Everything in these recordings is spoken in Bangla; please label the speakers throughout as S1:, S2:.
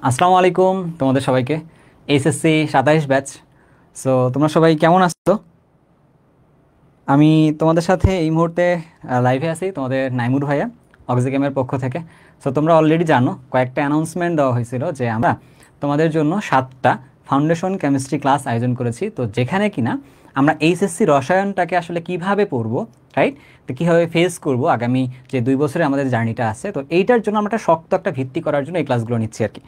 S1: আসসালামু আলাইকুম তোমাদের সবাইকে। HSC 27 batch. সো তোমরা সবাই কেমন আছো? আমি তোমাদের সাথে এই মুহূর্তে লাইভে আছি, তোমাদের নাইমুর ভাইয়া অক্সিগেমের পক্ষ থেকে। সো তোমরা অলরেডি জানো, কয়েকটা অ্যানাউন্সমেন্ট দেওয়া হয়েছিল যে আমরা তোমাদের জন্য 7টা ফাউন্ডেশন কেমিস্ট্রি ক্লাস আয়োজন করেছি, তো যেখানে কিনা আমরা এইচএসসি রসায়নটাকে আসলে কিভাবে পড়বো, রাইট, তো কীভাবে ফেস করব আগামী যে 2 বছরে আমাদের জার্নিটা আছে, তো এইটার জন্য আমরা শক্ত একটা ভিত্তি করার জন্য এই ক্লাসগুলো নিচ্ছি আর কি।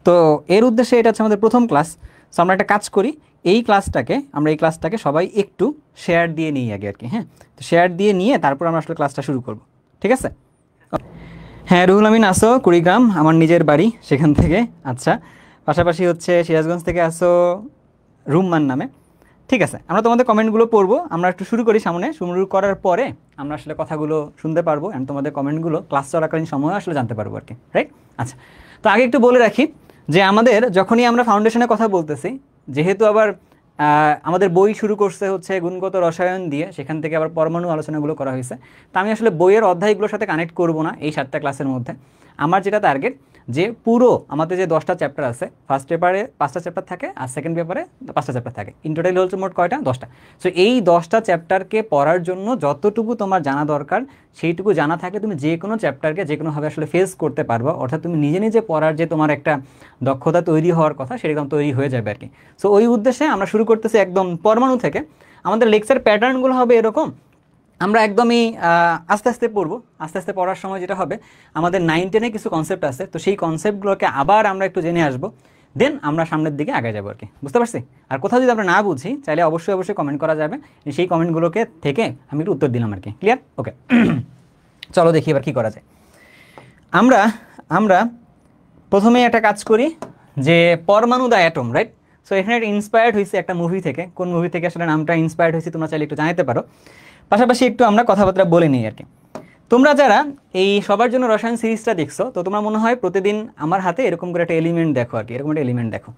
S1: তো এর উদ্দেশ্যে এটা হচ্ছে আমাদের প্রথম ক্লাস। সো আমরা একটা কাজ করি, এই ক্লাসটাকে সবাই একটু শেয়ার দিয়ে নিই আগে আর কি। হ্যাঁ, তো শেয়ার দিয়ে নিয়ে তারপর আমরা আসলে ক্লাসটা শুরু করব, ঠিক আছে? হ্যাঁ, রুহুল আমিন আসো, কুড়িগ্রাম আমার নিজের বাড়ি, সেখান থেকে। আচ্ছা, পাশাপাশি হচ্ছে সিরাজগঞ্জ থেকে আসো রুম্মান নামে। ঠিক আছে, আমরা তোমাদের কমেন্টগুলো পড়বো। আমরা একটু শুরু করি, সামনে শুরু করার পরে আমরা আসলে কথাগুলো শুনতে পারবো অ্যান্ড তোমাদের কমেন্টগুলো ক্লাস চলাকালীন সময় আসলে জানতে পারবো আর কি, রাইট? আচ্ছা, তো আগে একটু বলে রাখি যে আমাদের যখনই আমরা ফাউন্ডেশনের কথা বলতেছি, যেহেতু আবার আমাদের বই শুরু করছে হচ্ছে গুণগত রসায়ন দিয়ে, সেখান থেকে আবার পরমাণু আলোচনাগুলো করা হয়েছে। তো আমি আসলে বইয়ের অধ্যায়গুলোর সাথে কানেক্ট করব না এই 7টা ক্লাসের মধ্যে। আমার যেটা টার্গেট, যে পুরো আমাদের যে 10টা চ্যাপ্টার আছে, ফার্স্ট পেপারে 5টা চ্যাপ্টার থাকে আর সেকেন্ড পেপারে 5টা চ্যাপ্টার থাকে, ইন টোটাল হচ্ছে মোট কয়টা? 10টা। সো এই 10টা চ্যাপ্টারকে পড়ার জন্য যতটুকু তোমার জানা দরকার, সেইটুকু জানা থাকলে তুমি যে কোনো চ্যাপ্টারকে যে কোনোভাবে আসলে ফেস করতে পারবা, অর্থাৎ তুমি নিজে নিজে পড়ার যে তোমার একটা দক্ষতা তৈরি হওয়ার কথা, সেরকম তৈরি হয়ে যাবে আর কি। সো ওই উদ্দেশ্যে আমরা শুরু করতেছি একদম পরমাণু থেকে। আমাদের লেকচার প্যাটার্নগুলো হবে এরকম, আমরা একদমই আস্তে আস্তে পড়বো। আস্তে আস্তে পড়ার সময় যেটা হবে, আমাদের 9-10-এ কিছু কনসেপ্ট আছে, তো সেই কনসেপ্টগুলোকে আবার আমরা একটু জেনে আসবো, দেন আমরা সামনের দিকে আগে যাবো আর কি। বুঝতে পারছি? আর কোথাও যদি আমরা না বুঝি, চাইলে অবশ্যই অবশ্যই কমেন্ট করা যাবে, সেই কমেন্টগুলোকে থেকে আমি একটু উত্তর দিলাম আর কি। ক্লিয়ার? ওকে, চলো দেখি এবার কী করা যায়। আমরা আমরা প্রথমে একটা কাজ করি, যে পরমাণু দা অ্যাটম, রাইট? সো এখানে একটা ইন্সপায়ার্ড হয়েছে একটা মুভি থেকে। কোন মুভি থেকে আসলে নামটা ইন্সপায়ার্ড হয়েছে তোমরা চাইলে একটু জানাতে পারো। পাশাপাশি একটু আমরা কথাবার্তা বলে নিই আর কি। তোমরা যারা এই সবার জন্য রসায়ন সিরিজটা দেখছো, তো তোমরা মনে হয় প্রতিদিন আমার হাতে এরকম করে একটা এলিমেন্ট দেখো আর কি, এরকম একটা এলিমেন্ট দেখো।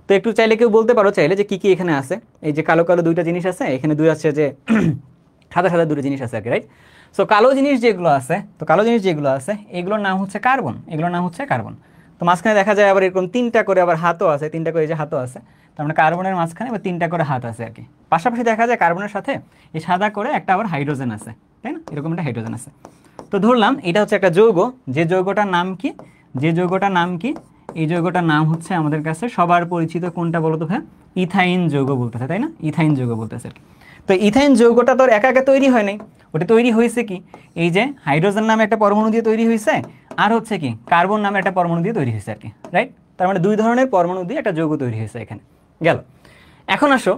S1: তো একটু চাইলে কেউ বলতে পারো চাইলে যে কী কী এখানে আছে। এই যে কালো কালো দুইটা জিনিস আছে, এখানে দুই আছে যে সাদা সাদা দুটো জিনিস আছে আর কি, রাইট? সো কালো জিনিস যেগুলো আছে, তো কালো জিনিস যেগুলো আছে এগুলোর নাম হচ্ছে কার্বন, এগুলোর নাম হচ্ছে কার্বন। তো মাঝখানে দেখা যায় আবার এরকম 3টা করে আবার হাতও আছে, 3টা করে এই যে হাতও আছে, তার মানে কার্বনের মাঝখানে আবার 3টা করে হাত আছে আর কি। পাশাপাশি দেখা যায় কার্বনের সাথে এই সাদা করে একটা আবার হাইড্রোজেন আছে, তাই না? এরকম একটা হাইড্রোজেন আছে। তো ধরলাম এটা হচ্ছে একটা যৌগ, যে যৌগটার নাম কি, যে যৌগটার নাম কি, এই যৌগটার নাম হচ্ছে আমাদের কাছে সবার পরিচিত কোনটা বলো তো ভাই? ইথাইন যৌগ বলতেছে, তাই না? ইথাইন যৌগ বলতেছে আর কি। তো ইথাইন যৌগটা তো একা একা তৈরি হয় নাই, ওটা তৈরি হয়েছে কি, এই যে হাইড্রোজেন নামে একটা পরমাণু দিয়ে তৈরি হয়েছে, আর হচ্ছে কি কার্বন নামে একটা পরমাণু দিয়ে তৈরি হয়েছে আর কি, রাইট? তার মানে 2 ধরনের পরমাণু দিয়ে একটা যৌগ তৈরি হয়েছে এখানে। গেল। এখন আসো,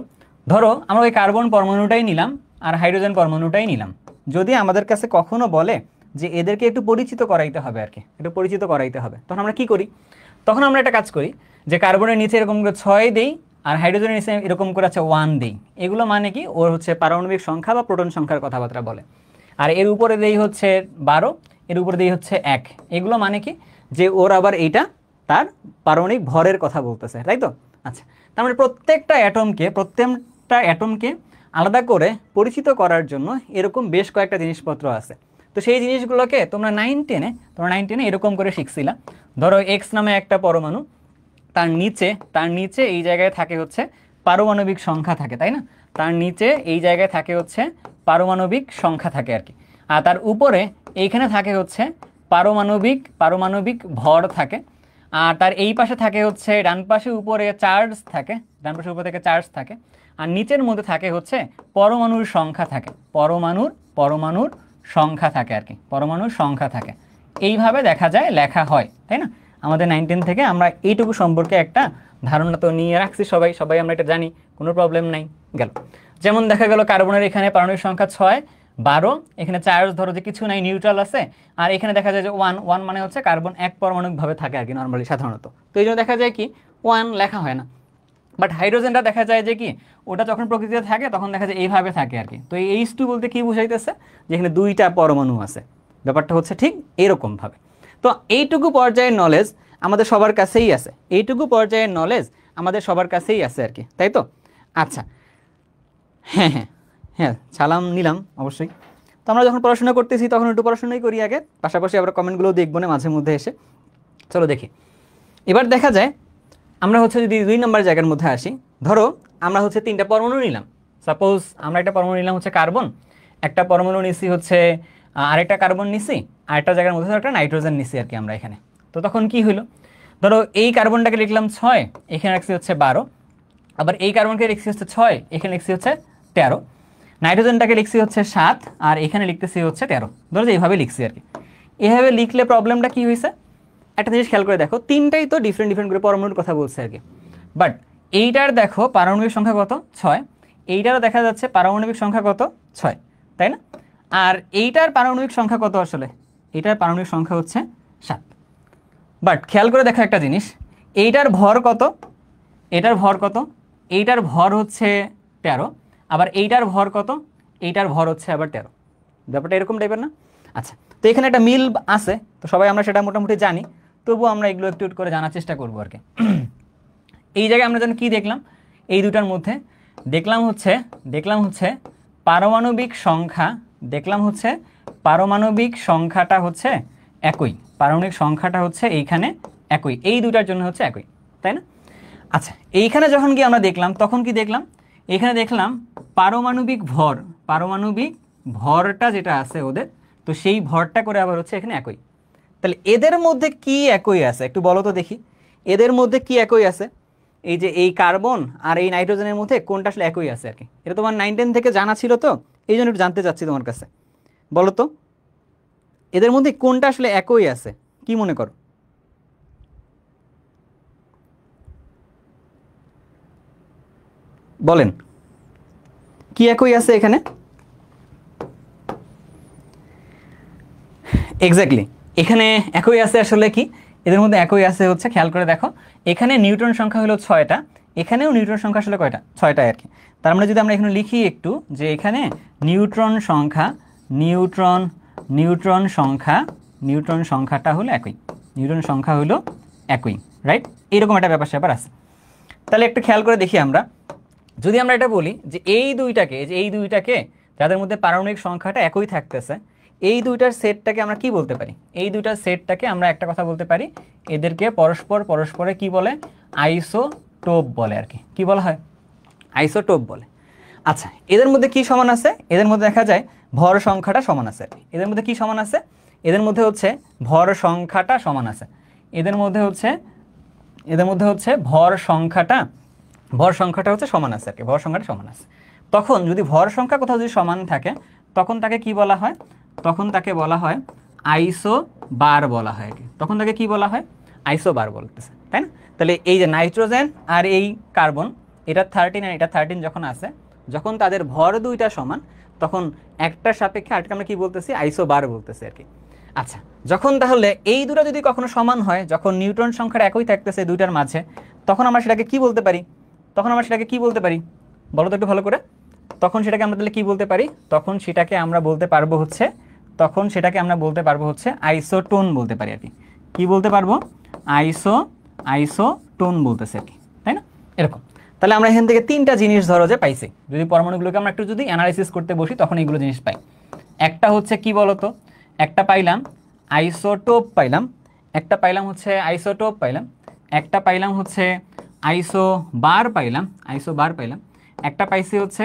S1: ধরো আমরা ওই কার্বন পরমাণুটাই নিলাম আর হাইড্রোজেন পরমাণুটাই নিলাম। যদি আমাদের কাছে কখনো বলে যে এদেরকে একটু পরিচিত করাইতে হবে আর কি, একটু পরিচিত করাইতে হবে, তখন আমরা কি করি? তখন আমরা একটা কাজ করি, যে কার্বনের নিচে এরকম করে 6 দেই আর হাইড্রোজেনের নিচে এরকম করে আছে 1 দেই। এগুলো মানে কি, ওর হচ্ছে পারমাণবিক সংখ্যা বা প্রোটন সংখ্যার কথাবার্তা বলে। আর এর উপরে দেই হচ্ছে 12, এর উপরে দেই হচ্ছে 1। এগুলো মানে কি, যে ওর আবার এইটা তার পারমাণবিক ভরের কথা বলতেছে, তাই তো? আচ্ছা, তার মানে প্রত্যেকটা অ্যাটমকে আলাদা করে পরিচিত করার জন্য এরকম বেশ কয়েকটা জিনিসপত্র আছে। তো সেই জিনিসগুলোকে তোমরা 9-10-এ এরকম করে শিখছিলা। ধরো এক্স নামে একটা পরমাণু, তার নিচে এই জায়গায় থাকে হচ্ছে পারমাণবিক সংখ্যা থাকে, তাই না? তার নিচে এই জায়গায় থাকে হচ্ছে পারমাণবিক সংখ্যা থাকে আর কি। আর তার উপরে এইখানে থাকে হচ্ছে পারমাণবিক ভর থাকে। আর তার এই পাশে থাকে হচ্ছে ডান পাশে উপরে চার্জ থাকে, ডান পাশে উপরে থেকে চার্জ থাকে। আর নিচের মধ্যে থাকে হচ্ছে পরমাণুর সংখ্যা থাকে, পরমাণুর সংখ্যা থাকে আর কি, পরমাণুর সংখ্যা থাকে। এইভাবে দেখা যায়, লেখা হয়, তাই না? আমাদের 9-10 থেকে আমরা এইটুকু সম্পর্কে একটা ধারণা তো নিয়ে রাখছি, সবাই আমরা এটা জানি, কোনো প্রবলেম নাই। গেল। যেমন দেখা গেল কার্বনের এখানে পারমাণবিক সংখ্যা 6, 12, এখানে চার্জ ধরো যে কিছু নাই, নিউট্রাল আছে। আর এখানে দেখা যায় যে 1 মানে হচ্ছে কার্বন এক পরমাণুকভাবে থাকে আর কি, নর্মালি সাধারণত। তো এই জন্য দেখা যায় কি 1 লেখা হয় না। বাট হাইড্রোজেনটা দেখা যায় যে কি, ওটা যখন প্রকৃতিতে থাকে তখন দেখা যায় এইভাবে থাকে আর কি। তো এই H2 বলতে কি বুঝাইতেছে, যে এখানে 2টা পরমাণু আছে, ব্যাপারটা হচ্ছে ঠিক এরকমভাবে। তো এইটুকু পর্যায়ের নলেজ আমাদের সবার কাছেই আছে, এইটুকু পর্যায়ের নলেজ আমাদের সবার কাছেই আছে আর কি, তাই তো? আচ্ছা, হ্যাঁ হ্যাঁ হ্যাঁ, সালাম নিলাম অবশ্যই। তো আমরা যখন পড়াশোনা করতেছি তখন একটু পড়াশোনাই করি আগে, পাশাপাশি আবার কমেন্টগুলো দেখবো না মাঝে মধ্যে এসে। চলো দেখি। এবার দেখা যায় আমরা হচ্ছে যদি 2 নম্বর জায়গার মধ্যে আসি, ধরো আমরা হচ্ছে 3টা পরমাণু নিলাম। সাপোজ আমরা একটা পরমাণু নিলাম হচ্ছে কার্বন, একটা পরমাণু নিছি হচ্ছে আরেকটা কার্বন নিছি, আরেকটা জায়গার মধ্যে একটা নাইট্রোজেন নিছি আর কি আমরা এখানে। তো তখন কি হলো, ধরো এই কার্বনটাকে লিখলাম 6, এখানে রাখছি হচ্ছে 12, আবার এই কার্বনকে লিখছি হচ্ছে 6, এখানে লিখছি হচ্ছে 13, নাইট্রোজেনটাকে লিখছি হচ্ছে 7, আর এখানে লিখতেছি হচ্ছে 13। ধরো যে এইভাবে লিখছি আর কি। এভাবে লিখলে প্রবলেমটা কি হয়েছে, একটা জিনিস খেয়াল করে দেখো, তিনটাই তো ডিফারেন্ট ডিফারেন্ট করে পরমাণুর কথা বলছে আর কি। বাট এইটার দেখো পারমাণবিক সংখ্যা কত, 6, এইটারও দেখা যাচ্ছে পারমাণবিক সংখ্যা কত, 6, তাই না? আর এইটার পারমাণবিক সংখ্যা কত আসলে, এইটার পারমাণবিক সংখ্যা হচ্ছে 7। বাট খেয়াল করে দেখো একটা জিনিস, এইটার ভর কত, এটার ভর কত, এইটার ভর হচ্ছে 13, আবার এইটার ভর কত, এইটার ভর হচ্ছে আবার 13। ব্যাপারটা এরকম টাইপের না? আচ্ছা, তো এখানে একটা মিল আছে, তো সবাই আমরা সেটা মোটামুটি জানি, তবুও আমরা এগুলো একটু একটু করে জানার চেষ্টা করবো আর কি। এই জায়গায় আমরা যেন কি দেখলাম, এই দুটার মধ্যে দেখলাম হচ্ছে পারমাণবিক সংখ্যা, দেখলাম হচ্ছে পারমাণবিক সংখ্যাটা হচ্ছে একই, পারমাণবিক সংখ্যাটা হচ্ছে এইখানে একই, এই দুটার জন্য হচ্ছে একই, তাই না? আচ্ছা, এইখানে যখন কি আমরা দেখলাম, তখন কি দেখলাম, এখানে দেখলাম পারমাণবিক ভর, পারমাণবিক ভরটা যেটা আছে ওদের, তো সেই ভরটা করে আবার হচ্ছে এখানে একই। তাহলে এদের মধ্যে কি একই আছে একটু বলো তো দেখি, এদের মধ্যে কি একই আছে? এই যে এই কার্বন আর এই নাইট্রোজেনের মধ্যে কোনটা আসলে একই আছে আর কি? এটা তোমার 9-10 থেকে জানা ছিল, তো এই জন্য একটু জানতে চাচ্ছি তোমার কাছে, বলো তো এদের মধ্যে কোনটা আসলে একই আছে, কি মনে করো? বলেন, কি একই আছে এখানে? এক্স্যাক্টলি, এখানে একই আছে আসলে কি, এদের মধ্যে একই আছে হচ্ছে, খেয়াল করে দেখো, এখানে নিউট্রন সংখ্যা হলো 6টা, এখানেও নিউট্রন সংখ্যা আসলে কয়টা, 6টা আর কি। তার মানে যদি আমরা এখানে লিখি একটু যে এখানে নিউট্রন সংখ্যা, নিউট্রন সংখ্যাটা হলো একই, নিউট্রন সংখ্যা হলো একই, রাইট? এরকম একটা ব্যাপার স্যাপার আছে। তাহলে একটু খেয়াল করে দেখি আমরা, যদি আমরা এটা বলি যে এই দুইটাকে যাদের মধ্যে পারমাণবিক সংখ্যাটা একই থাকতেছে, এই দুইটার সেটটাকে আমরা কি বলতে পারি? এই দুইটার সেটটাকে আমরা একটা কথা বলতে পারি, এদেরকে পরস্পরে কি বলে, আইসোটোপ বলে আর কি। কি বলা হয়? আইসোটোপ বলে। আচ্ছা, এদের মধ্যে কি সমান আছে? এদের মধ্যে দেখা যায় ভর সংখ্যাটা সমান আছে। এদের মধ্যে কি সমান আছে? এদের মধ্যে হচ্ছে ভর সংখ্যাটা সমান আছে। এদের মধ্যে হচ্ছে ভর সংখ্যাটা হচ্ছে সমান আছে আর কি, ভর সংখ্যাটা সমান আছে। তখন যদি ভর সংখ্যা কোথাও যদি সমান থাকে, তখন তাকে কি বলা হয়? তখন তাকে বলা হয় আইসোবার বলা হয় আর কি। তখন তাকে কি বলা হয়? আইসোবার বলতেছে, তাই না? তাহলে এই যে নাইট্রোজেন আর এই কার্বন, এটা 13 আর এটা 13 যখন আছে, যখন তাদের ভর দুইটা সমান, তখন একটার সাপেক্ষে আরেকটা আমরা কি বলতেছি? আইসোবার বলতেছি আর কি। আচ্ছা, যখন তাহলে এই দুটো যদি কখনো সমান হয়, যখন নিউট্রন সংখ্যাটা একই থাকতেছে দুইটার মাঝে, তখন আমরা সেটাকে কি বলতে পারি? বলো তো একটু ভালো করে। তখন সেটাকে আমরা তাহলে কি বলতে পারি? তখন সেটাকে আমরা বলতে পারবো হচ্ছে আইসোটোন বলতে পারি আর কি। কি বলতে পারবো? আইসোটোন বলতেছে আর কি, তাই না? এরকম। তাহলে আমরা এখান থেকে 3টা জিনিস ধরো যে পাইছি, যদি পরমাণুগুলোকে আমরা একটু যদি অ্যানালাইসিস করতে বসি, তখন এইগুলো জিনিস পাই। একটা হচ্ছে কি বলতো, একটা পাইলাম আইসোটোপ পাইলাম, একটা পাইলাম হচ্ছে আইসোবার পাইলাম, একটা পাইছি হচ্ছে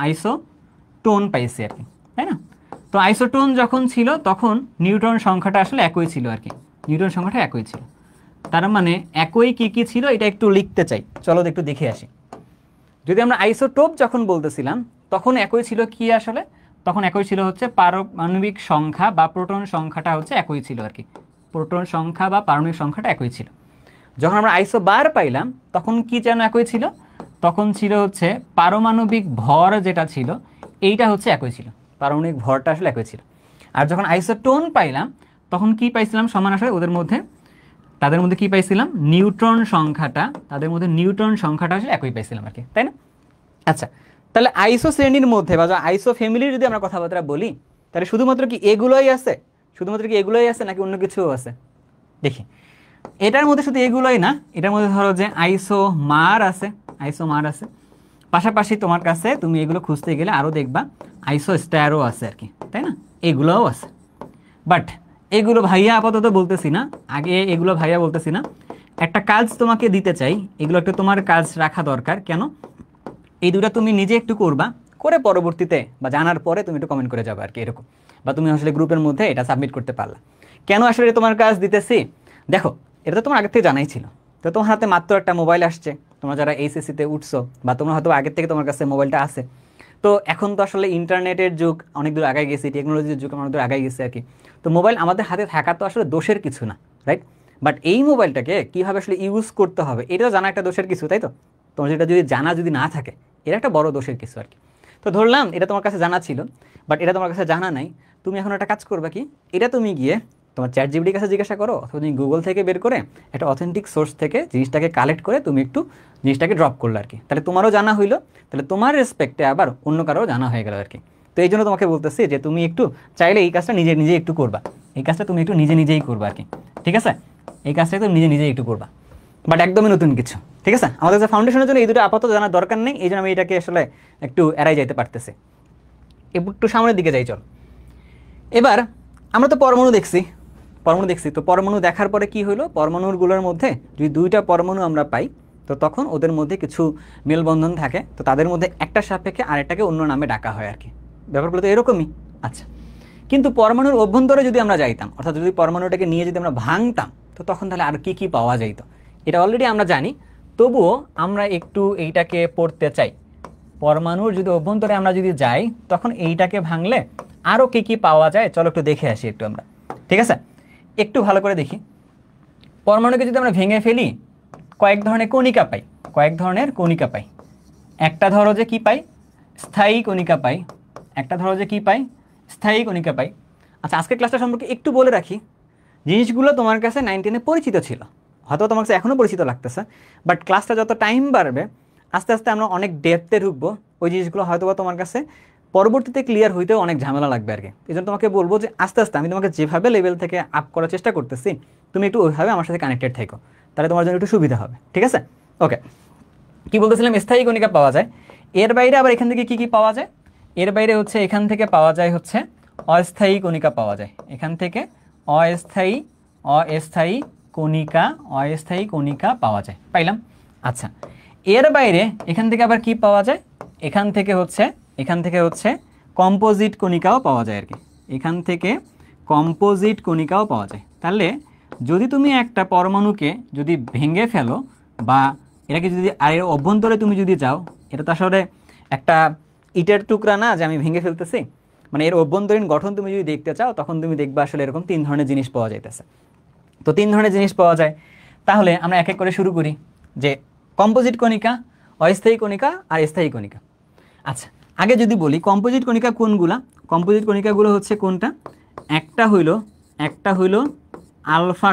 S1: আইসোটোন পাইছি আর কি, তাই না? তো আইসোটোন যখন ছিল তখন নিউট্রন সংখ্যাটা আসলে একই ছিল আর কি, নিউট্রন সংখ্যাটা একই ছিল। তার মানে একই কি কি ছিল এটা একটু লিখতে চাই, চলো একটু দেখে আসি। যদি আমরা আইসোটোপ যখন বলতেছিলাম, তখন একই ছিল কি আসলে? তখন একই ছিল হচ্ছে পারমাণবিক সংখ্যা বা প্রোটন সংখ্যাটা হচ্ছে একই ছিল আর কি, প্রোটন সংখ্যা বা পারমাণবিক সংখ্যাটা একই ছিল। যখন আমরা আইসোবার পাইলাম, তখন কি যেন একই ছিল? তখন ছিল হচ্ছে পারমাণবিক ভর যেটা ছিল, এইটা হচ্ছে একই ছিল, পারমাণবিক ভরটা আসলে একই ছিল। আর যখন আইসোটোন পাইলাম, তখন কি পাইছিলাম সমান আসলে তাদের মধ্যে কি পাইছিলাম? নিউট্রন সংখ্যাটা আসলে একই পাইছিলাম আর কি, তাই না? আচ্ছা, তাহলে আইসো শ্রেণীর মধ্যে বা আইসো ফ্যামিলির যদি আমরা কথাবার্তা বলি, তাহলে শুধুমাত্র কি এগুলোই আছে নাকি অন্য কিছুও আছে? দেখি, এটার মধ্যে শুধু এগুলোই না, এটার মধ্যে ধরো যে আইসোমার আছে, পাশাপাশি তোমার কাছে তুমি এগুলো খুঁজতে গেলে আরও দেখবা আইসোস্ট্যারও আছে আর কি, তাই না? এগুলোও আছে। বাট এগুলো ভাইয়া আপাতত বলতেছি না, আগে এগুলো ভাইয়া বলতেছি না, একটা কাজ তোমাকে দিতে চাই, এগুলো একটা তোমার কাজ রাখা দরকার। কেন? এই দুটো তুমি নিজে একটু করবা, করে পরবর্তীতে বা জানার পরে তুমি একটু কমেন্ট করে যাবে আর কি, এরকম। বা তুমি আসলে গ্রুপের মধ্যে এটা সাবমিট করতে পারলা। কেন আসলে তোমার কাজ দিতেছি? দেখো, এটা তো তোমার আগের থেকে জানাই ছিল। তো তোমার হাতে মাত্র একটা মোবাইল আসছে, তোমরা যারা এইচএসসিতে উঠছো বা তোমরা হয়তো আগের থেকে তোমার কাছে মোবাইলটা আছে। তো এখন তো আসলে ইন্টারনেটের যুগ, অনেক দূর আগায় গেছি, টেকনোলজির যুগ অনেক দূর আগায় গেছে আর কি। তো মোবাইল আমাদের হাতে থাকা তো আসলে দোষের কিছু না, রাইট? বাট এই মোবাইলটাকে কীভাবে আসলে ইউজ করতে হবে এটাও জানা একটা দোষের কিছু, তাই তো? তোমার যেটা যদি জানা যদি না থাকে, এটা একটা বড় দোষের কিছু আর কি। তো ধরলাম এটা তোমার কাছে জানা ছিল, বাট এটা তোমার কাছে জানা নাই। তুমি এখন একটা কাজ করবে কি, এটা তুমি গিয়ে তোমার চ্যাট জিপিটির কাছে জিজ্ঞাসা করো, অথবা তুমি গুগল থেকে বের করে একটা অথেন্টিক সোর্স থেকে জিনিসটাকে কালেক্ট করে তুমি একটু জিনিসটাকে ড্রপ করলে আর কি। তাহলে তোমারও জানা হইলো, তাহলে তোমার রেসপেক্টে আবার অন্য কারো জানা হয়ে গেল আর কি। তো এই জন্য তোমাকে বলতেছি যে তুমি একটু চাইলে এই কাজটা নিজে নিজে একটু করবা, এই কাজটা তুমি একটু নিজে নিজেই করবা আর কি, ঠিক আছে? এই কাজটা তুমি নিজে নিজেই একটু করবা, বাট একদমই নতুন কিছু, ঠিক আছে? আমাদের যে ফাউন্ডেশনের জন্য এই দুটো আপাতত জানার দরকার নেই, এই জন্য আমি এটাকে আসলে একটু এড়াই যাইতে পারতেছি। একটু সামনের দিকে যাই চল। এবার আমরা তো পরমাণু দেখছি, তো পরমাণু দেখার পরে কি হলো, পরমাণুগুলোর মধ্যে যদি দুইটা পরমাণু আমরা পাই, তো তখন ওদের মধ্যে কিছু মেলবন্ধন থাকে, তো তাদের মধ্যে একটা সাপেক্ষে আরেকটাকে অন্য নামে ডাকা হয় আর কি। ব্যাপারগুলো তো এরকমই। আচ্ছা, কিন্তু পরমাণুর অভ্যন্তরে যদি আমরা যাইতাম, অর্থাৎ যদি পরমাণুটাকে নিয়ে যদি আমরা ভাঙতাম, তো তখন তাহলে আর কি কি পাওয়া যাইত, এটা অলরেডি আমরা জানি। তবুও আমরা একটু এইটাকে পড়তে চাই। পরমাণুর যদি অভ্যন্তরে আমরা যদি যাই, তখন এইটাকে ভাঙলে আরও কী কী পাওয়া যায়, চলো একটু দেখে আসি একটু আমরা, ঠিক আছে? একটু ভালো করে দেখি। পরমাণুকে যদি আমরা ভেঙে ফেলি, কয়েক ধরনের কণিকা পাই, কয়েক ধরনের কণিকা পাই। একটা ধরো যে কি পাই, স্থায়ী কণিকা পাই। একটা ধরো যে কি পাই, স্থায়ী কণিকা পাই। আচ্ছা, আজকের ক্লাসটা সম্পর্কে একটু বলে রাখি। জিনিসগুলো তোমার কাছে 9-10-এ পরিচিত ছিল, হয়তো তোমার কাছে এখনও পরিচিত লাগতেছে, বাট ক্লাসটা যত টাইম বাড়বে আস্তে আস্তে আমরা অনেক ডেপথে ঢুকবো। ওই জিনিসগুলো হয়তো বা তোমার কাছে পরবর্তীতে ক্লিয়ার হইতেও অনেক ঝামেলা লাগবে আর কি। এই জন্য তোমাকে বলবো যে আস্তে আস্তে আমি তোমাকে যেভাবে লেভেল থেকে আপ করার চেষ্টা করতেছি, তুমি একটু ওইভাবে আমার সাথে কানেক্টেড থাকো, তাহলে তোমার জন্য একটু সুবিধা হবে, ঠিক আছে? ওকে, কি বলতেছিলাম, স্থায়ী কণিকা পাওয়া যায়। এর বাইরে আবার এখান থেকে কি কি পাওয়া যায়? এর বাইরে হচ্ছে এখান থেকে পাওয়া যায় হচ্ছে অস্থায়ী কণিকা পাওয়া যায়। এখান থেকে অস্থায়ী অস্থায়ী কণিকা অস্থায়ী কণিকা পাওয়া যায়, পাইলাম। আচ্ছা, এর বাইরে এখান থেকে আবার কি পাওয়া যায়? এখান থেকে হচ্ছে কম্পোজিট কণিকাও পাওয়া যায় আর কি। এখান থেকে কম্পোজিট কণিকাও পাওয়া যায়। তাহলে যদি তুমি একটা পরমাণুকে যদি ভেঙে ফেলো, বা এটাকে যদি আর এর অভ্যন্তরে তুমি যদি যাও, এটা তো আসলে একটা ইটের টুকরা না যে আমি ভেঙে ফেলতেছি, মানে এর অভ্যন্তরীণ গঠন তুমি যদি দেখতে চাও, তখন তুমি দেখবে আসলে এরকম 3 ধরনের জিনিস পাওয়া যাইতেছে। তো 3 ধরনের জিনিস পাওয়া যায়। তাহলে আমরা এক এক করে শুরু করি, যে কম্পোজিট কণিকা, অস্থায়ী কণিকা আর স্থায়ী কণিকা। আচ্ছা, আগে যদি বলি কম্পোজিট কণিকা কোনগুলা, কম্পোজিট কণিকাগুলো হচ্ছে কোনটা? একটা হইল আলফা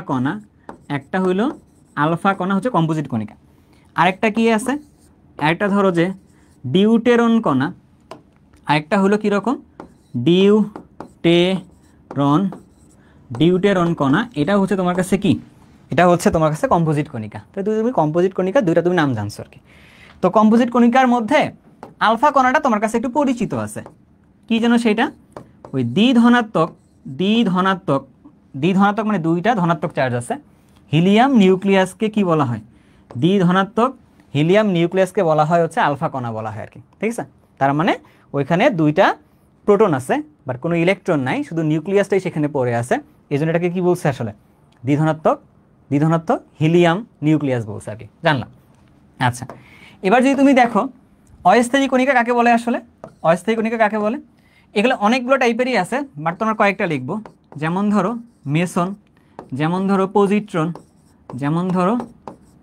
S1: কণা, হচ্ছে কম্পোজিট কণিকা। আরেকটা কি আছে? আরেকটা ধরো যে ডিউটেরন কণা, আরেকটা হলো কীরকম, ডিউটেরন কণা। এটা হচ্ছে তোমার কাছে কি, এটা হচ্ছে তোমার কাছে কম্পোজিট কণিকা। তো তুমি কম্পোজিট কণিকা দুইটা তুমি নাম জানছো আর কি। তো কম্পোজিট কণিকার মধ্যে আলফা কণাটা তোমার কাছে একটু পরিচিত আছে, কি যেন সেটা, ওই দ্বিধনাত্মক মানে দুইটা ধনাত্মক চার্জ আছে। হিলিয়াম নিউক্লিয়াসকে কি বলা হয়? দ্বিধনাত্মক হিলিয়াম নিউক্লিয়াসকে বলা হয় হচ্ছে আলফা কণা বলা হয় আর কি, ঠিক আছে? তার মানে ওইখানে দুইটা প্রোটন আছে, বাট কোনো ইলেকট্রন নাই, শুধু নিউক্লিয়াসটাই সেখানে পড়ে আছে। এই জন্য এটাকে কী বলছে আসলে? দ্বিধনাত্মক হিলিয়াম নিউক্লিয়াস বলছে আর কি, জানলাম। আচ্ছা, এবার যদি তুমি দেখো অস্থায়ী কণিকা কাকে বলে আসলে, অস্থায়ী কণিকা কাকে বলে? এগুলো অনেকগুলো টাইপেরই আছে, বাট তোমার কয়েকটা লিখবো। যেমন ধরো মেসন, যেমন ধরো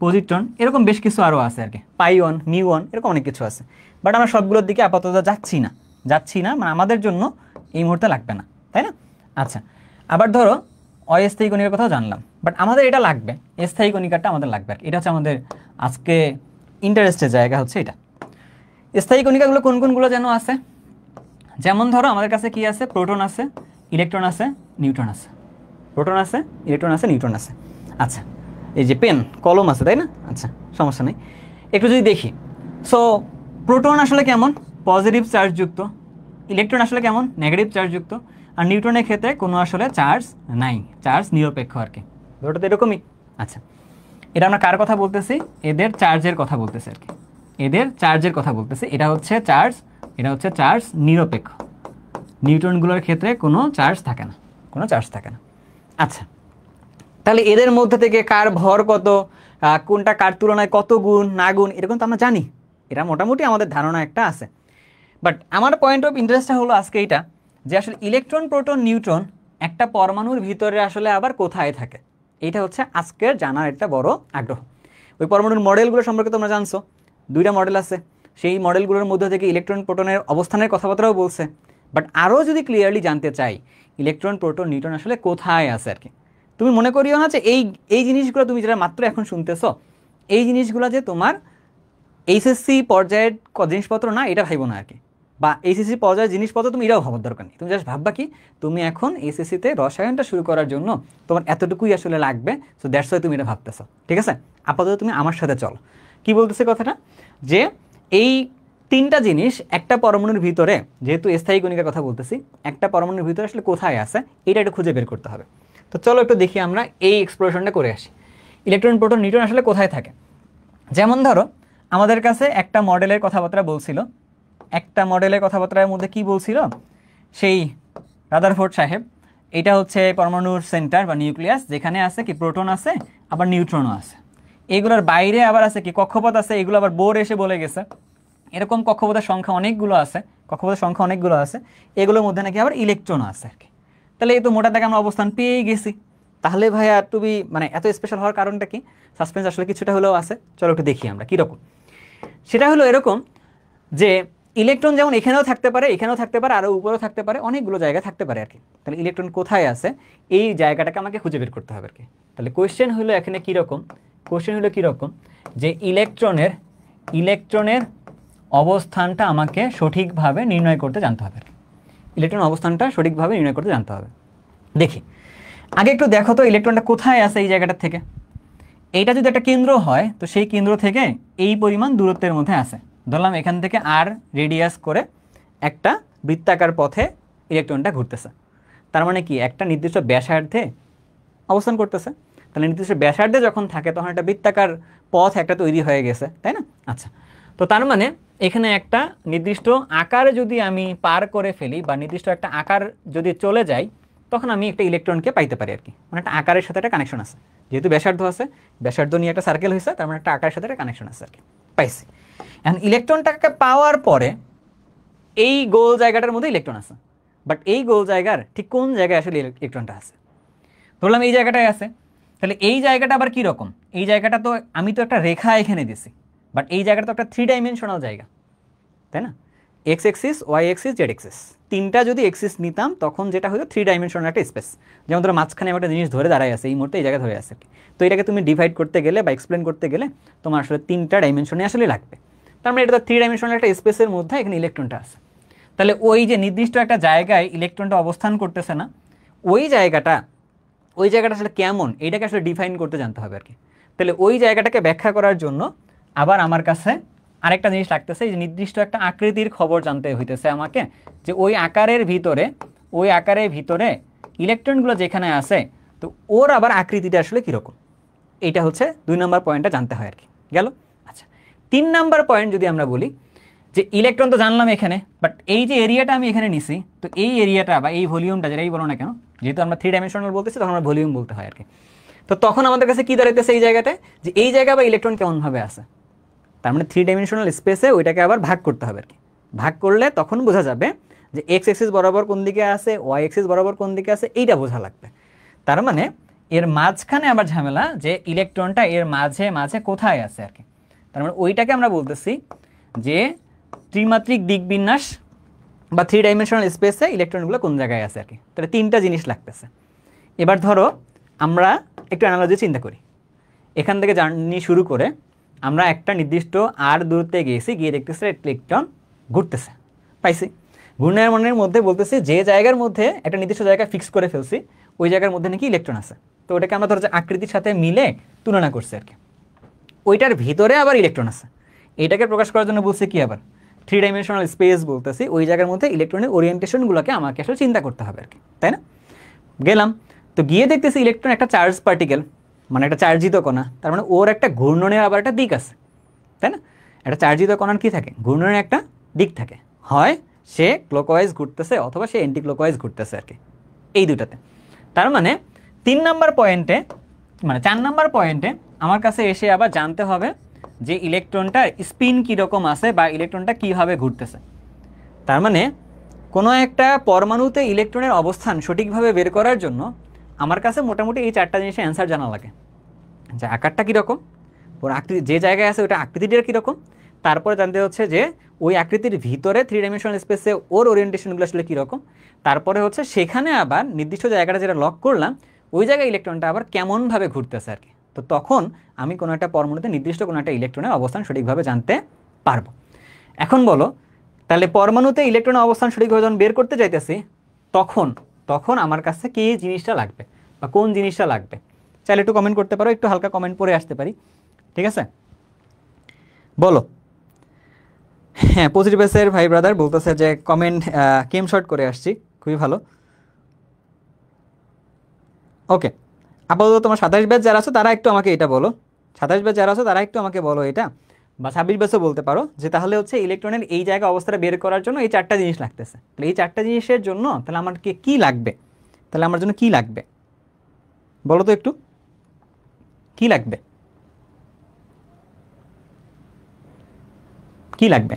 S1: পজিট্রন, এরকম বেশ কিছু আরও আছে আর কি, পাইওন, মিউন, এরকম অনেক কিছু আছে। বাট আমরা সবগুলোর দিকে আপাতত যাচ্ছি না, মানে আমাদের জন্য এই মুহূর্তে লাগবে না, তাই না? আচ্ছা, আবার ধরো অস্থায়ী কণিকার কথাও জানলাম, বাট আমাদের এটা লাগবে, স্থায়ী কণিকাটা আমাদের লাগবে আর কি। এটা হচ্ছে আমাদের আজকে ইন্টারেস্টের জায়গা হচ্ছে এটা। স্থায়ী কণিকাগুলো কোন কোনগুলো যেন আছে? যেমন ধরো আমাদের কাছে কি আছে, প্রোটন আছে, ইলেকট্রন আছে, নিউট্রন আছে। প্রোটন আছে, ইলেকট্রন আছে, নিউট্রন আছে। আচ্ছা, এই যে পেন কলম আছে, তাই না? আচ্ছা, সমস্যা নেই। একটু যদি দেখি, সো প্রোটন আসলে কেমন? পজিটিভ চার্জযুক্ত। ইলেকট্রন আসলে কেমন? নেগেটিভ চার্জযুক্ত। আর নিউট্রনের ক্ষেত্রে কোনো আসলে চার্জ নাই, চার্জ নিরপেক্ষ আর কি। ব্যাপারটা তো এরকমই। আচ্ছা, এটা আমরা কার কথা বলতেছি? এদের চার্জের কথা বলতেছি আর কি, এদের চার্জের কথা বলতেছি। এটা হচ্ছে চার্জ, এটা হচ্ছে চার্জ নিরপেক্ষ। নিউট্রনগুলোর ক্ষেত্রে কোনো চার্জ থাকে না, কোনো চার্জ থাকে না। আচ্ছা, তাহলে এদের মধ্যে থেকে কার ভর কত, কোনটা কার তুলনায় কত গুণ না গুণ, এরকম তো আমরা জানি, এটা মোটামুটি আমাদের ধারণা একটা আছে। বাট আমার পয়েন্ট অফ ইন্টারেস্টটা হলো আজকে এইটা, যে আসলে ইলেকট্রন, প্রোটন, নিউট্রন একটা পরমাণুর ভিতরে আসলে আবার কোথায় থাকে, এইটা হচ্ছে আজকের জানার একটা বড় আগ্রহ। ওই পরমাণুর মডেলগুলো সম্পর্কে তোমরা জানছো, 2টা মডেল আছে, সেই মডেলগুলোর মধ্যে থেকে ইলেকট্রন, প্রোটনের অবস্থানের কথাবার্তাও বলছে। বাট আরও যদি ক্লিয়ারলি জানতে চাই ইলেকট্রন, প্রোটন, নিউট্রন আসলে কোথায় আছে আর কি, তুমি মনে করিও না যে এই জিনিসগুলো তুমি যেটা মাত্র এখন শুনতেছো, এই জিনিসগুলো যে তোমার এইচএসসি পর্যায়ের জিনিসপত্র না, এটা ভাইবো না আর কি। বা এইচএসসি পর্যায়ের জিনিসপত্র তুমি এটাও ভাবার দরকার নেই। তুমি জাস্ট ভাববা কি, তুমি এখন এইচএসসিতে রসায়নটা শুরু করার জন্য তোমার এতটুকুই আসলে লাগবে। সো দ্যাটস ওয়াই তুমি এটা ভাবতেছো, ঠিক আছে? আপাতত তুমি আমার সাথে চলো। কি বলতেছে কথাটা, যে এই 3টা জিনিস একটা পরমাণুর ভিতরে, যেহেতু স্থায়ী কণিকার কথা বলতেছি, একটা পরমাণুর ভিতরে আসলে কোথায় আছে এটা একটু খুঁজে বের করতে হবে। তো চলো একটু দেখি আমরা এই এক্সপ্লোরেশনটা করে আসি। ইলেকট্রন, প্রোটন, নিউট্রন আসলে কোথায় থাকে। যেমন ধরো আমাদের কাছে একটা মডেলের কথাবার্তা বলছিল, একটা মডেলের কথাবার্তার মধ্যে কি বলছিল সেই রাদারফোর্ড সাহেব, এটা হচ্ছে পরমাণুর সেন্টার বা নিউক্লিয়াস, যেখানে আছে কি প্রোটন আছে, আবার নিউট্রনও আছে। এগুলোর বাইরে আবার আছে কি কক্ষপথ আছে, এগুলো আবার বোর এসে বলে গেছে এরকম কক্ষপথের সংখ্যা অনেকগুলো আছে, কক্ষপথের সংখ্যা অনেকগুলো আছে, এগুলোর মধ্যে নাকি আবার ইলেকট্রনও আছে আর কি। তাহলে এই তো মোটা দাগে আমরা অবস্থান পেয়েই গেছি। তাহলে ভাইয়া তুমি মানে এত স্পেশাল হওয়ার কারণটা কি? সাসপেন্স আসলে কিছুটা হলেও আছে, চলো একটু দেখি আমরা কীরকম। সেটা হলো এরকম যে ইলেকট্রন যেমন এখানেও থাকতে পারে, এখানেও থাকতে পারে, আরও উপরেও থাকতে পারে, অনেকগুলো জায়গায় থাকতে পারে আর কি। তাহলে ইলেকট্রন কোথায় আছে এই জায়গাটাকে আমাকে খুঁজে বের করতে হবে আর কি। তাহলে কোয়েশ্চেন হলো এখানে কীরকম, কোয়েশ্চেন হলো কীরকম যে ইলেকট্রনের অবস্থানটা আমাকে সঠিকভাবে নির্ণয় করতে জানতে হবে। ইলেকট্রন অবস্থানটা সঠিকভাবে নির্ণয় করতে জানতে হবে। দেখি আগে একটু দেখো তো ইলেকট্রনটা কোথায় আছে এই জায়গাটার থেকে। এইটা যদি একটা কেন্দ্র হয় তো সেই কেন্দ্র থেকে এই পরিমাণ দূরত্বের মধ্যে আছে, ধরলাম এখান থেকে আর রেডিয়াস করে একটা বৃত্তাকার পথে ইলেকট্রনটা ঘুরতেছে। তার মানে কি একটা নির্দিষ্ট ব্যাসার্ধে অবস্থান করতেছে। তাহলে নির্দিষ্ট ব্যাসার্ধে যখন থাকে তখন একটা বৃত্তাকার পথ একটা তৈরি হয়ে গেছে, তাই না? আচ্ছা, তো তার মানে এখানে একটা নির্দিষ্ট আকার যদি আমি পার করে ফেলি বা নির্দিষ্ট একটা আকার যদি চলে যায়, তখন আমি একটা ইলেকট্রনকে পাইতে পারি আর কি। মানে একটা আকারের সাথে একটা কানেকশন আছে, যেহেতু ব্যাসার্ধ আছে, ব্যাসার্ধ নিয়ে একটা সার্কেল হয়েছে, তার মানে একটা আকারের সাথে একটা কানেকশন আছে আর কি, পাইছি। এখন ইলেকট্রনটাকে পাওয়ার পরে এই গোল জায়গাটার মধ্যে ইলেকট্রন আছে, বাট এই গোল জায়গার ঠিক কোন জায়গায় আসলে ইলেকট্রনটা আছে? ধরলাম এই জায়গাটায় আছে। তাহলে এই জায়গাটা আবার কি রকম? এই জায়গাটা তো আমি তো একটা রেখা এখানে দিছি, বাট এই জায়গাটা তো একটা 3 ডাইমেনশনাল জায়গা, তাই না? X axis, Y axis, Z axis, 3টা যদি এক্সিস নিতাম তখন যেটা হতো 3 ডাইমেনশনাল একটা স্পেস। যেমন ধরো মাঝখানে একটা জিনিস ধরে দাঁড়ায় আছে, এই মুহূর্তে এই জায়গায় ধরে আছে, তো এটাকে তুমি ডিভাইড করতে গেলে বা এক্সপ্লেন করতে গেলে তোমার আসলে 3টা ডাইমেনশনে আসলে লাগবে। তার মানে এটা তো 3 ডাইমেনশনাল একটা স্পেসের মধ্যে এখানে ইলেকট্রনটা আছে। তাহলে ওই যে নির্দিষ্ট একটা জায়গায় ইলেকট্রনটা অবস্থান করতেছে না, ওই জায়গাটা আসলে কেমন এইটাকে আসলে ডিফাইন করতে জানতে হবে আর কি। তাহলে ওই জায়গাটাকে ব্যাখ্যা করার জন্য আবার আমার কাছে আরেকটা জিনিস লাগতেছে, যে নির্দিষ্ট একটা আকৃতির খবর জানতে হইতেছে আমাকে, যে ওই আকারের ভিতরে ইলেকট্রনগুলো যেখানে আছে তো ওর আবার আকৃতিটা আসলে কীরকম, এইটা হচ্ছে 2 নম্বর পয়েন্টটা জানতে হয় আর কি। গেল? আচ্ছা, 3 নম্বর পয়েন্ট যদি আমরা বলি, যে ইলেকট্রন তো জানলাম এখানে, বাট এই যে এরিয়াটা আমি এখানে নিছি, তো এই এরিয়াটা বা এই ভলিউমটা যেটাই বলো না কেন, যেহেতু আমরা 3 ডাইমেনশনাল বলতেছি তখন আমরা ভলিউম বলতে হয় আর কি। তো তখন আমাদের কাছে কি দাঁড়াইতেছে এই জায়গাটায়, যে এই জায়গা বা ইলেকট্রন কেমনভাবে আছে। তার মানে 3 ডাইমেনশনাল স্পেসে ওইটাকে আবার ভাগ করতে হবে আর কি। ভাগ করলে তখন বোঝা যাবে যে এক্স এক্সিস বরাবর কোন দিকে আছে, ওয়াই এক্সিস বরাবর কোন দিকে আছে, এইটা বোঝা লাগবে। তার মানে এর মাঝখানে আবার ঝামেলা, যে ইলেকট্রনটা এর মাঝে মাঝে কোথায় আছে আর কি। তার মানে ওইটাকে আমরা বলতেছি যে ত্রিমাত্রিক দিকবিন্যাস বা 3 ডাইমেনশনাল স্পেসে ইলেকট্রনগুলো কোন জায়গায় আছে আর কি। তাহলে 3টা জিনিস লাগতেছে। এবার ধরো আমরা একটু অ্যানালজি চিন্তা করি, এখান থেকে জার্নি শুরু করে আমরা একটা নির্দিষ্ট আর দূরত্বে গিয়েছি, গিয়ে দেখতেছি ইলেকট্রন ঘুরতেছে, পাইছি। ঘূর্ণায়নের মনের মধ্যে বলতেছি যে জায়গার মধ্যে একটা নির্দিষ্ট জায়গা ফিক্স করে ফেলছি, ওই জায়গার মধ্যে নাকি ইলেকট্রন আছে। তো ওটাকে আমরা ধরো যে আকৃতির সাথে মিলে তুলনা করছি আর কি। ওইটার ভিতরে আবার ইলেকট্রন আছে, এটাকে প্রকাশ করার জন্য বলছে কি আবার, থ্রি ডাইমেনশনাল স্পেস বলতেছি, ওই জায়গার মধ্যে ইলেকট্রনের ওরিয়েন্টেশনগুলোকে আমাকে আসলে চিন্তা করতে হবে আর কি, তাই না? গেলাম, তো গিয়ে দেখতেছি ইলেকট্রন একটা চার্জ পার্টিকেল, মানে একটা চার্জিত কণা, তার মানে ওর একটা ঘূর্ণনের আবার একটা দিক আছে, তাই না? একটা চার্জিত কণার কী থাকে, ঘূর্ণনের একটা দিক থাকে, হয় সে ক্লকওয়াইজ ঘুরতেছে অথবা সে অ্যান্টি ক্লকওয়াইজ ঘুরতেছে আর কি, এই দুটাতে। তার মানে 3 নাম্বার পয়েন্টে, মানে 4 নাম্বার পয়েন্টে আমার কাছে এসে আবার জানতে হবে যে ইলেকট্রনটার স্পিন কীরকম আছে বা ইলেকট্রনটা কীভাবে ঘুরতেছে। তার মানে কোনো একটা পরমাণুতে ইলেকট্রনের অবস্থান সঠিকভাবে বের করার জন্য আমার কাছে মোটামুটি এই 4টা জিনিসের অ্যান্সার জানা লাগে, যে আকারটা কীরকম, ওর আকৃতি যে জায়গায় আছে ওটা আকৃতিটা কীরকম, তারপরে জানতে হচ্ছে যে ওই আকৃতির ভিতরে থ্রি ডাইমেনশনাল স্পেসে ওর ওরিয়েন্টেশনগুলো আসলে কীরকম, তারপরে হচ্ছে সেখানে আবার নির্দিষ্ট জায়গাটা যেটা লক করলাম ওই জায়গায় ইলেকট্রনটা আবার কেমনভাবে ঘুরতেছে আর কি। তো তখন আমি কোনো একটা পরমাণুতে নির্দিষ্ট কোনো একটা ইলেকট্রনের অবস্থান সঠিকভাবে জানতে পারবো। এখন বলো তাহলে পরমাণুতে ইলেকট্রনের অবস্থান সঠিকভাবে যখন বের করতে চাইতেছি তখন তখন আমার কাছে কী জিনিসটা লাগবে বা কোন জিনিসটা লাগবে, চাইলে একটু কমেন্ট করতে পারো, একটু হালকা কমেন্ট পরে আসতে পারি, ঠিক আছে? বলো। হ্যাঁ, পজিটিভ বেসের ভাই ব্রাদার বলতেছে যে কমেন্ট কেম শর্ট করে আসছি, খুবই ভালো। ওকে, আপাতত তোমার 27 ব্যাচ যারা আছো তারা একটু আমাকে এটা বলো, 27 ব্যাচ যারা আছো তারা একটু আমাকে বলো এটা, বা 26 ব্যাচও বলতে পারো, যে তাহলে হচ্ছে ইলেকট্রনের এই জায়গা অবস্থাটা বের করার জন্য এই 4টা জিনিস লাগতেছে, তাহলে এই 4টা জিনিসের জন্য তাহলে আমাকে কি লাগবে, তাহলে আমার জন্য কি লাগবে বলো তো একটু, কি লাগবে, কি লাগবে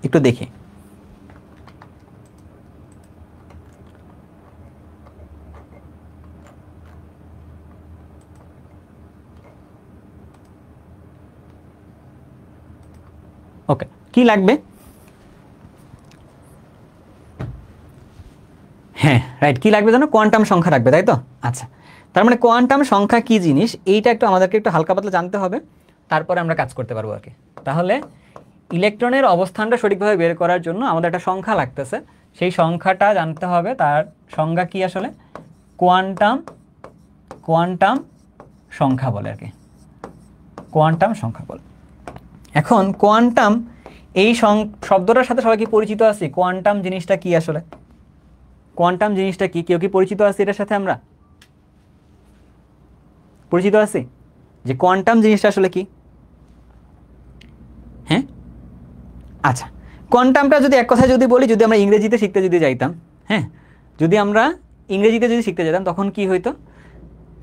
S1: একটু দেখি। ওকে, কি লাগবে? হ্যাঁ রাইট, কি লাগবে জানো, কোয়ান্টাম সংখ্যা লাগবে, তাই তো? আচ্ছা, তার মানে কোয়ান্টাম সংখ্যা কি জিনিস এইটা একটু আমাদেরকে একটু হালকা পাতলা জানতে হবে, তারপরে আমরা কাজ করতে পারবো আর কি। তাহলে ইলেকট্রনের অবস্থানটা সঠিকভাবে বের করার জন্য আমাদের একটা সংখ্যা লাগতেছে, সেই সংখ্যাটা জানতে হবে, তার সংজ্ঞা কি আসলে কোয়ান্টাম, কোয়ান্টাম সংখ্যা বলে আর কি, কোয়ান্টাম সংখ্যা বলে। এখন কোয়ান্টাম এই শব্দটার সাথে সবাই কি পরিচিত আছি, কোয়ান্টাম জিনিসটা কি আসলে, কোয়ান্টাম জিনিসটা কি, কেউ কি পরিচিত আছে এটার সাথে, আমরা পরিচিত আছি যে কোয়ান্টাম জিনিসটা আসলে কি? হ্যাঁ আচ্ছা, কোয়ান্টামটা যদি এক কথায় যদি বলি, যদি আমরা ইংরেজিতে শিখতে যদি যাইতাম, হ্যাঁ যদি আমরা ইংরেজিতে যদি শিখতে যেতাম তখন কি হইতো,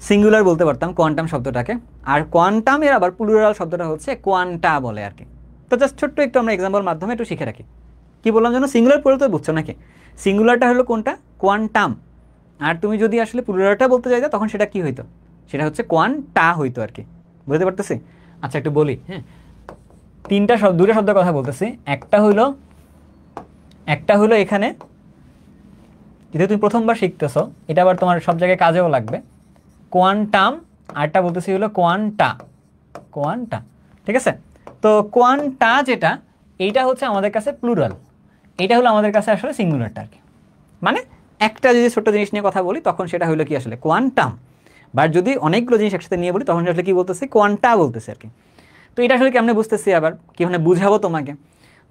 S1: সিঙ্গুলার বলতে পারতাম কোয়ান্টাম শব্দটাকে, আর কোয়ান্টামের আবার প্লুরাল শব্দটা হচ্ছে কোয়ান্টা বলে আর কি। তো জাস্ট ছোট্ট একটু আমরা এক্সাম্পল মাধ্যমে একটু শিখে রাখি, কি বললাম যেন, সিঙ্গুলার পড়ে তো বুঝছো নাকি, সিঙ্গুলারটা হলো কোনটা, কোয়ান্টাম, আর তুমি যদি আসলে প্লুরালটা বলতে চাইতো তখন সেটা কি হইতো, সেটা হচ্ছে কোয়ান্টা হইতো আর কি, বুঝতে পারতেছি? আচ্ছা একটু বলি, হ্যাঁ দুটো শব্দের কথা বলতেছি, একটা হলো এখানে যেহেতু তুমি প্রথমবার শিখতেছো, এটা আবার তোমার সব জায়গায় কাজেও লাগবে, কোয়ান্টাম, আরটা বলতেছি হলো কোয়ান্টা, কোয়ান্টা, ঠিক আছে? তো কোয়ান্টা যেটা, এইটা হচ্ছে আমাদের কাছে প্লুরাল, এটা হলো আমাদের কাছে আসলে সিঙ্গুলারটা আর কি। মানে একটা যদি ছোট্ট জিনিস নিয়ে কথা বলি তখন সেটা হলো কি আসলে কোয়ান্টাম, বা যদি অনেকগুলো জিনিস একসাথে নিয়ে বলি তখন আসলে কি বলতেছি, কোয়ান্টা বলতেছি আর কি। তো এটা আসলে কেমনে বুঝতেছি, আবার কীভাবে বুঝাবো তোমাকে,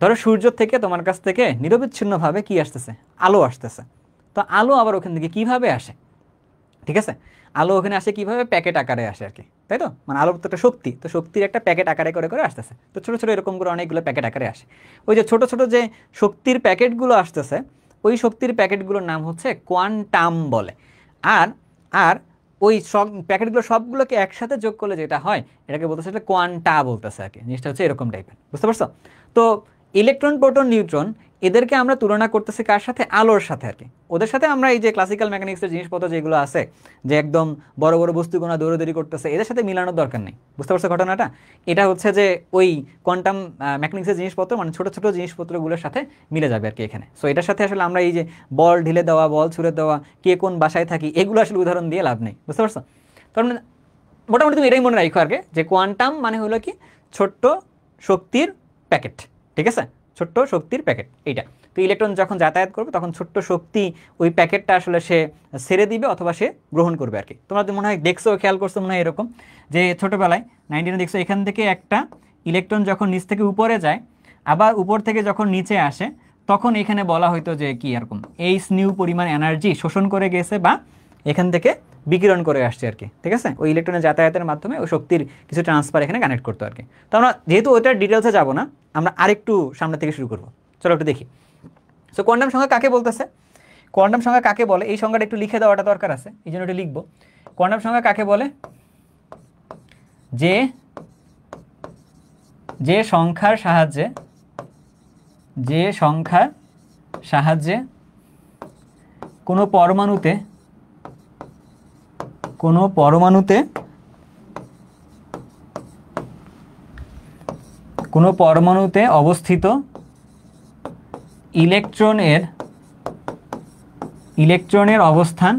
S1: ধরো সূর্য থেকে তোমার কাছ থেকে নিরবিচ্ছিন্নভাবে কি আসতেছে, আলো আসতেছে, তো আলো আবার ওখান থেকে কিভাবে আসে, ঠিক আছে? আলো ওখানে আসে কিভাবে, প্যাকেট আকারে আসে আর কি, তাই তো? মানে আলোর তো একটা শক্তি, তো শক্তির একটা প্যাকেট আকারে করে করে আসতেছে, তো ছোটো ছোটো এরকম করে অনেকগুলো প্যাকেট আকারে আসে, ওই যে ছোটো ছোটো যে শক্তির প্যাকেটগুলো আসতেছে ওই শক্তির প্যাকেটগুলোর নাম হচ্ছে কোয়ান্টাম বলে। আর আর ওই সব প্যাকেটগুলো সবগুলোকে একসাথে যোগ করলে যেটা হয় এটাকে বলতেছে এটা কোয়ান্টা বলতেছে আর কি, জিনিসটা হচ্ছে এরকম টাইপের, বুঝতে পারছো? তো ইলেকট্রন, প্রোটন, নিউট্রন এদেরকে আমরা তুলনা করতেছি কার সাথে, আলোর সাথে আর কি। ওদের সাথে আমরা এই যে ক্লাসিক্যাল মেকানিক্সের জিনিসপত্র যেগুলো আছে, যে একদম বড় বড় বস্তুকণা দৌড়াদৌড়ি করতেছে, এদের সাথে মিলানোর দরকার নেই, বুঝতে পারছো ঘটনাটা? এটা হচ্ছে যে ওই কোয়ান্টাম মেকানিক্সের জিনিসপত্র, মানে ছোটো ছোটো জিনিসপত্রগুলোর সাথে মিলে যাবে আর কি এখানে। সো এটার সাথে আসলে আমরা এই যে বল ঢেলে দেওয়া, বল ছুড়ে দেওয়া, কে কোন বাসায় থাকি, এগুলো আসলে উদাহরণ দিয়ে লাভ নেই, বুঝতে পারছো? কারণ মোটামুটি তুমি এটাই মনে রাখো আর কি, যে কোয়ান্টাম মানে হলো কি ছোট্ট শক্তির প্যাকেট, ঠিক আছে? ছোট্ট শক্তির প্যাকেট এইটা। তো ইলেকট্রন যখন যাতায়াত করবে তখন ছোট্ট শক্তি ওই প্যাকেটটা আসলে সে ছেড়ে দিবে অথবা সে গ্রহণ করবে আর কি। তোমরা তো মনে হয় দেখছো, খেয়াল করছো মনে হয় এরকম, যে ছোটোবেলায় 19 দেখছো এখান থেকে একটা ইলেকট্রন যখন নিচ থেকে উপরে যায় আবার উপর থেকে যখন নিচে আসে তখন এখানে বলা হয়তো যে কি এরকম এইচ নিউ পরিমাণ এনার্জি শোষণ করে গেছে বা এখান থেকে বিকিরণ করে আসছে আর কি, ঠিক আছে, ওই ইলেকট্রনের যাতায়াতের মাধ্যমে ওই শক্তির কিছু ট্রান্সফার এখানে কানেক্ট করতো আর কি। তো আমরা যেহেতু ওইটার ডিটেলসে যাব না, আমরা আরেকটু সামনে থেকে শুরু করব। চলো একটু দেখি। সো কোয়ান্টাম সংখ্যা কাকে বলতেছে, কোয়ান্টাম সংখ্যা কাকে বলে, এই সংখ্যাটা একটু লিখে দেওয়াটা দরকার আছে, এই জন্য এটা লিখবো। কোয়ান্টাম সংখ্যা কাকে বলে, যে সংখ্যার সাহায্যে কোনো পরমাণুতে অবস্থিত ইলেকট্রনের অবস্থান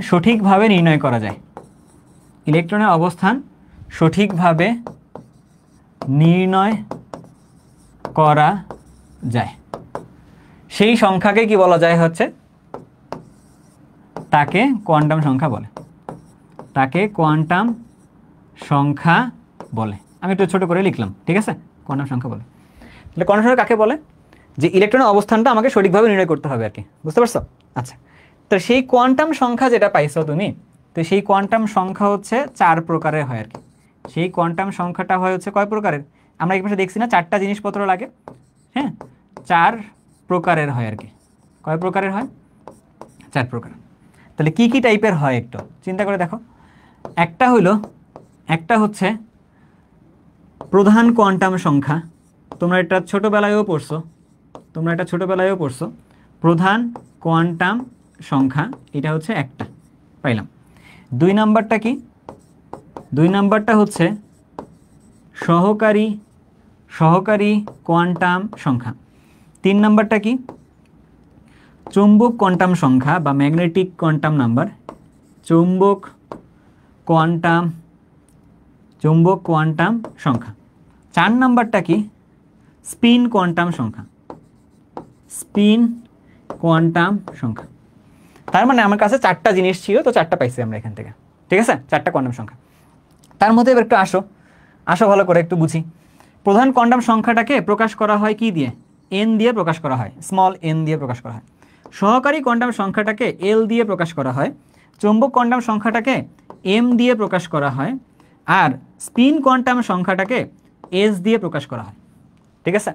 S1: সঠিকভাবে নির্ণয় করা যায়, ইলেকট্রনের অবস্থান সঠিকভাবে নির্ণয় করা যায়, সেই সংখ্যাকে কি বলা যায় হচ্ছে, তাকে কোয়ান্টাম সংখ্যা বলে, তাকে কোয়ান্টাম সংখ্যা বলে। আমি একটু ছোট করে লিখলাম, ঠিক আছে, কোয়ান্টাম সংখ্যা বলে। তাহলে কোয়ান্টাম সংখ্যা কাকে বলে, যে ইলেকট্রনের অবস্থানটা আমাকে সঠিকভাবে নির্ণয় করতে হবে আর কি, বুঝতে পারছো? আচ্ছা, তো সেই কোয়ান্টাম সংখ্যা যেটা পাইছো তুমি, তো সেই কোয়ান্টাম সংখ্যা হচ্ছে 4 প্রকারের হয় আর কি। সেই কোয়ান্টাম সংখ্যাটা হয় হচ্ছে কয় প্রকারের, আমরা এই পাশে দেখছি না 4টা জিনিসপত্র লাগে, হ্যাঁ, 4 প্রকারের হয় আর কি। কয় প্রকারের হয়? 4 প্রকার। তাহলে কি কি টাইপের হয় একটু চিন্তা করে দেখো। একটা হচ্ছে প্রধান কোয়ান্টাম সংখ্যা, তোমরা এটা ছোটবেলায়ও পড়ছো, প্রধান কোয়ান্টাম সংখ্যা, এটা হচ্ছে একটা পাইলাম। 2 নাম্বারটা কি? 2 নাম্বারটা হচ্ছে সহকারী কোয়ান্টাম সংখ্যা। 3 নাম্বারটা কি? চৌম্বক কোয়ান্টাম সংখ্যা বা ম্যাগনেটিক কোয়ান্টাম নাম্বার, চৌম্বক কোয়ান্টাম সংখ্যা। 4 নাম্বারটা কি? স্পিন কোয়ান্টাম সংখ্যা। তার মানে আমার কাছে 4টা জিনিস ছিল, তো 4টা পাইছি আমরা এখান থেকে, ঠিক আছে, 4টা কোয়ান্টাম সংখ্যা। তার মধ্যে এবার একটু আসো ভালো করে একটু বুঝি। প্রধান কোয়ান্টাম সংখ্যাটাকে প্রকাশ করা হয় কি দিয়ে? এন দিয়ে প্রকাশ করা হয়, স্মল এন দিয়ে প্রকাশ করা হয়। সহকারী কোয়ান্টাম সংখ্যাটাকে এল দিয়ে প্রকাশ করা হয়। চৌম্বক কোয়ান্টাম সংখ্যাটাকে এম দিয়ে প্রকাশ করা হয়। আর স্পিন কোয়ান্টাম সংখ্যাটাকে এস দিয়ে প্রকাশ করা হয়, ঠিক আছে।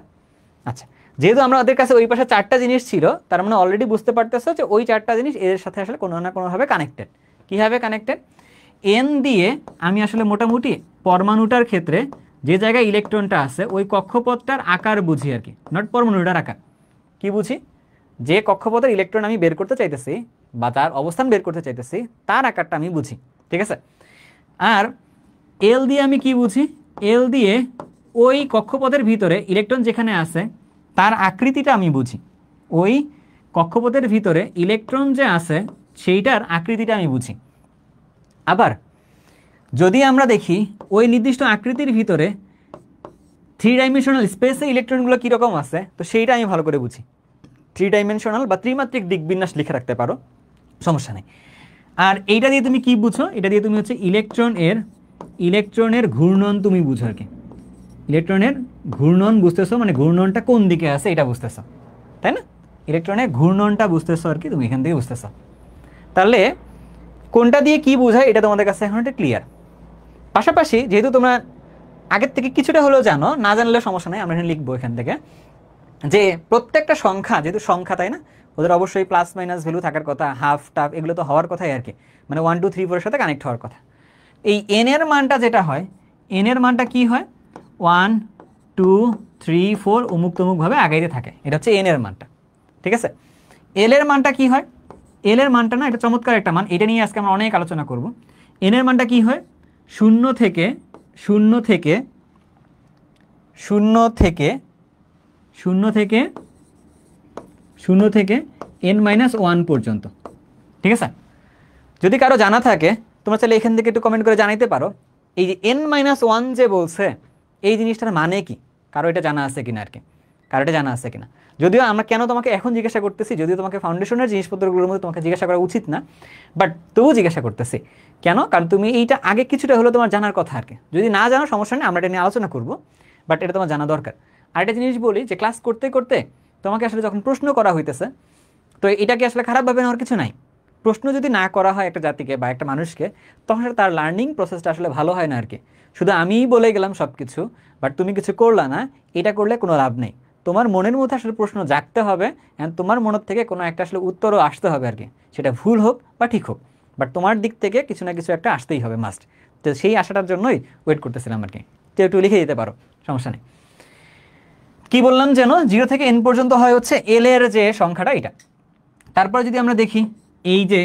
S1: আচ্ছা, যেহেতু আমাদের কাছে ওই পাশে 4টা জিনিস ছিল, তার মানে অলরেডি বুঝতে পারতেছো যে ওই 4টা জিনিস এর সাথে আসলে কোনো না কোনোভাবে কানেক্টেড। কীভাবে কানেক্টেড? এন দিয়ে আমি আসলে মোটামুটি পরমাণুটার ক্ষেত্রে যে জায়গায় ইলেকট্রনটা আছে ওই কক্ষপথটার আকার বুঝি আর কি, নট পরমাণুটার আকার। কি বুঝি? যে কক্ষপথের ইলেকট্রন আমি বের করতে চাইতেছি বা তার অবস্থান বের করতে চাইতেছি তার আকারটা আমি বুঝি, ঠিক আছে। আর এল দিয়ে আমি কি বুঝি? এল দিয়ে ওই কক্ষপথের ভিতরে ইলেকট্রন যেখানে আছে তার আকৃতিটা আমি বুঝি, ওই কক্ষপথের ভিতরে ইলেকট্রন যে আছে সেইটার আকৃতিটা আমি বুঝি। আবার যদি আমরা দেখি ওই নির্দিষ্ট আকৃতির ভিতরে 3 ডাইমেনশনাল স্পেসে ইলেকট্রনগুলো কীরকম আছে, তো সেইটা আমি ভালো করে বুঝি। 3 ডাইমেনশনাল বা ত্রিমাত্রিক দিকবিন্যাস লিখে রাখতে পারো, সমস্যা নেই। আর এইটা দিয়ে তুমি কি বুঝো? এটা দিয়ে তুমি হচ্ছে ইলেকট্রনের ঘূর্ণন তুমি বুঝো আর কি। ইলেকট্রনের ঘূর্ণন বুঝতেছো, মানে ঘূর্ণনটা কোন দিকে আছে এটা বুঝতেছো, তাই না? ইলেকট্রনের ঘূর্ণনটা বুঝতেছো আর কি, তুমি এখান থেকে বুঝতেছো। তাহলে কোনটা দিয়ে কি বোঝায় এটা তোমাদের কাছে এখন একটা ক্লিয়ার। পাশাপাশি যেহেতু তোমরা আগের থেকে কিছুটা হলেও জানো, না জানলেও সমস্যা নেই, আমরা এখানে লিখবো এখান থেকে যে প্রত্যেকটা সংখ্যা যেহেতু সংখ্যা, তাই না, ওদের অবশ্যই প্লাস মাইনাস ভ্যালু থাকার কথা, হাফ টাফ এগুলো তো হওয়ার কথাই আর কি, মানে 1 2 3 4 এর সাথে কানেক্ট হওয়ার কথা। এই এন এর মানটা যেটা হয়, এন এর মানটা কি হয়? 1 2 3 4 অমুক তমুকভাবে আগাইতে থাকে, এটা হচ্ছে এন এর মানটা, ঠিক আছে। এল এর মানটা কি হয়? এল এর মানটা না, এটা চমৎকার একটা মান, এটা নিয়ে আজকে আমরা অনেক আলোচনা করব। এন এর মানটা কি হয়? শূন্য থেকে n-1 পর্যন্ত, ঠিক আছে। যদি কারো জানা থাকে তোমরা চাইলে এখান থেকে একটু কমেন্ট করে জানাইতে পারো, এই যে n-1 যে বলছে এই জিনিসটার মানে কি, কারো এটা জানা আছে কিনা আর কি, কারো এটা জানা আছে কিনা। যদিও আমরা কেন তোমাকে এখন জিজ্ঞাসা করতেছি, যদিও তোমাকে ফাউন্ডেশনের জিনিসপত্রগুলোর মধ্যে তোমাকে জিজ্ঞাসা করা উচিত না, বাট তবুও জিজ্ঞাসা করতেছি কেন, কারণ তুমি এইটা আগে কিছুটা হলো তোমার জানার কথা আর কি। যদি না জানো সমস্যা নেই, আমরা এটা নিয়ে আলোচনা করব, বাট এটা তোমার জানা দরকার। আরেকটা জিনিস বলি যে ক্লাস করতে করতে তোমাকে আসলে যখন প্রশ্ন করা হইতেছে, তো এটাকে আসলে খারাপভাবে নেওয়ার কিছু নাই। প্রশ্ন যদি না করা হয় একটা জাতিকে বা একটা মানুষকে, তখন আসলে তার লার্নিং প্রসেসটা আসলে ভালো হয় না আর কি। শুধু আমিই বলে গেলাম সব কিছু, বাট তুমি কিছু করলা না, এটা করলে কোনো লাভ নেই। তোমার মনের মধ্যে আসলে প্রশ্ন জাগতে হবে, অ্যান্ড তোমার মনের থেকে কোনো একটা আসলে উত্তরও আসতে হবে আর কি, সেটা ভুল হোক বা ঠিক হোক, বাট তোমার দিক থেকে কিছু না কিছু একটা আসতেই হবে মাস্ট। তো সেই আশাটার জন্যই ওয়েট করতেছিলাম আর কি। তো একটু লিখে দিতে পারো, সমস্যা নেই। কি বললাম যেন, 0 থেকে n পর্যন্ত হয় হচ্ছে এল এর যে সংখ্যাটা এটা। তারপর যদি আমরা দেখি এই যে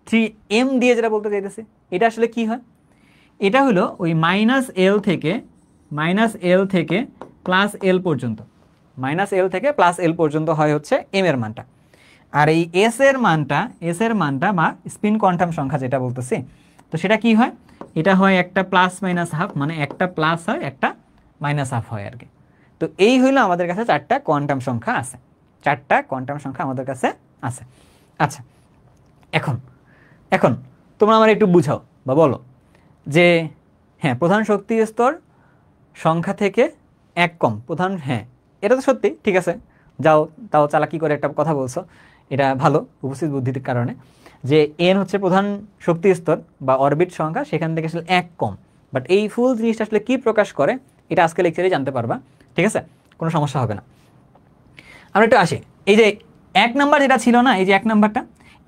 S1: 3m দিয়ে যেটা বলতে চাইতেছে, এটা আসলে কি হয়? এটা হলো ওই -l থেকে +l পর্যন্ত, -l থেকে +l পর্যন্ত হয় হচ্ছে m এর মানটা। আর এই s এর মানটা বা স্পিন কোয়ান্টাম সংখ্যা যেটা বলতেছি, তো সেটা কি হয়? এটা হয় একটা +-½ মানে একটা প্লাস হয় একটা -½ হয় আর কি। তো এই হইলো আমাদের কাছে 4টা কোয়ান্টাম সংখ্যা আছে, 4টা কোয়ান্টাম সংখ্যা আমাদের কাছে আছে। আচ্ছা, এখন এখন তোমরা আমার একটু বুঝাও বা বলো যে হ্যাঁ, প্রধান শক্তি স্তর সংখ্যা থেকে 1 কম প্রধান, হ্যাঁ এটা তো সত্যি, ঠিক আছে। যাও, তাও চালাকি করে একটা কথা বলছো, এটা ভালো উপস্থিত বুদ্ধির কারণে, যে এন হচ্ছে প্রধান শক্তি স্তর বা অরবিট সংখ্যা, সেখান থেকে আসলে 1 কম। বাট এই ফুল জিনিসটা আসলে কি প্রকাশ করে, এটা আজকে লেকচারে জানতে পারবা, ঠিক আছে, কোনো সমস্যা হবে না। আমরা একটু আসি, এই যে 1 নাম্বার যেটা ছিল না, এই যে 1 নাম্বারটা,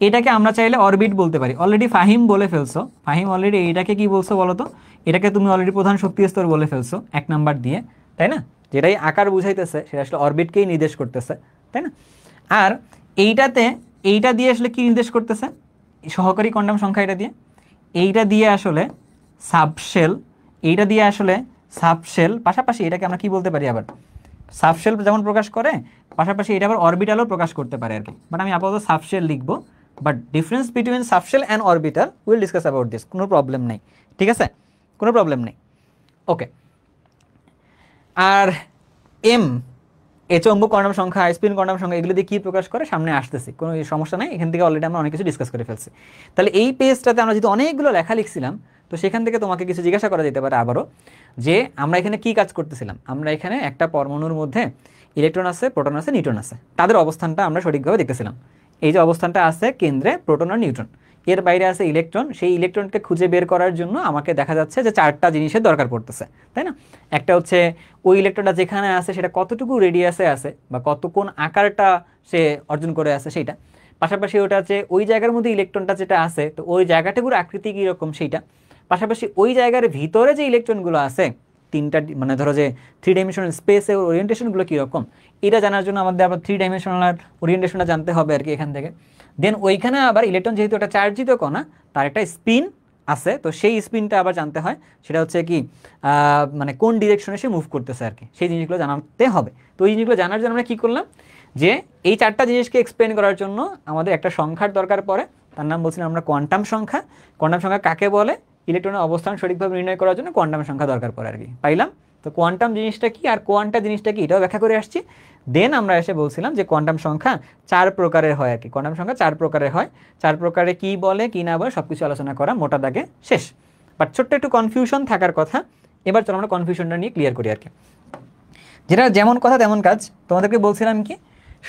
S1: এটাকে আমরা চাইলে অরবিট বলতে পারি। অলরেডি ফাহিম বলে ফেলছো, ফাহিম অলরেডি এইটাকে কি বলছো বলো তো, এটাকে তুমি অলরেডি প্রধান শক্তি স্তর বলে ফেলছো 1 নাম্বার দিয়ে, তাই না? যেটাই আকার বুঝাইতেছে সেটা আসলে অরবিটকেই নির্দেশ করতেছে, তাই না? আর এইটাতে, এইটা দিয়ে আসলে কি নির্দেশ করতেছে? সহকারী কোয়ান্টাম সংখ্যা এটা দিয়ে, এইটা দিয়ে আসলে সাবশেল, এইটা দিয়ে আসলে সাবশেল, পাশাপাশি এটাকে আমরা কি বলতে পারি আবার, সাবশেল যেমন প্রকাশ করে, পাশাপাশি এটা আবার অরবিটালও প্রকাশ করতে পারে আর কি। বাট আমি আপাতত সাবশেল লিখবো, but difference between subshell and orbital will discuss about this, কোনো প্রবলেম নেই, ঠিক আছে, কোনো প্রবলেম নেই। ওকে, আর এম, চৌম্বক কোয়ান্টাম সংখ্যা, স্পিন কোয়ান্টাম সংখ্যা, এগুলো দিয়ে কী প্রকাশ করে সামনে আসতেছি, কোনো সমস্যা নেই, এখান থেকে অলরেডি আমরা অনেক কিছু ডিসকাস করে ফেলছি। তাহলে এই পেজটাতে আমরা যদি অনেকগুলো লেখা লিখছিলাম, তো সেখান থেকে তোমাকে কিছু জিজ্ঞাসা করা যেতে পারে আবারও, যে আমরা এখানে কি কাজ করতেছিলাম। আমরা এখানে একটা পরমাণুর মধ্যে ইলেকট্রন আছে, প্রোটন আছে, নিউট্রন আছে, তাদের অবস্থানটা আমরা সঠিকভাবে দেখতেছিলাম। এই যে অবস্থানটা আছে কেন্দ্রে প্রোটন আর নিউট্রন, এর বাইরে আছে ইলেকট্রন, সেই ইলেকট্রনকে খুঁজে বের করার জন্য আমাকে দেখা যাচ্ছে যে 4টা জিনিসের দরকার পড়তেছে, তাই না? একটা হচ্ছে ওই ইলেকট্রনটা যেখানে আছে সেটা কতটুকু রেডিয়াসে আছে বা কত কোন আকারটা সে অর্জন করে আছে সেইটা, পাশাপাশি ওটা হচ্ছে ওই জায়গার মধ্যে ইলেকট্রনটা যেটা আছে, তো ওই জায়গাটাগুলোর আকৃতি কীরকম সেইটা, পাশাপাশি ওই জায়গার ভিতরে যে ইলেকট্রনগুলো আছে, 3টা মানে ধরো যে 3 ডাইমেনশনাল স্পেসের ওরিয়েন্টেশনগুলো কীরকম, এটা জানার জন্য আমাদের আবার 3 ডাইমেনশনাল ওরিয়েন্টেশনটা জানতে হবে আর কি এখান থেকে। দেন ওইখানে আবার ইলেকট্রন যেহেতু একটা চার্জিত কণা, তার একটা স্পিন আছে, তো সেই স্পিনটা আবার জানতে হয়, সেটা হচ্ছে কি মানে কোন ডিরেকশনে সে মুভ করতেছে আর কি, সেই জিনিসগুলো জানাতে হবে। তো এই জিনিসগুলো জানার জন্য আমরা কী করলাম, যে এই 4টা জিনিসকে এক্সপ্লেন করার জন্য আমাদের একটা সংখ্যার দরকার পড়ে, তার নাম বলছিলাম আমরা কোয়ান্টাম সংখ্যা। কোয়ান্টাম সংখ্যা কাকে বলে? ইলেকট্রনের অবস্থান সঠিকভাবে নির্ণয় করার জন্য কোয়ান্টাম সংখ্যা দরকার পড়ে আর কি, পাইলাম। তো কোয়ান্টাম জিনিসটা কি আর কোয়ান্টা জিনিসটা কি, এটাও ব্যাখ্যা করে আসছি। দেন আমরা এসে বলছিলাম যে কোয়ান্টাম সংখ্যা 4 প্রকারের হয় আর কি, কোয়ান্টাম সংখ্যা 4 প্রকারের হয়, 4 প্রকারে কি বলে কি না বলে সব কিছু আলোচনা করা মোটা দাগে শেষ। বাট ছোট্ট একটু কনফিউশন থাকার কথা, এবার চলো আমরা কনফিউশনটা নিয়ে ক্লিয়ার করি আর কি। যেটা যেমন কথা তেমন কাজ, তোমাদেরকে বলছিলাম কি,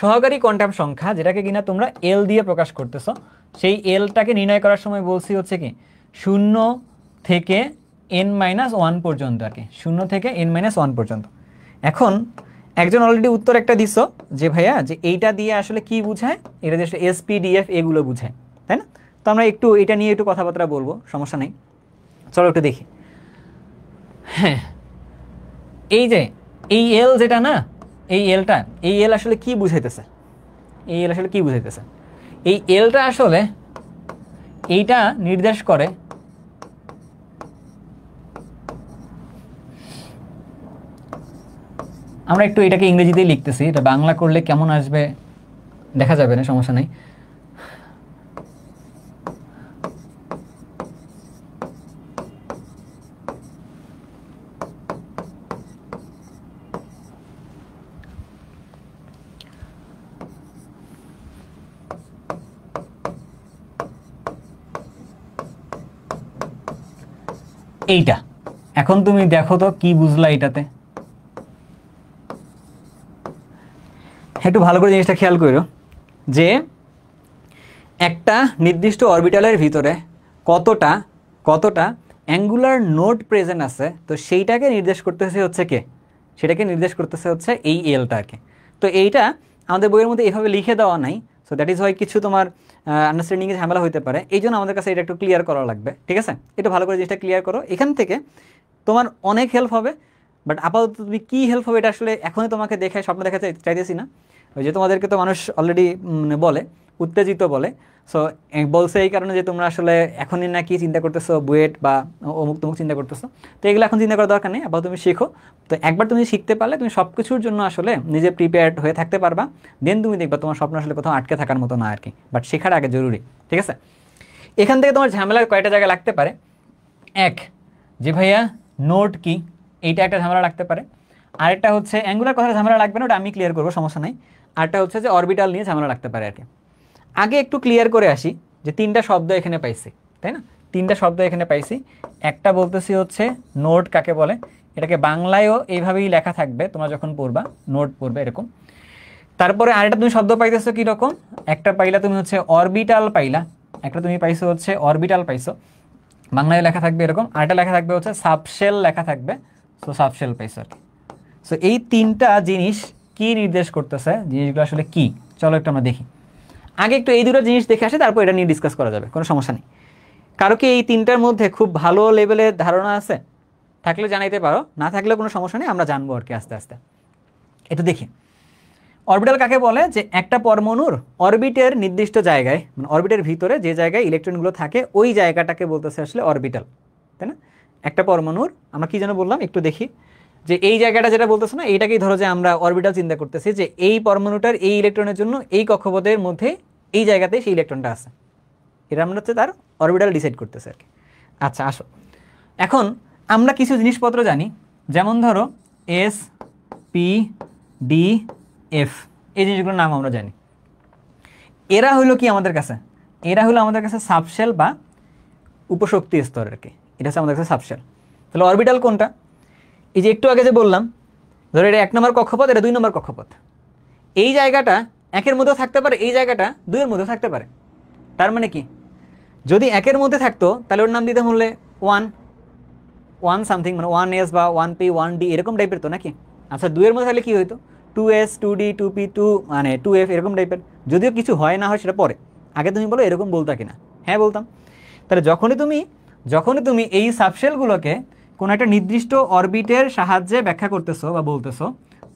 S1: সহকারী কোয়ান্টাম সংখ্যা যেটাকে কিনা তোমরা এল দিয়ে প্রকাশ করতেছো, সেই এলটাকে নির্ণয় করার সময় বলছি হচ্ছে কি 0 থেকে n-1 পর্যন্ত আর কি, 0 থেকে n-1 পর্যন্ত। এখন একজন অলরেডি উত্তর একটা দিছ যে ভাইয়া যে এইটা দিয়ে আসলে কি বুঝায়, এটা দিয়ে আসলে SPDF এগুলো বুঝায়, তাই না? তো আমরা একটু এটা নিয়ে একটু কথাবার্তা বলবো, সমস্যা নেই, চলো একটু দেখি। হ্যাঁ, এই যে এই এল যেটা না, এই এলটা, এই এল আসলে কি বুঝাইতেছে, এই এল আসলে কি বুঝাইতেছে, এই এলটা আসলে এইটা নির্দেশ করে আমরা একটু এটাকে ইংরেজিতেই লিখতেছি, এটা বাংলা করলে কেমন আসবে দেখা যাবে না, সমস্যা নেই। এইটা এখন তুমি দেখো তো কি বুঝলা এটাতে, একটু ভালো করে জিনিসটা খেয়াল করো যে একটা নির্দিষ্ট অরবিটালের ভিতরে কতটা কতটা অ্যাঙ্গুলার নোড প্রেজেন্ট আছে, তো সেইটাকে নির্দেশ করতেছে হচ্ছে কে, সেটাকে নির্দেশ করতেছে হচ্ছে এই এলটাকে। তো এইটা আমাদের বইয়ের মধ্যে এভাবে লিখে দেওয়া নাই, সো দ্যাট ইজ হয় কিছু তোমার আন্ডারস্ট্যান্ডিংয়ে ঝামেলা হতে পারে, এই জন্য আমাদের কাছে এটা একটু ক্লিয়ার করা লাগবে। ঠিক আছে, এটা ভালো করে জিনিসটা ক্লিয়ার করো, এখান থেকে তোমার অনেক হেল্প হবে। বাট আপাতত তুমি কী হেল্প হবে এটা আসলে এখনই তোমাকে দেখে স্বপ্ন দেখাতে চাইতেছি না। ওই যে তোমাদেরকে তো মানুষ অলরেডি বলে, উত্তেজিত বলে। সো বলছে এই কারণে যে তোমরা আসলে এখনই না কি চিন্তা করতেছো, বুয়েট বা অমুক তমুক চিন্তা করতেছো, তো এগুলো এখন চিন্তা করার দরকার নেই, আবার তুমি শেখো। তো একবার তুমি শিখতে পারলে তুমি সব কিছুর জন্য আসলে নিজে প্রিপেয়ার্ড হয়ে থাকতে পারবা। দেন তুমি দেখবা তোমার স্বপ্ন আসলে কোথাও আটকে থাকার মতো না আর কি, বাট শেখার আগে জরুরি। ঠিক আছে, এখান থেকে তোমার ঝামেলার কয়টা জায়গা লাগতে পারে। এক, যে ভাইয়া নোট কি, এইটা একটা ঝামেলা লাগতে পারে। আরেকটা হচ্ছে অ্যাঙ্গুলার কথা ঝামেলা লাগবে না, ওটা আমি ক্লিয়ার করবো, সমস্যা নাই। আরেকটা হচ্ছে যে অরবিটাল নিয়ে ঝামেলা লাগতে পারে আর কি। আগে একটু ক্লিয়ার করে আসি যে তিনটা শব্দ এখানে পাইছি, তাই না? তিনটা শব্দ এখানে পাইছি। একটা বলতেছি হচ্ছে নোট কাকে বলে, এটাকে বাংলায়ও এইভাবেই লেখা থাকবে তোমরা যখন পড়বা, নোট পড়বে এরকম। তারপরে আরেকটা তুমি শব্দ পাইতেছো কীরকম, একটা পাইলা তুমি হচ্ছে অরবিটাল পাইলা, একটা তুমি পাইছো হচ্ছে অরবিটাল পাইছো, বাংলায় লেখা থাকবে এরকম। আরেকটা লেখা থাকবে হচ্ছে সাবশেল লেখা থাকবে, সো সাবশেল পাইছো আর কি। সো এই তিনটা জিনিস কি নির্দেশ করতেছে, জিনিসগুলো আসলে কি, চলো একটু আমরা দেখি। আগে একটু এই দুটো জিনিস দেখে আসে, তারপর এটা নিয়ে ডিসকাস করা যাবে, কোনো সমস্যা নেই। কারো কি এই তিনটার মধ্যে খুব ভালো লেভেলের ধারণা আছে? থাকলে জানাইতে পারো, না থাকলেও কোনো সমস্যা নেই, আমরা জানবো আর কি আস্তে আস্তে। একটু দেখি অরবিটাল কাকে বলে, যে একটা পরমাণুর অরবিটের নির্দিষ্ট জায়গায়, মানে অরবিটের ভিতরে যে জায়গায় ইলেকট্রনগুলো থাকে ওই জায়গাটাকে বলতেছে আসলে অরবিটাল, তাই না? একটা পরমাণুর আমরা কি যেন বললাম একটু দেখি, যে এই জায়গাটা যেটা বলতেছে না, এইটাকেই ধরো যে আমরা অরবিটাল চিন্তা করতেছি, যে এই পরমাণুটার এই ইলেকট্রনের জন্য এই কক্ষপথের মধ্যে এই জায়গাতে সেই ইলেকট্রনটা আছে, এটা আমরা হচ্ছে তার অরবিটাল ডিসাইড করতেছে আর কি। আচ্ছা আসো, এখন আমরা কিছু জিনিসপত্র জানি, যেমন ধরো এস, পি, ডি, এফ, এই জিনিসগুলোর নাম আমরা জানি। এরা হলো কি আমাদের কাছে, এরা হলো আমাদের কাছে সাবশেল বা উপশক্তি স্তর আর কি, এটা হচ্ছে আমাদের কাছে সাবশেল। তাহলে অরবিটাল কোনটা, এই যে একটু আগে যে বললাম, ধরো এটা 1 নম্বর কক্ষপথ, এটা 2 নম্বর কক্ষপথ, এই জায়গাটা 1-এর মধ্যেও থাকতে পারে, এই জায়গাটা 2-এর মধ্যেও থাকতে পারে। তার মানে কি, যদি 1-এর মধ্যে থাকতো তাহলে ওর নাম দিতে হলে 1 সামথিং, মানে 1s বা 1p 1d এরকম টাইপের তো নাকি। আচ্ছা 2-এর মধ্যে থাকলে কি হইতো, 2s 2d 2p 2 মানে 2f এরকম টাইপের। যদিও কিছু হয় না হয় সেটা পরে, আগে তুমি বলো এরকম বলতা কিনা। হ্যাঁ বলতাম। তাহলে যখনই তুমি এই সাবশেলগুলোকে কোনো একটা নির্দিষ্ট অরবিটের সাহায্যে ব্যাখ্যা করতেছো বা বলতেছো,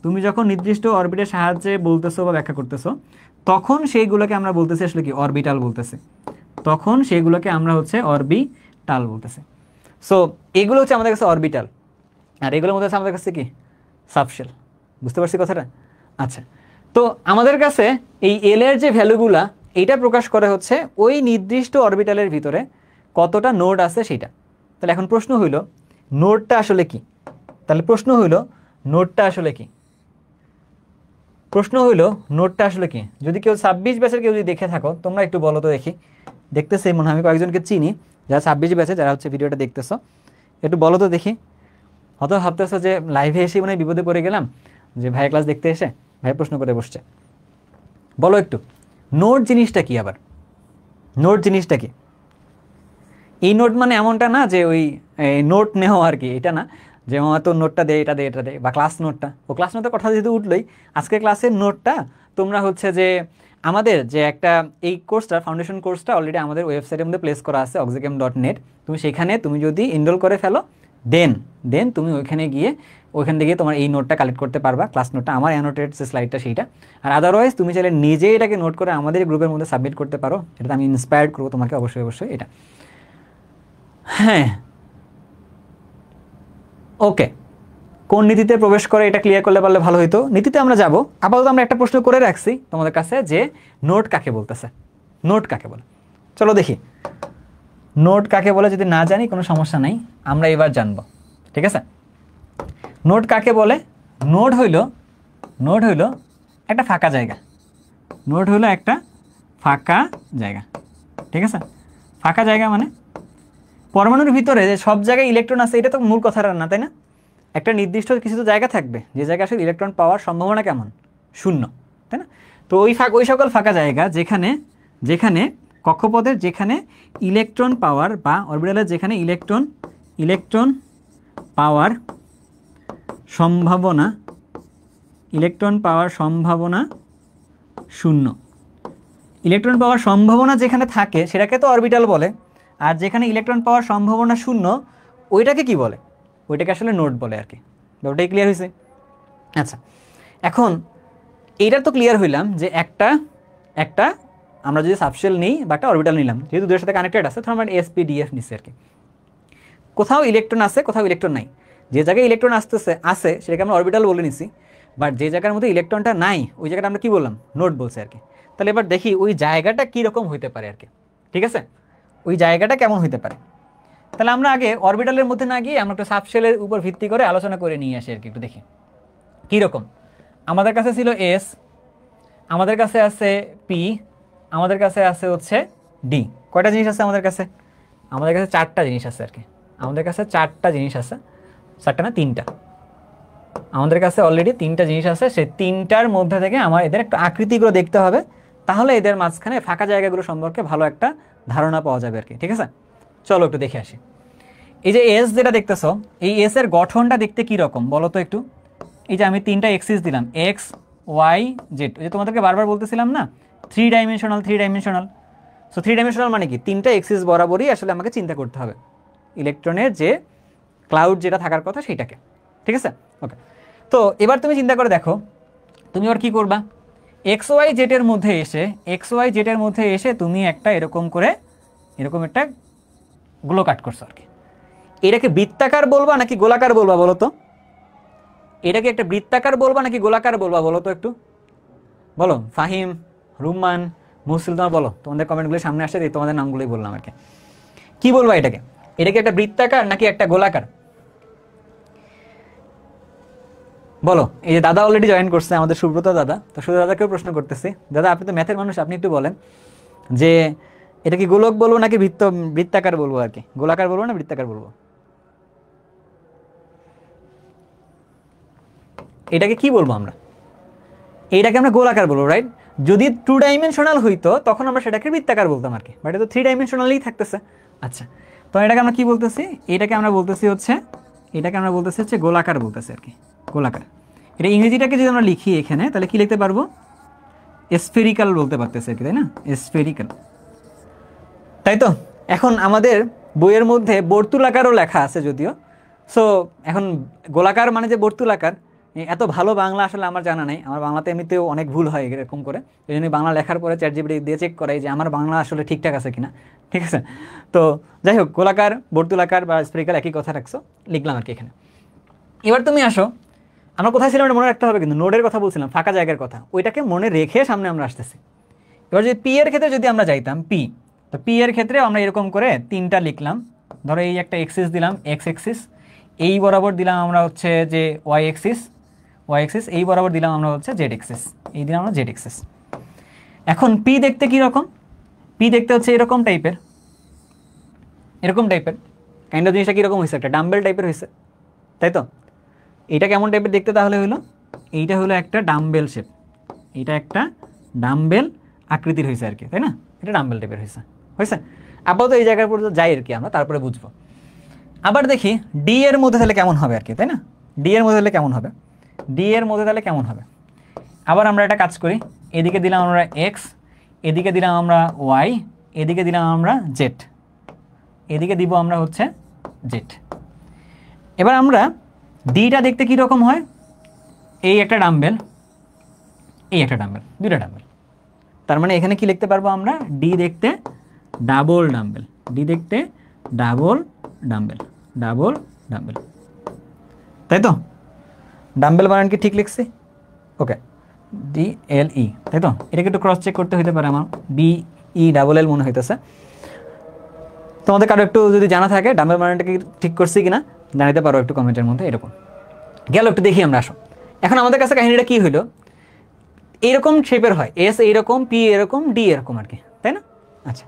S1: তুমি যখন নির্দিষ্ট অরবিটের সাহায্যে বলতেছো বা ব্যাখ্যা করতেছো, তখন সেইগুলোকে আমরা বলতেছি আসলে কি অরবিটাল বলতেছি, তখন সেইগুলোকে আমরা হচ্ছে অরবিটাল বলতেছি। সো এগুলো হচ্ছে আমাদের কাছে অরবিটাল, আর এগুলোর মধ্যে আছে আমাদের কাছে কি সাবশেল। বুঝতে পারছি কথাটা? আচ্ছা, তো আমাদের কাছে এই এল এর যে ভ্যালুগুলা, এইটা প্রকাশ করে হচ্ছে ওই নির্দিষ্ট অরবিটালের ভিতরে কতটা নোড আছে সেটা। তাহলে এখন প্রশ্ন হইল নোডটা আসলে কি, তাহলে প্রশ্ন হইল নোডটা আসলে কি, প্রশ্ন হইল নোডটা আসলে কি। যদি কেউ 26 ব্যাচের কেউ যদি দেখে থাকো, তোমরা একটু বলো তো দেখি, দেখতেছে মনে হয় আমি কয়েকজনকে চিনি যারা 26 ব্যাচে, যারা হচ্ছে ভিডিওটা দেখতেছো, একটু বলো তো দেখি। হয়তো ভাবতেছো যে লাইভে এসে মনে হয় বিপদে পড়ে গেলাম, যে ভাই ক্লাস দেখতে এসে ভাই প্রশ্ন করে বসছে। বলো একটু নোট জিনিসটা কি, আবার নোট জিনিসটা কি। এই নোট মানে এমনটা না যে ওই নোট নেও আর কি, এটা না যে তো নোটটা দে, এটা দে, এটা দে, বা ক্লাস নোটটা, ও ক্লাস নোটের কথা যেহেতু উঠলোই, আজকে ক্লাসের নোটটা তোমরা হচ্ছে যে আমাদের যে একটা এই কোর্সটা, ফাউন্ডেশন কোর্সটা অলরেডি আমাদের ওয়েবসাইটের মধ্যে প্লেস করা আছে oxychem.net, তুমি সেখানে তুমি যদি এনরোল করে ফেলো, দেন তুমি ওইখানে গিয়ে ওইখান থেকে তোমার এই নোটটা কালেক্ট করতে পারবা, ক্লাস নোটটা, আমার অ্যানোটেড যে স্লাইডটা সেইটা। আর আদারওয়াইজ তুমি চাইলে নিজে এটাকে নোট করে আমাদের গ্রুপের মধ্যে সাবমিট করতে পারো, এটাতে আমি ইন্সপায়ার্ড করবো তোমাকে অবশ্যই এটা। হ্যাঁ ওকে, কোন নীতিতে প্রবেশ করে এটা ক্লিয়ার করলে পারলে ভালো হইতো। নীতিতে আমরা যাব, আপাতত আমরা একটা প্রশ্ন করে রাখছি তোমাদের কাছে, যে নোট কাকে বলতেছে, নোট কাকে বলে। চলো দেখি নোট কাকে বলে, যদি না জানি কোনো সমস্যা নাই, আমরা এবার জানবো। ঠিক আছে, নোট কাকে বলে। নোট হইল একটা ফাঁকা জায়গা, নোট হইল একটা ফাঁকা জায়গা। ঠিক আছে, ফাঁকা জায়গা মানে পরমাণুর ভিতরে যে সব জায়গায় ইলেকট্রন আছে, এটা তো মূল কথাটা না, তাই না? একটা নির্দিষ্ট কিছু তো জায়গা থাকবে যে জায়গায় আসলে ইলেকট্রন পাওয়ার সম্ভাবনা কেমন, 0। তাই না? তো ওই সকল ফাঁকা জায়গা যেখানে যেখানে কক্ষপথের যেখানে ইলেকট্রন পাওয়ার বা অরবিটালের যেখানে ইলেকট্রন পাওয়ার সম্ভাবনা শূন্য। ইলেকট্রন পাওয়ার সম্ভাবনা যেখানে থাকে সেটাকে তো অরবিটাল বলে, আর যেখানে ইলেকট্রন পাওয়ার সম্ভাবনা শূন্য ওইটাকে কি বলে? ওইটাকে আসলে নোড বলে আর কি। ওটাই ক্লিয়ার হয়েছে? আচ্ছা, এখন এইটার তো ক্লিয়ার হইলাম যে একটা আমরা যদি সাবশেল নিই বা একটা অরবিটাল নিলাম, যেহেতু দুটোর সাথে কানেক্টেড আছে, তখন আমরা এসপিডিএফ নিচ্ছি আর কি। কোথাও ইলেকট্রন আছে, কোথাও ইলেকট্রন নাই। যে জায়গায় ইলেকট্রন আসে সেটাকে আমরা অরবিটাল বলে নিছি, বাট যে জায়গার মধ্যে ইলেকট্রনটা নাই ওই জায়গাটা আমরা কি বললাম? নোড বলছি আর কি। তাহলে এবার দেখি ওই জায়গাটা কীরকম হইতে পারে আর কি। ঠিক আছে, ওই জায়গাটা কেমন হইতে পারে। তাহলে আমরা আগে অরবিটালের মধ্যে না গিয়ে আমরা একটু সাবশেলের উপর ভিত্তি করে আলোচনা করে নিয়ে আসি আর কি, একটু দেখি কীরকম। আমাদের কাছে ছিল এস, আমাদের কাছে আছে পি, আমাদের কাছে আছে হচ্ছে ডি। কয়টা জিনিস আছে আমাদের কাছে? আমাদের কাছে 4টা জিনিস আছে আর কি। আমাদের কাছে 4টা জিনিস আছে, 4টা না 3টা। আমাদের কাছে অলরেডি 3টা জিনিস আছে। সেই 3টার মধ্যে থেকে আমার এদের একটা আকৃতিগুলো দেখতে হবে, তাহলে এদের মাঝখানে ফাঁকা জায়গাগুলো সম্পর্কে ভালো একটা ধারণা পাওয়া যাবে আর কি। ঠিক আছে, চলো একটু দেখে আসি। এই যে এস যেটা দেখতেছো, এই এস এর গঠনটা দেখতে কি রকম বলো তো একটু। এই যে আমি 3টা এক্সিস দিলাম, এক্স ওয়াই জেড। ওই যে তোমাদেরকে বারবার বলতেছিলাম না, 3 ডাইমেনশনাল। সো 3 ডাইমেনশনাল মানে কি? 3টা এক্সিস বরাবরই আসলে আমাকে চিন্তা করতে হবে ইলেকট্রনের যে ক্লাউড যেটা থাকার কথা সেইটাকে। ঠিক আছে, ওকে। তো এবার তুমি চিন্তা করে দেখো, তুমি এবার কি করবা? এক্স ওয়াই জেটের মধ্যে এসে তুমি একটা এরকম একটা গোলক করছো আর কি। এটাকে বৃত্তাকার বলবা নাকি গোলাকার বলবা বলো তো? এটাকে একটা বৃত্তাকার বলবা নাকি গোলাকার বলবা বলো তো একটু বলো। ফাহিম, রুম্মান, মুহসিল, তোমার বলো, তোমাদের কমেন্টগুলো সামনে আসছে, তোমাদের নামগুলোই বললাম আর কি। কি বলবা এটাকে? এটাকে একটা বৃত্তাকার নাকি একটা গোলাকার বলো? এই যে দাদা অলরেডি জয়েন করছে, আমাদের সুব্রত দাদা। তো সুব্রত দাদাকেও প্রশ্ন করতেছি, দাদা আপনি তো ম্যাথের মানুষ, আপনি একটু বলেন যে এটা কি গোলক বলবো নাকি বৃত্তাকার বলবো আর কি? গোলাকার বলবো না বৃত্তাকার বলবো? এটাকে কি বলবো আমরা? এইটাকে আমরা গোলাকার বলবো, রাইট? যদি 2 ডাইমেনশনাল হইতো তখন আমরা সেটাকে বৃত্তাকার বলতাম আর কি, বাট এটা তো 3 ডাইমেনশনালই থাকতেছে। আচ্ছা, তো এটাকে আমরা কি বলতেছি? এটাকে আমরা বলতেছি হচ্ছে গোলাকার বলতেছি আর কি, গোলাকার। এটা ইংরেজিটাকে যদি আমরা লিখি এখানে, তাহলে কি লিখতে পারবো? স্ফেরিক্যাল বলতে পারতেছে আর কি, তাই না? স্ফেরিক্যাল, তাই তো? এখন আমাদের বইয়ের মধ্যে বর্তুলাকারও লেখা আছে যদিও। সো এখন গোলাকার মানে যে বর্তুলাকার, এত ভালো বাংলা আসলে আমার জানা নাই। আমার বাংলাতে এমনিতেও অনেক ভুল হয় এরকম করে, এই জন্য বাংলা লেখার পরে চ্যাটজিপিটি দিয়ে চেক করাই যে আমার বাংলা আসলে ঠিকঠাক আছে কিনা। ঠিক আছে, তো যাই হোক, গোলাকার, বর্তুলাকার বা স্ফেরিক্যাল একই কথা রাখছো, লিখলাম আর কি এখানে। এবার তুমি আসো, আমরা কোথায় ছিলাম এটা মনে রাখতে হবে কিন্তু, নোডের কথা বলছিলাম, ফাঁকা জায়গার কথা, ওইটাকে মনে রেখে সামনে আমরা আসতেছি। এবার যদি পি এর ক্ষেত্রে যদি আমরা যাইতাম, তো পি এর ক্ষেত্রে আমরা এরকম করে 3টা লিখলাম। ধরো এই একটা এক্সিস দিলাম, এক্স এক্সিস, এই বরাবর দিলাম আমরা হচ্ছে যে ওয়াই এক্সিস, এই বরাবর দিলাম আমরা হচ্ছে জেড এক্সিস, এই দিলাম আমরা জেড এক্সিস। এখন পি দেখতে কি রকম? পি দেখতে হচ্ছে এরকম টাইপের কাইন্ড অফ জিনিসটা কীরকম হয়েছে? একটা ডাম্বেল টাইপের হয়েছে, তাই তো? এইটা কেমন টাইপের দেখতে তাহলে হইলো? এইটা হলো একটা ডাম্বেল শেপ, এটা একটা ডাম্বেল আকৃতির হয়েছে আর কি, তাই না? এটা ডাম্বেল টাইপের হয়েছে। আপাতত এই জায়গার পর্যন্ত যাই আর কি, আমরা তারপরে বুঝবো। আবার দেখি ডি এর মধ্যে তাহলে কেমন হবে আর কি, তাই না? ডি এর মধ্যে তাহলে কেমন হবে? আবার আমরা একটা কাজ করি, এদিকে দিলাম আমরা এক্স, এদিকে দিলাম আমরা ওয়াই, এদিকে দিলাম আমরা জেড, এদিকে দিব আমরা হচ্ছে জেড। এবার আমরা ডিটা দেখতে কি রকম হয়? এই একটা ডাম্বেল, দুইটা ডাম্বেল। তার মানে এখানে কি লিখতে পারবো আমরা? ডি দেখতে ডাবল ডাম্বেল, তাই তো? ডাম্বেল বানান কি ঠিক লিখছি? ওকে, DLE, তাই তো? এটাকে একটু ক্রস চেক করতে হইতে পারে, আমার BELL মনে হইতেছে। তোমাদের কারো একটু যদি জানা থাকে ডাম্বেল বানানটাকে ঠিক করছি কিনা জানাতে পারো একটু কমেন্টের মধ্যে। এরকম গেল, একটু দেখি আমরা। আসো, এখন আমাদের কাছে কাহিনীটা কি হইলো? এইরকম শেপের হয়, এস এইরকম, পি এরকম, ডি এরকম আর কি, তাই না? আচ্ছা,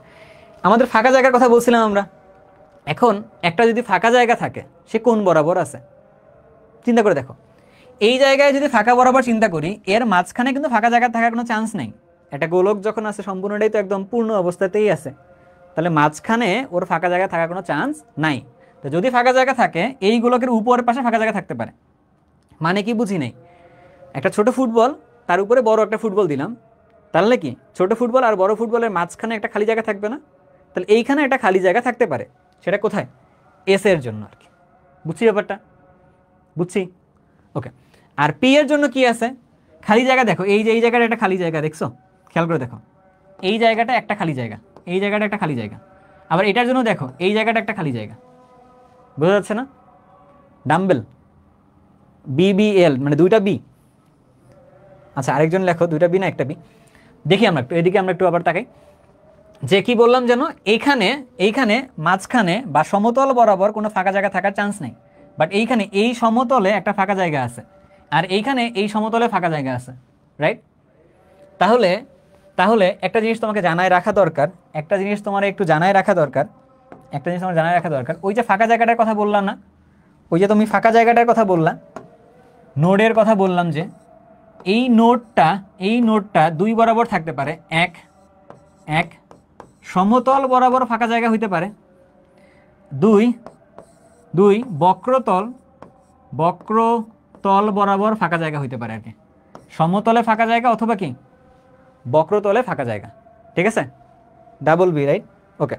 S1: আমাদের ফাঁকা জায়গার কথা বলছিলাম আমরা। এখন একটা যদি ফাঁকা জায়গা থাকে, সে কোন বরাবর আছে চিন্তা করে দেখো। এই জায়গায় যদি ফাঁকা বরাবর চিন্তা করি, এর মাঝখানে কিন্তু ফাঁকা জায়গা থাকার কোনো চান্স নেই। একটা গোলক যখন আছে সম্পূর্ণটাই তো একদম পূর্ণ অবস্থাতেই আছে, তাহলে মাঝখানে ওর ফাঁকা জায়গা থাকার কোনো চান্স নাই। তো যদি ফাঁকা জায়গা থাকে, এই গোলকের উপরের পাশে ফাঁকা জায়গা থাকতে পারে। মানে কি বুঝি নাই, একটা ছোট ফুটবল, তার উপরে বড় একটা ফুটবল দিলাম, তাহলে কি ছোট ফুটবল আর বড় ফুটবলের মাঝখানে একটা খালি জায়গা থাকবে না? তাহলে এইখানে একটা খালি জায়গা থাকতে পারে, সেটা কোথায়? এস এর জন্য আর কি। বুঝছি ব্যাপারটা? বুঝছি, ওকে। আর পি এর জন্য কি আছে? খালি জায়গা। দেখো এই যে এই জায়গাটা একটা খালি জায়গা, দেখছো? খেয়াল করে দেখো, এই জায়গাটা একটা খালি জায়গা, এই জায়গাটা একটা খালি জায়গা। আবার এটার জন্য দেখো এই জায়গাটা একটা খালি জায়গা। বোঝা যাচ্ছে না? ডাম্বেল BBL মানে দুইটা বি। আচ্ছা আরেকজন লেখো, দুইটা বি না একটা বি? দেখি আমরা একটু এদিকে, আমরা একটু আবার তাকাই যে কি বললাম যেন, এইখানে মাঝখানে বা সমতল বরাবর কোনো ফাঁকা জায়গা থাকার চান্স নেই। বাট এইখানে এই সমতলে একটা ফাঁকা জায়গা আছে, আর এইখানে এই সমতলে ফাঁকা জায়গা আছে, রাইট? তাহলে তাহলে একটা জিনিস তোমাকে জানায় রাখা দরকার, একটা জিনিস তোমার একটু জানায় রাখা দরকার, একটা জিনিস তোমার জানায় রাখা দরকার। ওই যে ফাঁকা জায়গাটার কথা বললাম না, ওই যে তুমি ফাঁকা জায়গাটার কথা বললা, নোডের কথা বললাম, যে এই নোডটা দুই বরাবর থাকতে পারে। এক সমতল বরাবর ফাঁকা জায়গা হইতে পারে, দুই বক্রতল বরাবর ফাঁকা জায়গা হইতে পারে আর কি। সমতলে ফাঁকা জায়গা অথবা কি বক্রতলে ফাঁকা জায়গা, ঠিক আছে? Double B, right? ওকে,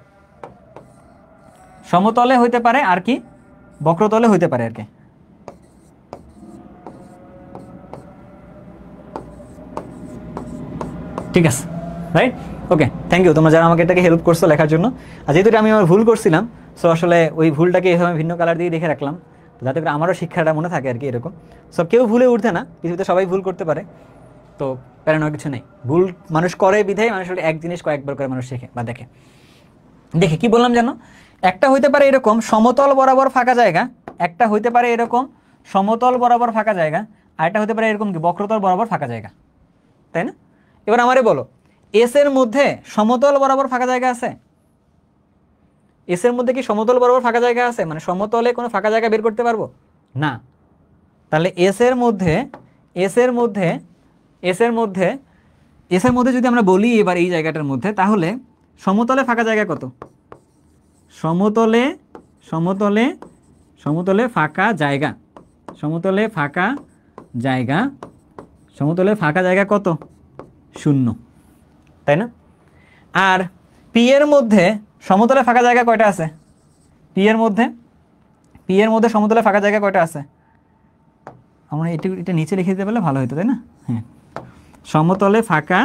S1: সমতলে হইতে পারে আর কি বক্রতলে হইতে পারে আর কি। ঠিক আছে, রাইট? ওকে, থ্যাংক ইউ তোমরা যারা আমাকে এটাকে হেল্প করছো লেখার জন্য। আর যেহেতু আমি আমার ভুল করছিলাম, সো আসলে ওই ভুলটাকে এইভাবে ভিন্ন কালার দিয়ে দেখে রাখলাম, যাতে করে আমারও শিক্ষাটা মনে থাকে আর কি। এরকম সব কেউ ভুলে উঠতে না, পৃথিবীতে সবাই ভুল করতে পারে, তো প্যারানোর কিছু নেই। ভুল মানুষ করে বিধায় মানুষ এক জিনিস কয়েকবার করে মানুষ শেখে বা দেখে। দেখে কি বললাম যেন, একটা হইতে পারে এরকম সমতল বরাবর ফাঁকা জায়গা, একটা হইতে পারে এরকম সমতল বরাবর ফাঁকা জায়গা, আর একটা হতে পারে এরকম কি বক্রতল বরাবর ফাঁকা জায়গা, তাই না? এবার আমারে বলো, এস এর মধ্যে সমতল বরাবর ফাঁকা জায়গা আছে? এস এর মধ্যে কি সমতল বরাবর ফাঁকা জায়গা আছে? মানে সমতলে কোনো ফাঁকা জায়গা বের করতে পারবো না। তাহলে এস এর মধ্যে যদি আমরা বলি এবার এই জায়গাটার মধ্যে, তাহলে সমতলে ফাঁকা জায়গা কত? সমতলে ফাঁকা জায়গা, সমতলে ফাঁকা জায়গা কত? 0, তাই না? আর পি এর মধ্যে সমতলে ফাঁকা জায়গা কয়টা আছে? পি এর মধ্যে সমতলে ফাঁকা জায়গা কয়টা আছে? আমরা এটা নিচে লিখে দিতে পারলে ভালো হতো, তাই না? হ্যাঁ, সমতলে ফাঁকা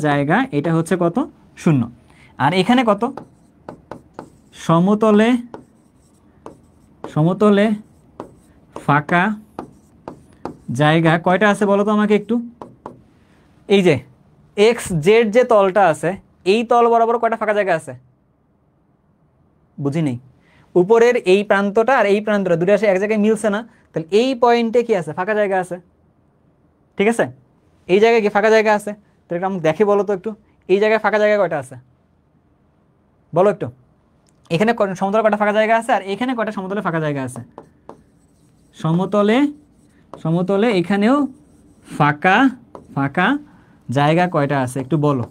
S1: জায়গা এটা হচ্ছে কত? 0। আর এখানে কত? সমতলে ফাঁকা জায়গা কয়টা আছে বলো তো আমাকে একটু? এই যে এক্স জেড যে তলটা আছে, এই তল বরাবর কয়টা ফাঁকা জায়গা আছে? বুঝি নেই। উপরের এই প্রান্তটা আর এই প্রান্তটা দুটো আসে এক জায়গায় মিলছে না, তাহলে এই পয়েন্টে কি আছে? ফাঁকা জায়গা আছে, ঠিক আছে? এই জায়গায় কি ফাঁকা জায়গা আছে? তাহলে আমি দেখি বলো তো একটু, এই জায়গায় ফাঁকা জায়গা কয়টা আছে বলো একটু? এখানে সমতলে কয়টা ফাঁকা জায়গা আছে, আর এখানে কয়টা সমতলে ফাঁকা জায়গা আছে? সমতলে এখানেও ফাঁকা জায়গা কয়টা আছে একটু বলো,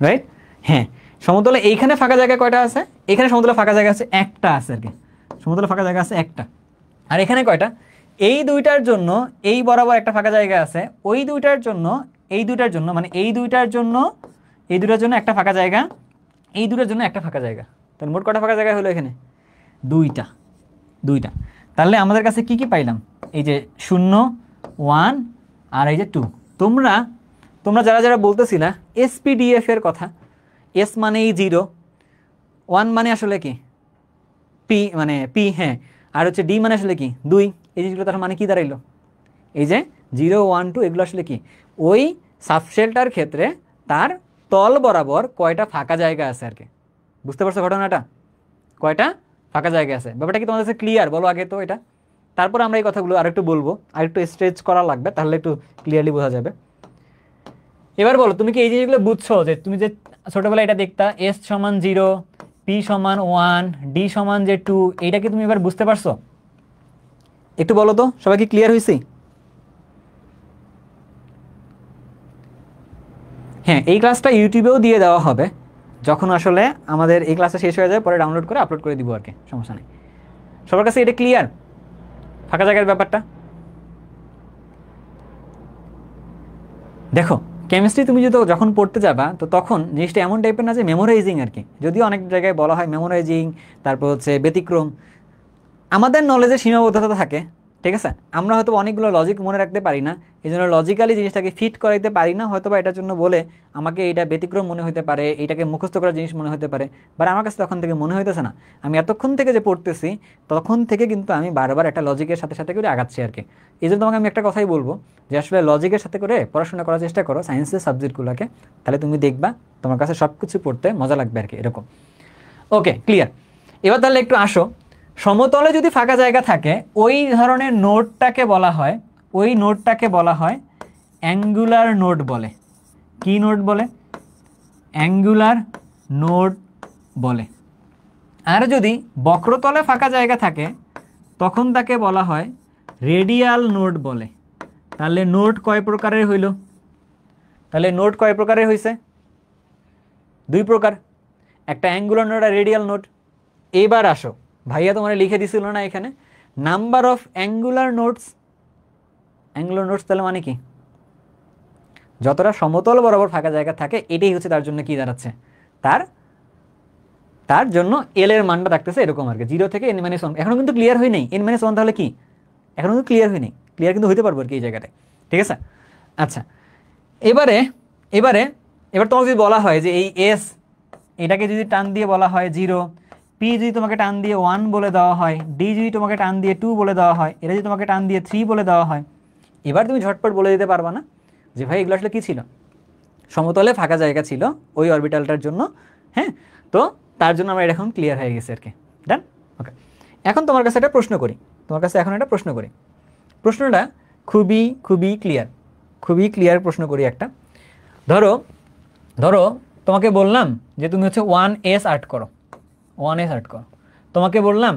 S1: রাইট? হ্যাঁ, সমতলে এইখানে ফাঁকা জায়গা কয়টা আছে? এখানে সমতলে ফাঁকা জায়গা আছে একটা আছে আর কি, সমতলে ফাঁকা জায়গা আছে একটা। আর এখানে কয়টা? এই দুইটার জন্য এই বরাবর একটা ফাঁকা জায়গা আছে, ওই দুইটার জন্য মানে এই দুইটার জন্য একটা ফাঁকা জায়গা, এই দুইটার জন্য একটা ফাঁকা জায়গা। তাহলে মোট কটা ফাঁকা জায়গা হলো এখানে? দুইটা। তাহলে আমাদের কাছে কি কি পাইলাম? এই যে 0, 1 আর এই যে 2। তোমরা যারা বলতেছিলা SPDF এর কথা, এস মানে এই 0, 1 মানে আসলে কি পি মানে পি, হ্যাঁ, আর হচ্ছে ডি মানে আসলে কি 2। এই জিনিসগুলো তার মানে কি দাঁড়াইলো? এই যে 0, 1, 2 এগুলো আসলে কি ওই সাবশেলটার ক্ষেত্রে তার তল বরাবর কয়টা ফাঁকা জায়গা আছে আর কি। বুঝতে পারছো ঘটনাটা? কয়টা ফাঁকা জায়গা আছে? ব্যাপারটা কি তোমাদের কাছে ক্লিয়ার? বলো আগে তো এটা, তারপর আমরা এই কথাগুলো আরেকটু বলবো, আরেকটু স্ট্রেচ করা লাগবে, তাহলে একটু ক্লিয়ারলি বোঝা যাবে। এবার বলো তুমি কি এই জিনিসগুলো বুঝছো? যে তুমি যে ছোটবেলায় এটা দেখতা S = 0, পি সমান 1, ডি সমান যে 2, এইটা কি তুমি এবার বুঝতে পারছো? একটু বলো তো, সবাই কি ক্লিয়ার হয়েছি? হ্যাঁ, এই ক্লাসটা ইউটিউবেও দিয়ে দেওয়া হবে যখন আসলে আমাদের এই ক্লাসটা শেষ হয়ে যায়, পরে ডাউনলোড করে আপলোড করে দিব আর কি, সমস্যা নেই। সবার কাছে এটা ক্লিয়ার, ফাঁকা জায়গার ব্যাপারটা? দেখো, কেমিস্ট্রি তুমি যদি যখন পড়তে যাবা, তো তখন জিনিসটা এমন টাইপের না যে মেমোরাইজিং আর কি, যদিও অনেক জায়গায় বলা হয় মেমোরাইজিং, তারপর হচ্ছে ব্যতিক্রম। আমাদের নলেজের সীমাবদ্ধতা থাকে, ঠিক আছে? আমরা হয়তো অনেকগুলো লজিক মনে রাখতে পারি না, এই জন্য লজিক্যালি জিনিসটাকে ফিট করাইতে পারি না, হয়তো বা এটার জন্য বলে আমাকে এটা ব্যতিক্রম মনে হতে পারে, এটাকে মুখস্থ করার জিনিস মনে হতে পারে, বাট আমার কাছে তখন থেকে মনে হইতেছে না। আমি এতক্ষণ থেকে যে পড়তেছি, তখন থেকে কিন্তু আমি বারবার একটা লজিকের সাথে সাথে করে আগাচ্ছি আর কি। এই জন্য তোমাকে আমি একটা কথাই বলবো, যে আসলে লজিকের সাথে করে পড়াশোনা করার চেষ্টা করো সায়েন্সের সাবজেক্টগুলোকে, তাহলে তুমি দেখবা তোমার কাছে সব কিছু পড়তে মজা লাগবে আর কি, এরকম। ওকে, ক্লিয়ার? এবার তাহলে একটু আসো, সমতলে যদি ফাঁকা জায়গা থাকে, ওই ধরনের নোটটাকে বলা হয়, ওই নোটটাকে বলা হয় অ্যাঙ্গুলার নোট বলে। কি নোট বলে? অ্যাঙ্গুলার নোট বলে। আর যদি বক্রতলে ফাঁকা জায়গা থাকে, তখন তাকে বলা হয় রেডিয়াল নোট বলে। তাহলে নোট কয় প্রকারের হইল? তাহলে নোট কয় প্রকারের হয়েছে? 2 প্রকার, একটা অ্যাঙ্গুলার নোট আর রেডিয়াল নোট। এবার আসো, ভাইয়া তোমার লিখে দিছিল না এখানে number of angular notes. Angular notes তাহলে মানে কি? যতটা সমতল বরাবর ফাঁকা জায়গা থাকে, এটাই হচ্ছে তার জন্য কি দাঁড়াচ্ছে, তার জন্য এল এর মানটা থাকতেছে এরকম আর কি, 0 থেকে n-1। এখনো কিন্তু ক্লিয়ার হয় নাই n-1 তাহলে কি, এখনো কিন্তু ক্লিয়ার হয় নাই, ক্লিয়ার কিন্তু হইতে পারবো আর কি এই জায়গাটায়, ঠিক আছে? আচ্ছা, এবারে এবারে এবার তোমাকে যদি বলা হয় যে এই এস, এটাকে যদি টান দিয়ে বলা হয় 0, পি যদি তোমাকে টান দিয়ে 1 বলে দেওয়া হয়, ডি যদি তোমাকে টান দিয়ে 2 বলে দেওয়া হয়, এটা যদি তোমাকে টান দিয়ে 3 বলে দেওয়া হয়, এবার তুমি ঝটপট বলে দিতে পারবা না যে ভাই এগুলো আসলে কী ছিল? সমতলে ফাঁকা জায়গা ছিল ওই অরবিটালটার জন্য। হ্যাঁ, তো তার জন্য আমরা এখন ক্লিয়ার হয়ে গেছে আর কি, ডান। ওকে, এখন তোমার কাছে একটা প্রশ্ন করি, প্রশ্নটা খুবই খুবই ক্লিয়ার, খুবই ক্লিয়ার প্রশ্ন করি একটা। ধরো তোমাকে বললাম যে তুমি হচ্ছে 1s আর্ট করো, তোমাকে বললাম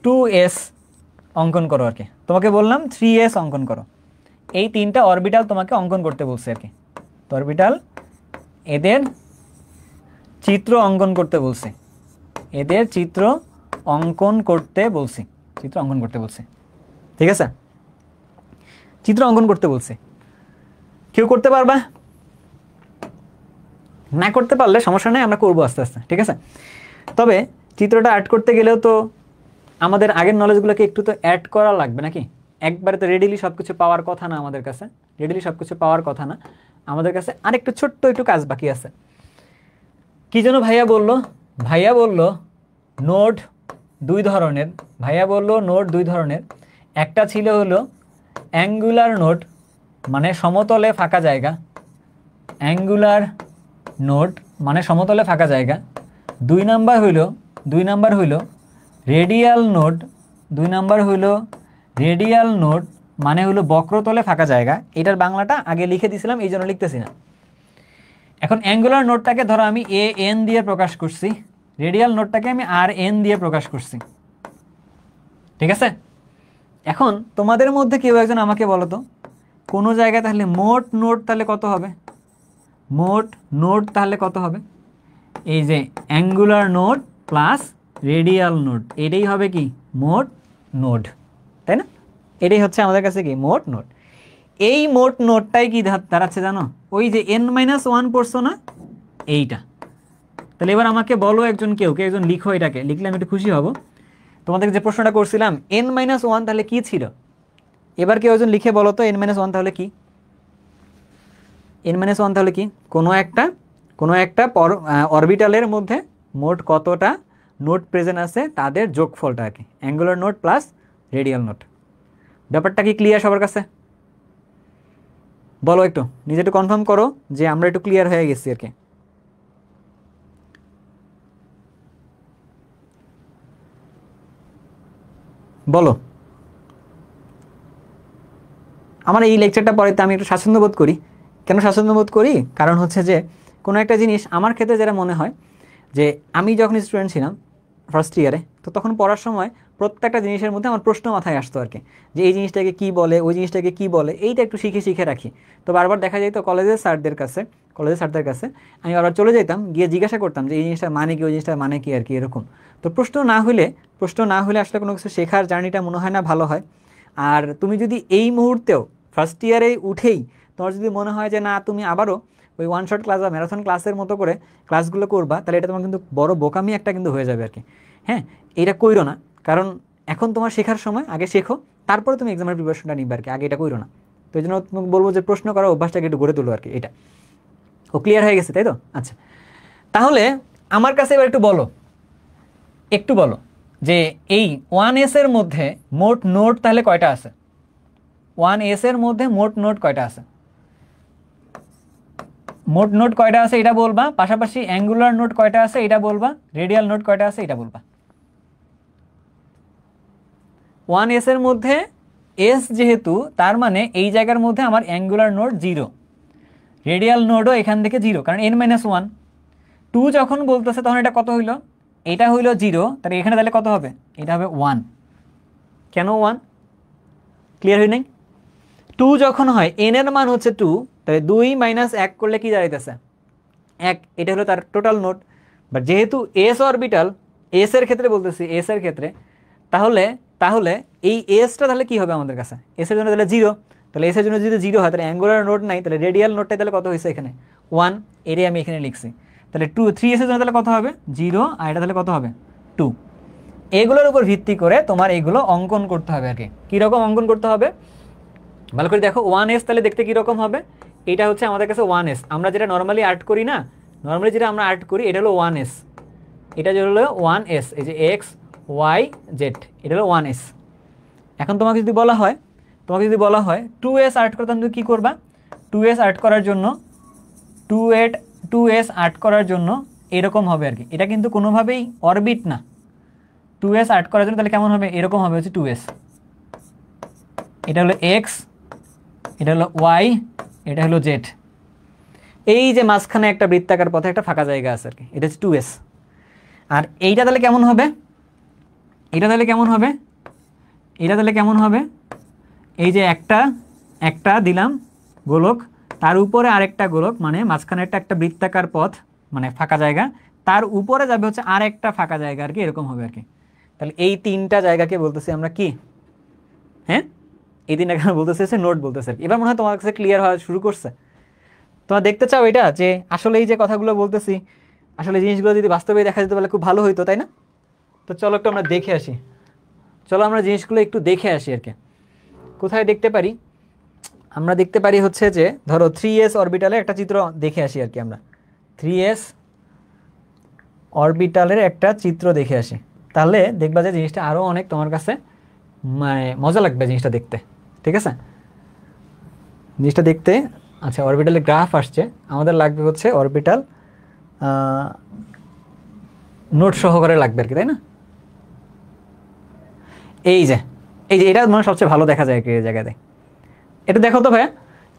S1: 2s অঙ্কন করো আর কি, তোমাকে বললাম 3s অঙ্কন করো। এই 3টা অরবিটাল তোমাকে অঙ্কন করতে বলছে আর কি, তো অরবিটাল এদের চিত্র অঙ্কন করতে বলছে, চিত্র অঙ্কন করতে বলছে, ঠিক আছে? চিত্র অঙ্কন করতে বলছে, কেউ করতে পারবা? না করতে পারলে সমস্যা নেই, আমরা করবো আস্তে আস্তে, ঠিক আছে? তবে চিত্রটা অ্যাড করতে গেলেও তো আমাদের আগের নলেজগুলোকে একটু তো অ্যাড করা লাগবে নাকি? একবারে তো রেডিলি সব কিছু পাওয়ার কথা না আমাদের কাছে, আমাদের কাছে আরেকটু ছোট্ট একটু কাজ বাকি আছে। কি যেন ভাইয়া বললো নোট 2 ধরনের, একটা ছিল হলো অ্যাঙ্গুলার নোট, মানে সমতলে ফাঁকা জায়গা, 2 নাম্বার হইল রেডিয়াল নোট, মানে হলো বক্রতলে ফাঁকা জায়গা। এটার বাংলাটা আগে লিখে দিয়েছিলাম, এই জন্য লিখতেছি না। এখন অ্যাঙ্গুলার নোটটাকে ধরো আমি an দিয়ে প্রকাশ করছি, রেডিয়াল নোটটাকে আমি rn দিয়ে প্রকাশ করছি, ঠিক আছে? এখন তোমাদের মধ্যে কেউ একজন আমাকে বলো তো, কোনো জায়গায় তাহলে মোট নোট তাহলে কত হবে? এই যে angular note plus radial note, এটাই হবে কি মোট নোট, তাই না? এটাই হচ্ছে আমাদের কাছে কি মোট নোট। এই মোট নোটটাই কি দাঁড়াচ্ছে জানো? ওই যে n-1 পড়ছো না, এইটা। তাহলে এবার আমাকে বলো কেউ একজন লিখো, এটাকে লিখলে আমি একটু খুশি হব। তোমাদের যে প্রশ্নটা করছিলাম n-1 তাহলে কি ছিল, এবার কেউ একজন লিখে বলো তো n-1 তাহলে কি? n-1 তাহলে কি? কোনো একটা অরবিটালের মধ্যে মোট কতটা নোট প্রেজেন্ট আছে তাদের যোগফলটা আর কি, angular note plus radial note. ব্যাপারটা কি ক্লিয়ার সবার কাছে? বলো একটু, নিজে একটু কনফার্ম করো যে আমরা একটু ক্লিয়ার হয়ে গেছি আর কি। বলো। আমার এই লেকচারটা পড়াইতে আমি একটু স্বাচ্ছন্দ্য বোধ করি। কেন স্বাচ্ছন্দ্য বোধ করি? কারণ হচ্ছে যে কোনো একটা জিনিস আমার ক্ষেত্রে যেটা মনে হয় যে আমি যখন স্টুডেন্ট ছিলাম ফার্স্ট ইয়ারে, তো তখন পড়ার সময় প্রত্যেকটা জিনিসের মধ্যে আমার প্রশ্ন মাথায় আসতো আর কি, যে এই জিনিসটাকে কী বলে, ওই জিনিসটাকে কী বলে, এইটা একটু শিখে শিখে রাখি। তো বারবার দেখা যায় তো কলেজের স্যারদের কাছে আমি বারবার চলে যেতাম, গিয়ে জিজ্ঞাসা করতাম যে এই জিনিসটার মানে কি, ওই জিনিসটার মানে কি আর কি, এরকম। তো প্রশ্ন না হলে আসলে কোনো কিছু শেখার জার্নিটা মনে হয় না ভালো হয়। আর তুমি যদি এই মুহূর্তেও ফার্স্ট ইয়ারে উঠেই তোমার যদি মনে হয় যে না তুমি আবারও ওই ওয়ান শট ক্লাস বা ম্যারাথন ক্লাসের মতো করে ক্লাসগুলো করবা, তাহলে এটা তোমার কিন্তু বড় বোকামি একটা কিন্তু হয়ে যাবে আর কি। হ্যাঁ, এটা কইরো না, কারণ এখন তোমার শেখার সময়, আগে শেখো, তারপরে তুমি এক্সামের প্রিপারেশনটা নিবে আর কি, আগে এটা কইরো না। তো এই জন্য তোমাকে বলবো যে প্রশ্ন করার অভ্যাসটাকে একটু গড়ে তুলো আর কি। এটা ও ক্লিয়ার হয়ে গেছে, তাই তো? আচ্ছা, তাহলে আমার কাছে এবার একটু বলো যে এই 1S এর মধ্যে মোট নোট তাহলে কয়টা আছে? 1S এর মধ্যে মোট নোট কয়টা আছে? মোট নোট কয়টা আছে এটা বলবা, পাশাপাশি অ্যাঙ্গুলার নোট কয়টা আছে এটা বলবা, রেডিয়াল নোট কয়টা আছে এটা বলবা। 1S এর মধ্যে এস যেহেতু, তার মানে এই জায়গার মধ্যে আমার অ্যাঙ্গুলার নোট 0, রেডিয়াল নোটও এখান থেকে 0, কারণ n-1। 2 যখন বলতেছে তখন এটা কত হইল? এটা হইল 0, তাহলে এখানে তাহলে কত হবে? এটা হবে 1। কেন 1? ক্লিয়ার হই নাই? 2 যখন হয়, n এর মান হচ্ছে 2, তাহলে 2 - 1 করলে কি দাঁড়াইতেছে? 1। এটা হলো তার টোটাল নোট। বাট যেহেতু এস অরবিটাল, এস এর ক্ষেত্রে বলতেছি, এস এর ক্ষেত্রে, তাহলে তাহলে এই এসটা তাহলে কি হবে আমাদের কাছে? এস এর জন্য তাহলে 0, তাহলে এস এর জন্য যদি 0 হয় তাহলে অ্যাঙ্গুলার নোট নাই, তাহলে রেডিয়াল নোটটাই তাহলে কত হয়েছে এখানে? 1। এরই আমি এখানে লিখছি। তাহলে 3 এস এর জন্য তাহলে কত হবে? 0, আর এটা তাহলে কত হবে? 2। এগুলোর উপর ভিত্তি করে তোমার এইগুলো অঙ্কন করতে হবে আর কি। কীরকম অঙ্কন করতে হবে ভালো করে দেখো। 1S তাহলে দেখতে কীরকম হবে? এটা হচ্ছে আমাদের কাছে 1S, আমরা যেটা নর্মালি আর্ট করি না, নর্মালি যেটা আমরা আর্ট করি এটা হলো 1S, এটা যে হলো 1S, এই যে এক্স ওয়াই জেড, এটা হলো 1S। এখন তোমাকে যদি বলা হয় 2S আর্ট করতে, তুমি কী করবা? 2S আর্ট করার জন্য 2S আর্ট করার জন্য এরকম হবে আর কি। এটা কিন্তু কোনোভাবেই অরবিট না। 2S আর্ট করার জন্য তাহলে কেমন হবে? এরকম হবে, হচ্ছে 2S, এটা হলো এক্স, এটা হলো ওয়াই, এটা হলো জেড। এই যে মাঝখানে একটা বৃত্তাকার পথে একটা ফাঁকা জায়গা আছে আর কি, এটা হচ্ছে 2S। আর এইটা তাহলে কেমন হবে? এটা তাহলে কেমন হবে? এই যে একটা দিলাম গোলক, তার উপরে আরেকটা গোলক, মানে মাঝখানে একটা বৃত্তাকার পথ, মানে ফাঁকা জায়গা, তার উপরে যাবে হচ্ছে আরেকটা ফাঁকা জায়গা আর কি, এরকম হবে আর কি। তাহলে এই তিনটা জায়গাকে বলতেছি আমরা কি? হ্যাঁ, এই দিন এখানে বলতেছে নোট বলতেছে। এবার মনে হয় তোমার কাছে ক্লিয়ার হওয়া শুরু করছে। তোমরা দেখতে চাও এটা, যে আসলে এই যে কথাগুলো বলতেছি, আসলে জিনিসগুলো যদি বাস্তবে দেখা যেত তাহলে খুব ভালো হইতো, তাই না? তো চলো একটু আমরা দেখে আসি, জিনিসগুলো একটু দেখে আসি আর কি। কোথায় দেখতে পারি? আমরা দেখতে পারি হচ্ছে যে ধরো 3S অরবিটালে একটা চিত্র দেখে আসি আর কি। আমরা 3S অরবিটালের একটা চিত্র দেখে আসি, তাহলে দেখবা যে জিনিসটা আরও অনেক তোমার কাছে মানে মজা লাগবে জিনিসটা দেখতে। ঠিক আছে, জিনিসটা দেখতে। আচ্ছা, অরবিটালের গ্রাফ আসছে, আমাদের লাগবে হচ্ছে অরবিটাল নোট সহকারে লাগবে আর কি, তাই না? এই যে এটা মানে সবচেয়ে ভালো দেখা যায় এই জায়গাতে। এটা দেখো তো ভাইয়া,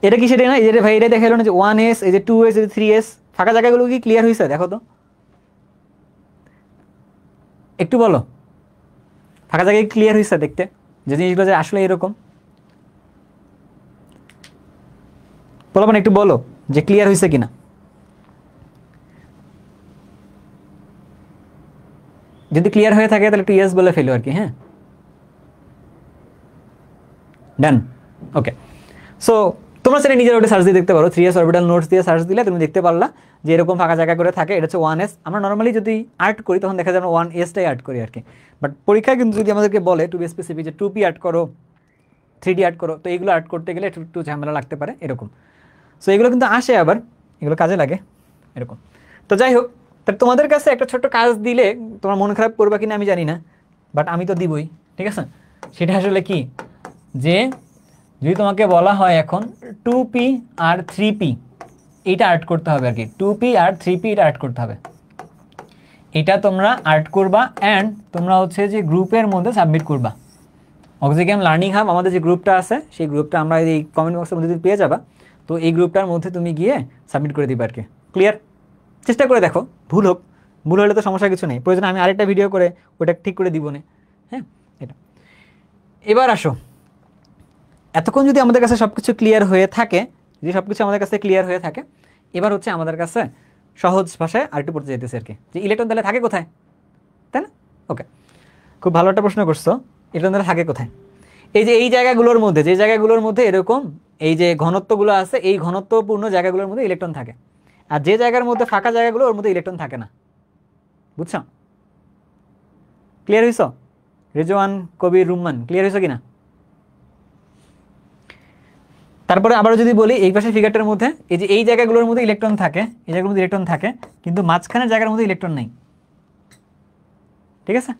S1: এটা কি সেটাই না? এই যে ভাই এটা দেখালো না যে 1S, এই যে 2S, এই যে 3S, ফাঁকা জায়গাগুলো কি ক্লিয়ার হয়েছে? দেখো তো, একটু বলো, ফাঁকা জায়গায় ক্লিয়ার হয়েছে দেখতে যে জিনিসগুলো যে আসলে এরকম? বলো, মানে একটু বলো যে ক্লিয়ার হয়েছে কিনা। যদি ক্লিয়ার হয়ে থাকে তাহলে একটু ইয়েস বলে ফেলো আর কি। হ্যাঁ, ডান, ওকে। সো তোমরা সেটা নিজের ওটা সার্চ দিয়ে দেখতে পারো। 3S অরবিটাল নোটস দিয়ে সার্চ দিলে তুমি দেখতে পারলা যে এরকম ফাঁকা জায়গা করে থাকে। এটা হচ্ছে 1S। আমরা নর্মালি যদি আর্ট করি তখন দেখা যায় আমরা 1Sটাই আর্ট করি আর কি। বাট পরীক্ষায় কিন্তু যদি আমাদেরকে বলে টু বি স্পেসিফিক যে 2P আর্ট করো, 3D আর্ট করো, তো এইগুলো আর্ট করতে গেলে একটু ঝামেলা লাগতে পারে এরকম। সো এগুলো কিন্তু আসে, আবার এগুলো কাজে লাগে এরকম। তো যাই হোক, তা তোমাদের কাছে একটা ছোট্ট কাজ দিলে তোমার মন খারাপ করবা কিনা আমি জানি না, বাট আমি তো দিবই। ঠিক আছে, সেটা আসলে কি, যে যদি তোমাকে বলা হয় এখন 2P আর 3P এইটা আর্ট করতে হবে আর কি। 2P আর 3P এটা আর্ট করতে হবে, এটা তোমরা আর্ট করবা অ্যান্ড তোমরা হচ্ছে যে গ্রুপের মধ্যে সাবমিট করবা। অক্সিগেম লার্নিং হাব আমাদের যে গ্রুপটা আছে, সেই গ্রুপটা আমরা এই কমেন্ট বক্সের মধ্যে পেয়ে যাবা। তো এই গ্রুপটার মধ্যে তুমি গিয়ে সাবমিট করে দিবা আর কি। ক্লিয়ার? চেষ্টা করে দেখো, ভুল হোক ভুল হলে তো সমস্যা কিছু নেই, প্রয়োজন আমি আরেকটা ভিডিও করে ওটা ঠিক করে দিব না। হ্যাঁ, এটা। এবার আসো, এতক্ষণ যদি আমাদের কাছে সব কিছু ক্লিয়ার হয়ে থাকে, যদি সব কিছু আমাদের কাছে ক্লিয়ার হয়ে থাকে, এবার হচ্ছে আমাদের কাছে সহজ ভাষায় আরেকটু পড়তে যেতেছে আর কি, যে ইলেকট্রন তাহলে থাকে কোথায়, তাই না? ওকে, খুব ভালো একটা প্রশ্ন করছো, ইলেকট্রন তাহলে থাকে কোথায়? এই যে এই জায়গাগুলোর মধ্যে, যে জায়গাগুলোর মধ্যে এরকম এই যে ঘনত্বগুলো আছে, এই ঘনত্বপূর্ণ জায়গাগুলোর মধ্যে ইলেকট্রন থাকে, আর যে জায়গার মধ্যে ফাঁকা জায়গাগুলো ওর মধ্যে ইলেকট্রন থাকে না। বুঝছো? ক্লিয়ার হয়েছ? রেজওয়ান, কবির, রুম্মান, ক্লিয়ার হয়েছ কিনা? তারপরে আবার যদি বলি, এই পাশে ফিগারটার মধ্যে এই যে এই জায়গাগুলোর মধ্যে ইলেকট্রন থাকে, এই জায়গাগুলোর মধ্যে ইলেকট্রন থাকে, কিন্তু মাঝখানের জায়গার মধ্যে ইলেকট্রন নেই। ঠিক আছে?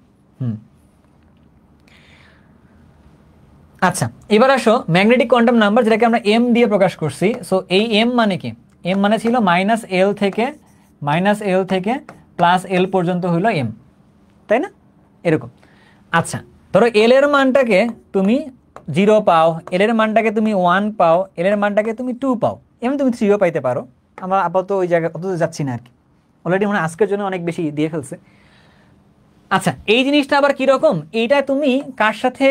S1: আচ্ছা, এবার আসো ম্যাগনেটিক কোয়ান্টাম নাম্বার, যেটাকে আমরা এম দিয়ে প্রকাশ করছি। সো এই এম মানে কি? এম মানে ছিল -L থেকে +L পর্যন্ত হইল এম, তাই না? এরকম। আচ্ছা, ধরো এল এর মানটাকে তুমি 0 পাও, এল এর মানটাকে তুমি 1 পাও, এল এর মানটাকে তুমি 2 পাও, এমন তুমি 3ও পাইতে পারো। আমরা আপাতত ওই জায়গায় অত যাচ্ছি না আর কি, অলরেডি মানে আজকের জন্য অনেক বেশি দিয়ে ফেলছে। আচ্ছা, এই জিনিসটা আবার কীরকম, এইটা তুমি কার সাথে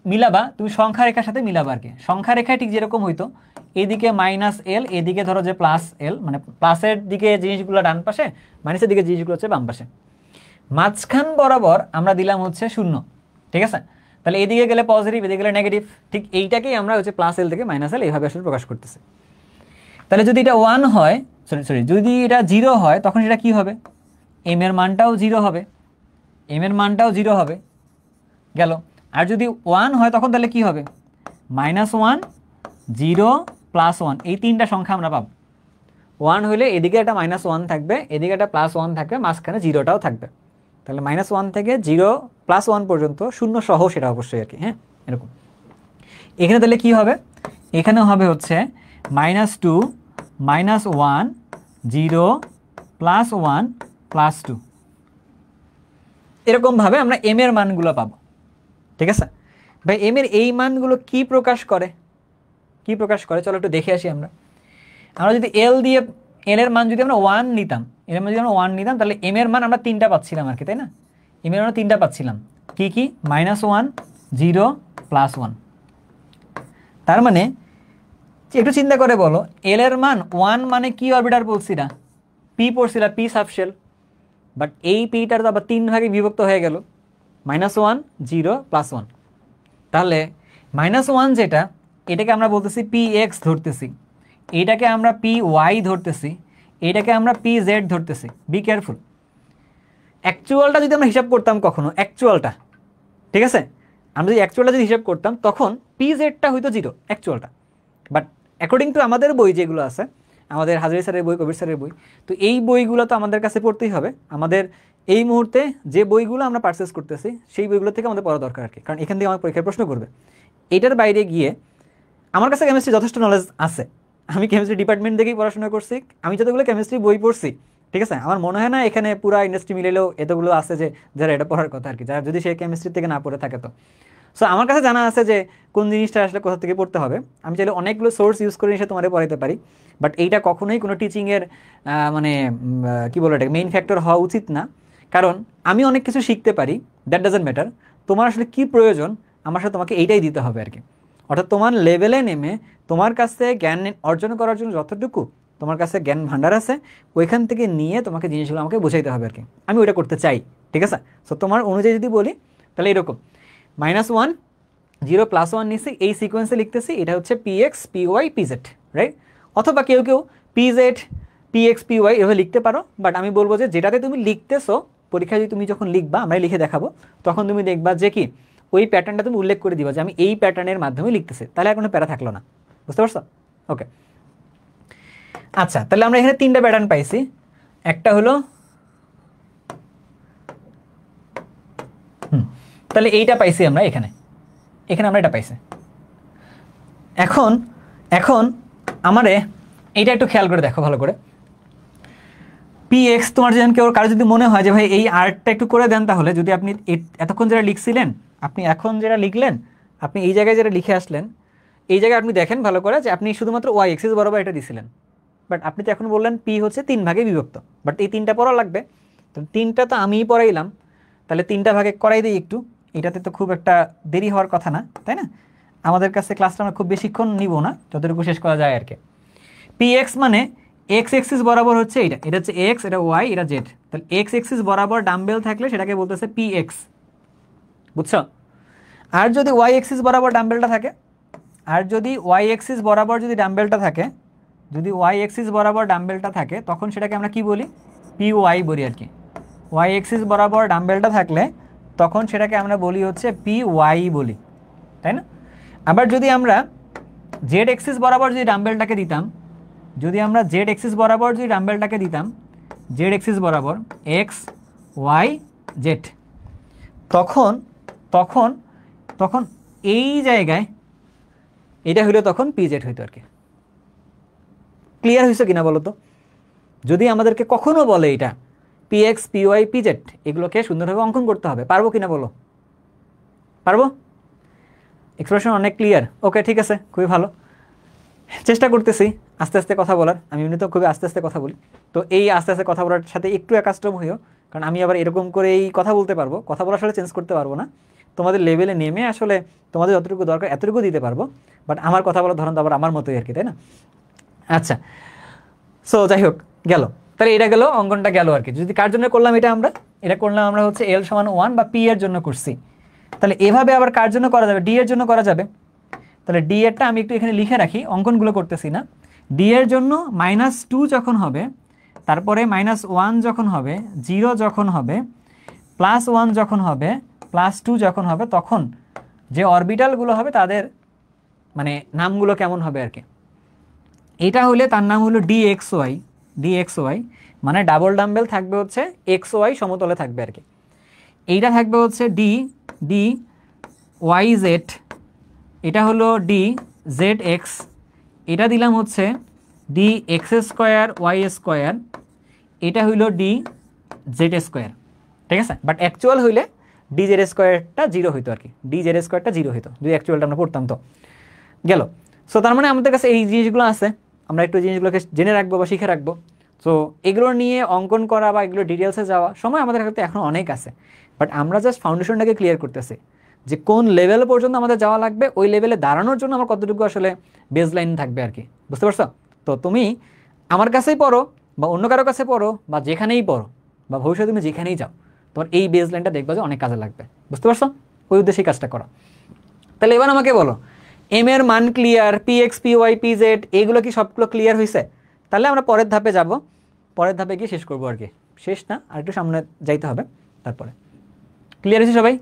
S1: মিলাবা? তুমি সংখ্যা রেখার সাথে মিলাবা আর কি। সংখ্যা রেখায় ঠিক যেরকম হইতো, এদিকে -L, এদিকে ধরো যে +L, মানে প্লাসের দিকে জিনিসগুলো ডান পাশে, মাইনাসের দিকে জিনিসগুলো হচ্ছে বাম পাশে, মাঝখান বরাবর আমরা দিলাম হচ্ছে 0। ঠিক আছে? তাহলে এদিকে গেলে পজিটিভ, এদিকে গেলে নেগেটিভ। ঠিক এইটাকেই আমরা হচ্ছে +L থেকে -L এইভাবে আসলে প্রকাশ করতেছি। তাহলে যদি এটা 1 হয়, সরি যদি এটা 0 হয়, তখন এটা কি হবে? এম এর মানটাও 0 হবে, এম এর মানটাও 0 হবে, গেল। আর যদি 1 হয় তখন তাহলে কি হবে? -1, 0, +1, এই তিনটা সংখ্যা আমরা পাবো। 1 হলে এদিকে একটা -1 থাকবে, এদিকে একটা +1 থাকবে, মাঝখানে 0টাও থাকবে। তাহলে -1 থেকে 0 +1 পর্যন্ত 0 সহ, সেটা অবশ্যই আর কি। হ্যাঁ, এরকম। এখানে তাহলে কি হবে? এখানে হবে হচ্ছে -2, -1, 0, +1, +2, এরকমভাবে আমরা এম এর মানগুলো পাবো। ঠিক আছে ভাই? এম এর এই মানগুলো কি প্রকাশ করে, কি প্রকাশ করে চলো একটু দেখে আসি আমরা। আমরা যদি এল দিয়ে, এল এর মান যদি আমরা 1 নিতাম, এল এর মান যদি আমরা 1 নিতাম, তাহলে এম এর মান আমরা 3টা পাচ্ছিলাম আর কি, তাই না? এম এর মান 3টা পাচ্ছিলাম, কি কি? -1, 0, +1। তার মানে একটু চিন্তা করে বলো, এল এর মান 1 মানে কি অরবিটাল পড়ছিলা? পি পড়ছিলা, পি সাবশেল। বাট এই পিটার তো আবার 3 ভাগে বিভক্ত হয়ে গেল, -1, 0, +1। তাহলে -1 যেটা, এটাকে আমরা বলতেছি px ধরতেছি, এইটাকে আমরা py ধরতেছি, এইটাকে আমরা pz ধরতেছি। Be careful. অ্যাকচুয়ালটা যদি আমরা হিসাব করতাম কখনো, অ্যাকচুয়ালটা, ঠিক আছে, আমরা যদি অ্যাকচুয়ালটা যদি হিসাব করতাম, তখন pzটা হইতো 0 অ্যাকচুয়ালটা। বাট অ্যাকর্ডিং টু আমাদের বই যেগুলো আছে, আমাদের হাজারি স্যারের বই, কবির স্যারের বই, তো এই বইগুলো তো আমাদের কাছে পড়তেই হবে। আমাদের এই মুহূর্তে যে বইগুলো আমরা পারচেস করতেছি, সেই বইগুলো থেকে আমাদের পড়া দরকার আর কি, কারণ এখান থেকে আমার পরীক্ষার প্রশ্ন করবে। এটার বাইরে গিয়ে আমার কাছে কেমিস্ট্রি যথেষ্ট নলেজ আছে, আমি কেমিস্ট্রি ডিপার্টমেন্ট থেকেই পড়াশোনা করছি, আমি যতগুলো কেমিস্ট্রি বই পড়ছি, ঠিক আছে, আমার মনে হয় না এখানে পুরো ইন্ডাস্ট্রি মিলেলেও এতগুলো আছে যে যারা এটা পড়ার কথা আর কি, যারা যদি সে কেমিস্ট্রি থেকে না পড়ে থাকে। তো সো আমার কাছে জানা আছে যে কোন জিনিসটা আসলে কোথা থেকে পড়তে হবে। আমি চাইলে অনেকগুলো সোর্স ইউজ করে এসে তোমাদের পড়াইতে পারি, বাট এইটা কখনোই কোনো টিচিংয়ের মানে কী বলো, এটা মেইন ফ্যাক্টর হওয়া উচিত না। কারণ আমি অনেক কিছু শিখতে পারি, দ্যাট ডাজন্ট ম্যাটার। তোমার আসলে কী প্রয়োজন, আমার সাথে তোমাকে এইটাই দিতে হবে আর কি। অর্থাৎ তোমার লেভেলে নেমে তোমার কাছে জ্ঞান অর্জন করার জন্য যতটুকু তোমার কাছে জ্ঞান ভাণ্ডার আছে, ওইখান থেকে নিয়ে তোমাকে জিনিসগুলো আমাকে বোঝাইতে হবে আর কি। আমি ওইটা করতে চাই, ঠিক আছে। সো তোমার অনুযায়ী যদি বলি, তাহলে এরকম -1, 0, +1 নিচ্ছি, এই সিকোয়েন্সে লিখতেছি, এটা হচ্ছে px, py, pz, রাইট? অথবা কেউ কেউ pz, px, py এভাবে লিখতে পারো, বাট আমি বলবো যে যেটাতে তুমি লিখতেছো, পরীক্ষায় যদি তুমি যখন লিখবা, আমরা লিখে দেখাবো, তখন তুমি দেখবা যে কি ওই প্যাটার্নটা তুমি উল্লেখ করে দিবা যে আমি এই প্যাটার্নের মাধ্যমে লিখতেছি, তাহলে আর কোনো প্যারা থাকলো না। বুঝতে পারছো? ওকে, আচ্ছা, তাহলে আমরা এখানে 3টা প্যাটার্ন পাইছি। একটা হলো তাহলে এইটা পাইছি আমরা এখানে, এখানে আমরা এটা পাইছি। এখন এখন আমারে এইটা একটু খেয়াল করে দেখো ভালো করে। px, তোমার যেন কেউ কারো যদি মনে হয় যে ভাই এই আর্টটা একটু করে দেন, তাহলে যদি আপনি এতক্ষণ যেটা লিখছিলেন, আপনি এখন যেটা লিখলেন, আপনি এই জায়গায় যেটা লিখে আসলেন, এই জায়গায় আপনি দেখেন ভালো করে যে আপনি শুধুমাত্র y এক্সিস বরাবর এটা দিছিলেন, বাট আপনি তো এখন বললেন p হচ্ছে 3 ভাগে বিভক্ত, বাট এই 3টা পড়া লাগবে। তো 3টা তো আমিই পড়াইলাম, তাহলে 3টা ভাগে করাই দিই একটু। এটাতে তো খুব একটা দেরি হওয়ার কথা না, তাই না? আমাদের কাছে ক্লাসটা আমরা খুব বেশিক্ষণ নিব না, যতটুকু শেষ করা যায় আর কি। পি এক্স মানে এক্স এক্সিস বরাবর হচ্ছে এটা, এটা হচ্ছে এক্স, এটা ওয়াই, এটা জেড। তাহলে এক্স এক্সিস বরাবর ডাম্বেল থাকলে সেটাকে বলতেছে পি এক্স, বুঝছো? আর যদি ওয়াই এক্সিস বরাবর ডাম্বেলটা থাকে, আর যদি ওয়াই এক্সিস বরাবর যদি ডাম্বেলটা থাকে, যদি ওয়াই এক্সিস বরাবর ডাম্বেলটা থাকে তখন সেটাকে আমরা কি বলি? পি ওয়াই বলি আর কি। ওয়াই এক্সিস বরাবর ডাম্বেলটা থাকলে তখন সেটাকে আমরা বলি হচ্ছে পি ওয়াই বলি, তাই না? আবার যদি আমরা জেড এক্সিস বরাবর যদি ডাম্বেলটাকে দিতাম, যদি আমরা জেড এক্সিস বরাবর যদি ডাম্বেলটাকে দিতাম, জেড এক্সিস বরাবর এক্স ওয়াই জেড, তখন তখন তখন এই জায়গায় এটা হইলো তখন পি জেড হইতো আর কি। ক্লিয়ার হয়েছে কিনা বলো তো? যদি আমাদেরকে কখনো বলে এটা P X P Y P Z, এগুলোকে সুন্দরভাবে অঙ্কন করতে হবে, পারবো কিনা বলো? পারবো? এক্সপ্রেশন অনেক ক্লিয়ার? ওকে, ঠিক আছে, খুবই ভালো। চেষ্টা করতেছি আস্তে আস্তে কথা বলার, আমি এমনিতেও খুবই আস্তে আস্তে কথা বলি। তো এই আস্তে আস্তে কথা বলার সাথে একটু অ্যাকাস্টম হইও, কারণ আমি আবার এরকম করেই কথা বলতে পারবো, কথা বলা আসলে চেঞ্জ করতে পারবো না। তোমাদের লেভেলে নেমে আসলে তোমাদের যতটুকু দরকার এতটুকু দিতে পারবো, বাট আমার কথা বলার ধরন তো আবার আমার মতোই আর কি, তাই না? আচ্ছা, সো যাই হোক, গেল। তাহলে এটা গেল, অঙ্কনটা গেল আর কি। যদি কার জন্য করলাম এটা করলাম আমরা হচ্ছে এল সমান 1 বা পি এর জন্য করছি। তাহলে এভাবে আবার কার জন্য করা যাবে? ডি এর জন্য করা যাবে। তাহলে ডি এরটা আমি একটু এখানে লিখে রাখি, অঙ্কনগুলো করতেছি না। ডি এর জন্য -2 যখন হবে, তারপরে -1 যখন হবে, 0 যখন হবে, +1 যখন হবে, +2 যখন হবে, তখন যে অরবিটালগুলো হবে তাদের মানে নামগুলো কেমন হবে আর কি। এটা হলে তার নাম হলো D X Y. D X Y মানে ডাবল ডাম্বেল থাকবে হচ্ছে এক্স ওয়াই সমতলে থাকবে আর কি। এইটা থাকবে হচ্ছে ডি ডি ওয়াই জেড, এটা হলো ডি জেড এক্স, এটা দিলাম হচ্ছে D X square Y square, এটা হইল ডি জেড স্কোয়ার, ঠিক আছে? বাট অ্যাকচুয়াল হইলে ডি জেড স্কোয়ারটা 0 হইতো আর কি, ডি জেড স্কোয়ারটা 0 হইতো যদি অ্যাকচুয়ালটা আমরা পড়তাম। তো গেল। সো তার মানে আমাদের কাছে এই জিনিসগুলো আছে, আমরা একটু জিনিসগুলোকে জেনে রাখবো বা শিখে রাখবো। সো এগুলো নিয়ে অঙ্কন করা বা এগুলো ডিটেলসে যাওয়া সময় আমাদের হাতে এখন অনেক আছে, বাট আমরা জাস্ট ফাউন্ডেশনটাকে ক্লিয়ার করতেছি যে কোন লেভেল পর্যন্ত আমাদের যাওয়া লাগবে, ওই লেভেলে দাঁড়ানোর জন্য আমার কতটুকু আসলে বেস লাইন থাকবে আর কি, বুঝতে পারছো? তো তুমি আমার কাছেই পড়ো বা অন্য কারো কাছে পড়ো বা যেখানেই পড়ো বা ভবিষ্যতে তুমি যেখানেই যাও, তোমার এই বেস লাইনটা দেখবা যে অনেক কাজে লাগবে, বুঝতে পারছো? ওই উদ্দেশ্যে কাজটা করো। তাহলে এবার আমাকে বলো, এম এর মান clear, P X P Y P Z এইগুলো কি সবগুলো ক্লিয়ার হয়েছে? তাহলে আমরা পরের ধাপে যাব, পরের ধাপে গিয়ে শেষ করবো আর কি। শেষ না, আর একটু সামনে যাইতে হবে। তারপরে ক্লিয়ার হয়েছে সবাই?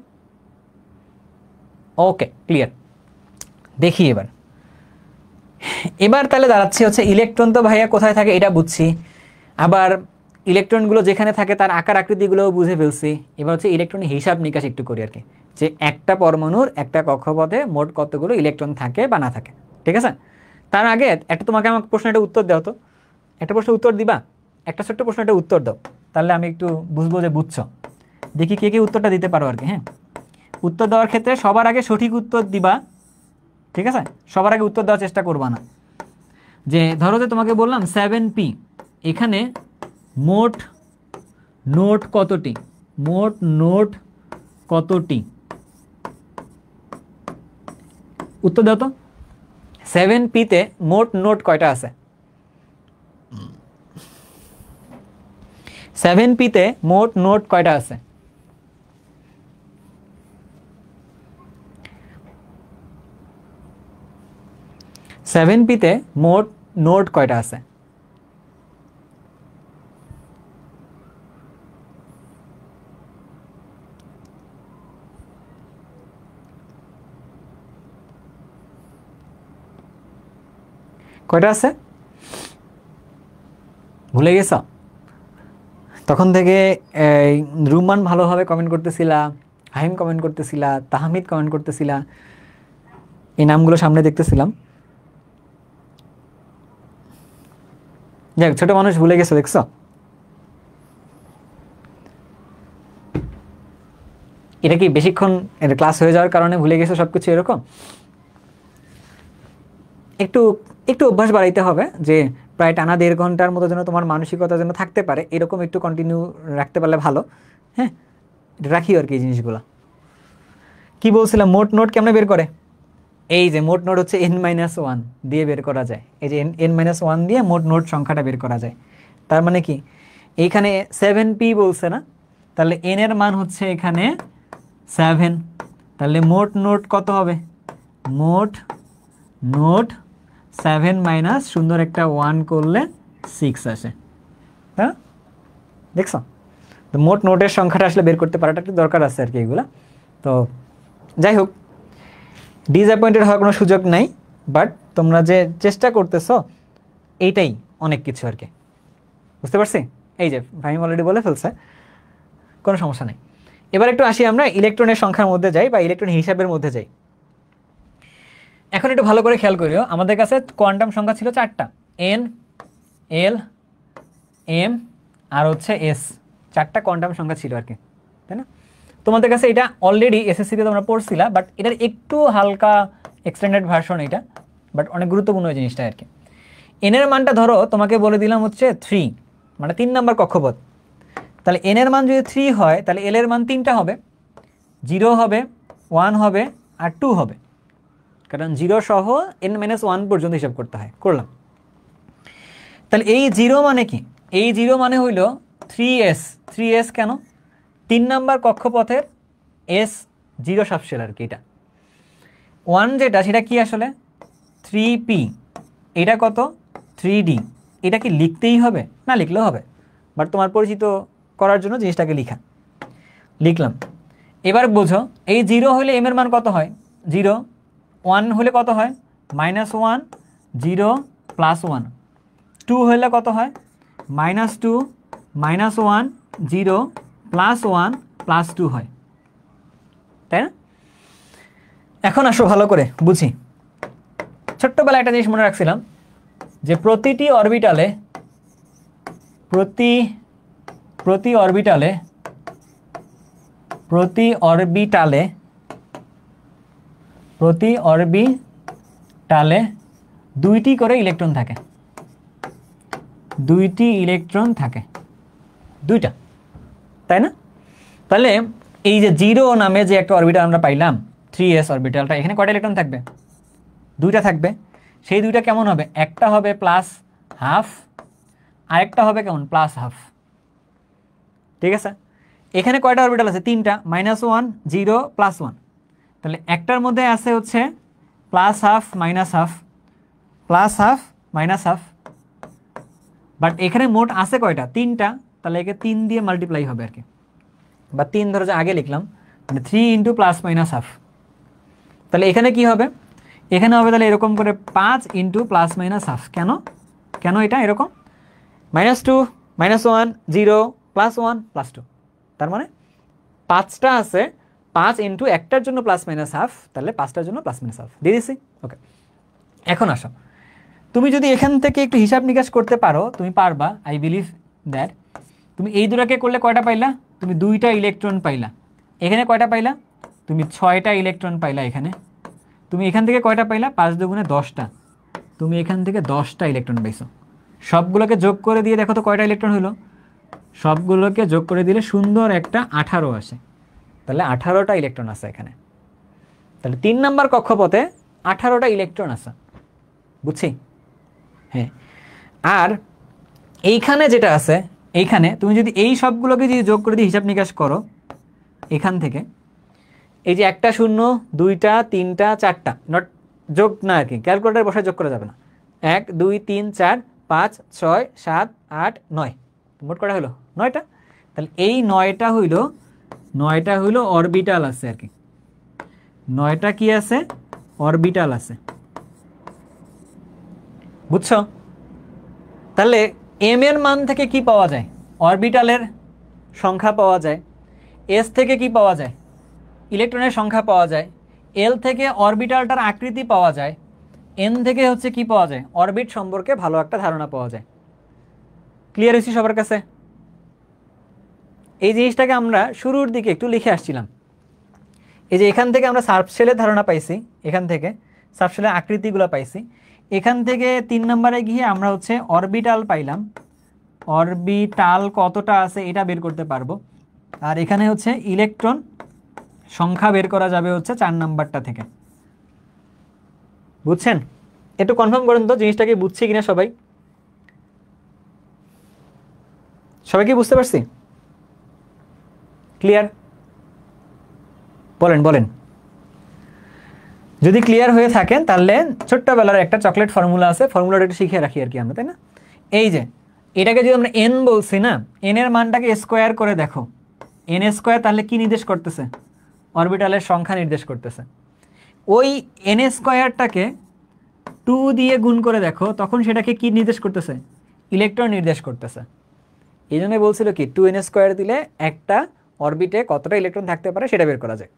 S1: ওকে, ক্লিয়ার। দেখি এবার এবার তাহলে দাঁড়াচ্ছে হচ্ছে ইলেকট্রন তো ভাইয়া কোথায় থাকে এটা বুঝছি, আবার ইলেকট্রনগুলো যেখানে থাকে তার আকার আকৃতিগুলোও বুঝে ফেলছি। এবার হচ্ছে ইলেকট্রনের হিসাব নিকাশ একটু করি আর কি, যে একটা পরমাণুর একটা কক্ষপথে মোট কতগুলো ইলেকট্রন থাকে বা না থাকে, ঠিক আছে? তার আগে একটা তোমাকে আমাকে প্রশ্ন একটা উত্তর দাও তো, একটা প্রশ্নের উত্তর দিবা, একটা ছোট্ট প্রশ্ন একটা উত্তর দাও, তাহলে আমি একটু বুঝবো যে বুঝছো। দেখি কে কে উত্তরটা দিতে পারো আর কি। হ্যাঁ, উত্তর দেওয়ার ক্ষেত্রে সবার আগে সঠিক উত্তর দিবা, ঠিক আছে? সবার আগে উত্তর দেওয়ার চেষ্টা করবা না। যে ধরো যে তোমাকে বললাম 7p, এখানে মোট নোট কতটি, মোট নোট কতটি, উত্তর দাও তো। 7p তে মোট নোট কয়টা আছে? 7p তে মোট নোট কয়টা আছে? সেভেন পিতে মোট নোট কয়টা আছে? কয়টা আছে? ভুলে গেছ? তখন থেকে রুমান ভালোভাবে কমেন্ট করতেছিলা, হাইম কমেন্ট করতেছিলা, তাহমিদ কমেন্ট করতেছিলা, এই নামগুলো সামনে দেখতেছিলাম। যাক, ছোট মানুষ ভুলে গেছো, দেখছো? এটা কি বেশিক্ষণ ক্লাস হয়ে যাওয়ার কারণে ভুলে গেছো সবকিছু এরকম? একটু একটু অভ্যাস বাড়াইতে হবে, যে প্রায় টানা 1.5 ঘন্টার মতো যেন তোমার মানসিকতা যেন থাকতে পারে, এরকম একটু কন্টিনিউ রাখতে পারলে ভালো। হ্যাঁ, এটা রাখিও আর কি এই জিনিসগুলো। কি বলছিলাম, মোট নোট কেমনে বের করে? এই যে মোট নোট হচ্ছে n-1 দিয়ে বের করা যায়। এই যে n-1 দিয়ে মোট নোট সংখ্যাটা বের করা যায়। তার মানে কি, এইখানে 7p বলছে না, তাহলে n এর মান হচ্ছে এখানে 7, তাহলে মোট নোট কত হবে? মোট নোট 7 মাইনাস সুন্দর একটা 1 করলে 6 আসে। হ্যাঁ, দেখছো? তো মোট নোটের সংখ্যাটা আসলে বের করতে পারাটা একটু দরকার আছে আর কি এগুলা। তো যাই হোক, ডিসঅ্যাপয়েন্টেড হওয়ার কোনো সুযোগ নাই, বাট তোমরা যে চেষ্টা করতেছো এইটাই অনেক কিছু আর কি, বুঝতে পারছি? এই যে ফাহিম অলরেডি বলে ফেলছে, কোনো সমস্যা নেই। এবার একটু আসি আমরা ইলেকট্রনের সংখ্যার মধ্যে যাই বা ইলেকট্রন হিসাবের মধ্যে যাই। এখন একটু ভালো করে খেয়াল করিও, আমাদের কাছে কোয়ান্টাম সংখ্যা ছিল 4টা, n, l, m আর হচ্ছে s, 4টা কোয়ান্টাম সংখ্যা ছিল আর কি, তাই না? তোমাদের কাছে এটা অলরেডি এসএসসিতে তোমরা পড়ছিলা, বাট এটার একটু হালকা এক্সটেন্ডেড ভার্সন এটা, বাট অনেক গুরুত্বপূর্ণ এই জিনিসটা আর কি। এন এর মানটা ধরো তোমাকে বলে দিলাম হচ্ছে 3, মানে 3 নাম্বার কক্ষপথ। তাহলে এন এর মান যদি 3 হয়, তাহলে এল এর মান 3টা হবে, 0 হবে, 1 হবে আর 2 হবে, কারণ 0 সহ n-1 পর্যন্ত হিসাব করতে হয়, করলাম। তাহলে এই 0 মানে কি? এই 0 মানে হইল 3s। 3s কেন? 3 নাম্বার কক্ষপথের s 0 সাবশেল আর কি। এটা 1 যেটা, সেটা কি আসলে 3p, এটা কত 3d। এটা কি লিখতেই হবে? না লিখলেও হবে, বাট তোমার পরিচিত করার জন্য জিনিসটাকে লিখলাম। এবার বোঝো, এই 0 হলে m এর মান কত হয়? 0। 1 হলে কত হয়? -1, 0, +1। 2 হলে কত হয়? -2, -1, 0, +1, +2 হয়, তাই না? এখন আসো ভালো করে বুঝি। ছোট্টবেলায় একটা জিনিস মনে রাখছিলাম যে প্রতিটি অরবিটালে প্রতি অরবিটালে 2টি করে ইলেকট্রন থাকে, 2টি ইলেকট্রন থাকে, 2টা, তাই না? তাহলে এই যে 0 নামে যে একটা অরবিটাল আমরা পাইলাম, 3s অরবিটালটা, এখানে কয়টা ইলেকট্রন থাকবে? 2টা থাকবে। সেই 2টা কেমন হবে? একটা হবে +½ আরেকটা হবে কেমন? +½ ঠিক আছে? এখানে কয়টা অরবিটাল আছে? 3টা, -1, 0, +1। তাহলে একটার মধ্যে আছে হচ্ছে +½ -½ +½ বাট এখানে মোট আছে কয়টা? 3টা, তাহলে একে 3 দিয়ে মাল্টিপ্লাই হবে আর কি, বা 3 ধরো যে আগে লিখলাম, মানে 3 × +−½ তাহলে এখানে কি হবে? এখানে হবে তাহলে এরকম করে 5 × +−½ কেন এটা এরকম? -2, -1, 0, +1, +2, তার মানে 5টা আছে, 5 × একটার জন্য +−½ তাহলে 5টার জন্য +−½ দিয়ে দিছি। ওকে, এখন আসো, তুমি যদি এখান থেকে একটু হিসাব নিকাশ করতে পারো, তুমি পারবা, আই বিলিভ দ্যাট। তুমি এই দুটাকে করলে কয়টা পাইলা? তুমি 2টা ইলেকট্রন পাইলা। এখানে কয়টা পাইলা? তুমি 6টা ইলেকট্রন পাইলা। এখানে তুমি এখান থেকে কয়টা পাইলা? 5 × 2 = 10টা। তুমি এখান থেকে 10টা ইলেকট্রন পাইছো। সবগুলোকে যোগ করে দিয়ে দেখো তো কয়টা ইলেকট্রন হলো। সবগুলোকে যোগ করে দিলে সুন্দর একটা 18 আসে, তাহলে 18টা ইলেকট্রন আছে এখানে। তাহলে 3 নাম্বার কক্ষপথে 18টা ইলেকট্রন আছে, বুঝছি? হ্যাঁ, আর এইখানে যেটা আছে, এইখানে তুমি যদি এই সবগুলোকে যদি যোগ করে দিয়ে হিসাব নিকাশ করো, এখান থেকে এই যে একটা 0, 2টা, 3টা, 4টা, নট যোগ না আর কি, ক্যালকুলেটার বসায় যোগ করা যাবে না। 1, 2, 3, 4, 5, 6, 7, 8, 9, মোট কটা হলো? 9টা। তাহলে এই 9টা হইল অরবিটাল আছে আর কি। 9টা কি আছে? অরবিটাল আছে, বুঝছো? তাহলে এম এর মান থেকে কি পাওয়া যায়? অরবিটালের সংখ্যা পাওয়া যায়। এস থেকে কি পাওয়া যায়? ইলেকট্রনের সংখ্যা পাওয়া যায়। এল থেকে অরবিটালটার আকৃতি পাওয়া যায়। এন থেকে হচ্ছে কি পাওয়া যায়? অরবিট সম্পর্কে ভালো একটা ধারণা পাওয়া যায়। ক্লিয়ার হয়েছি সবার কাছে? এই জিনিসটাকে আমরা শুরুর দিকে একটু লিখে আসছিলাম। এই যে এখান থেকে আমরা সাবশেলের ধারণা পাইছি, এখান থেকে সাবশেলের আকৃতিগুলো পাইছি। এখান থেকে 3 নম্বরে গিয়ে আমরা হচ্ছে অরবিটাল পাইলাম, অরবিটাল কতটা আছে এটা বের করতে পারবো। আর এখানে হচ্ছে ইলেকট্রন সংখ্যা বের করা যাবে হচ্ছে 4 নাম্বারটা থেকে। বুঝছেন? একটু কনফার্ম করেন তো জিনিসটা কি বুঝছি কিনা সবাই? সবাই কি বুঝতে পারছি? ক্লিয়ার? বলেন বলেন। যদি ক্লিয়ার হয়ে থাকেন তাহলে ছোট্টবেলার একটা চকলেট ফর্মুলা আছে, ফর্মুলাটা একটু শিখিয়ে রাখি আর কি আমরা, তাই না? এই যে এটাকে যদি আমরা এন বলছি না, এন এর মানটাকে স্কোয়ার করে দেখো, এন স্কোয়ার তাহলে কি নির্দেশ করতেছে? অরবিটালের সংখ্যা নির্দেশ করতেছে। ওই এন স্কোয়ারটাকে 2 দিয়ে গুণ করে দেখো, তখন সেটাকে কি নির্দেশ করতেছে? ইলেকট্রন নির্দেশ করতেছে। এই জন্যই বলছিল কি 2n স্কোয়ার দিলে একটা অরবিটে কতটা ইলেকট্রন থাকতে পারে সেটা বের করা যায়,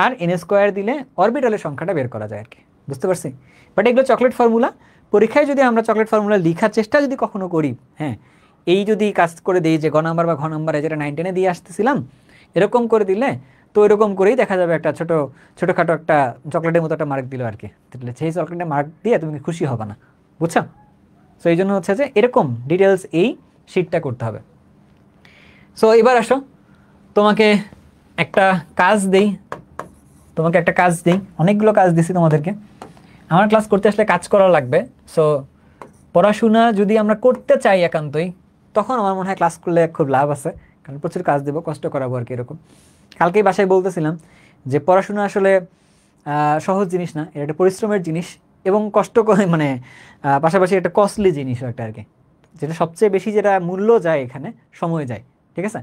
S1: আর n স্কোয়ার দিলে অরবিটালের সংখ্যাটা বের করা যায় আর কি। বুঝতে পারছি? বাট এগুলো চকলেট ফর্মুলা। পরীক্ষায় যদি আমরা চকলেট ফর্মুলা লেখার চেষ্টা যদি কখনো করি, হ্যাঁ, এই যদি কাজ করে দিই যে গ নাম্বার বা ঘ নাম্বারে যেটা 9 10-এ দিয়ে আসতেছিলাম, এরকম করে দিলে তো এরকম করেই দেখা যাবে একটা ছোটোখাটো একটা চকলেটের মতো একটা মার্ক দিল আর কি। তাহলে সেই চকলেটের মার্ক দিয়ে তুমি খুশি হবে না। বুঝছো? সো এই জন্য হচ্ছে যে এরকম ডিটেলস এই শিটটা করতে হবে। সো এবার আসো, তোমাকে একটা কাজ দেই, অনেকগুলো কাজ দিছি তোমাদেরকে। আমার ক্লাস করতে আসলে কাজ করা লাগবে। সো পড়াশোনা যদি আমরা করতে চাই একান্তই, তখন আমার মনে হয় ক্লাস করলে খুব লাভ আছে, কারণ প্রচুর কাজ দেবো, কষ্ট করাবো আর কি। এরকম কালকেই বাসায় বলতেছিলাম যে পড়াশোনা আসলে সহজ জিনিস না, এটা একটা পরিশ্রমের জিনিস এবং কষ্ট করে, মানে পাশাপাশি একটা কস্টলি জিনিসও একটা আর কি। যেটা সবচেয়ে বেশি যেটা মূল্য যায় এখানে, সময় যায়। ঠিক আছে?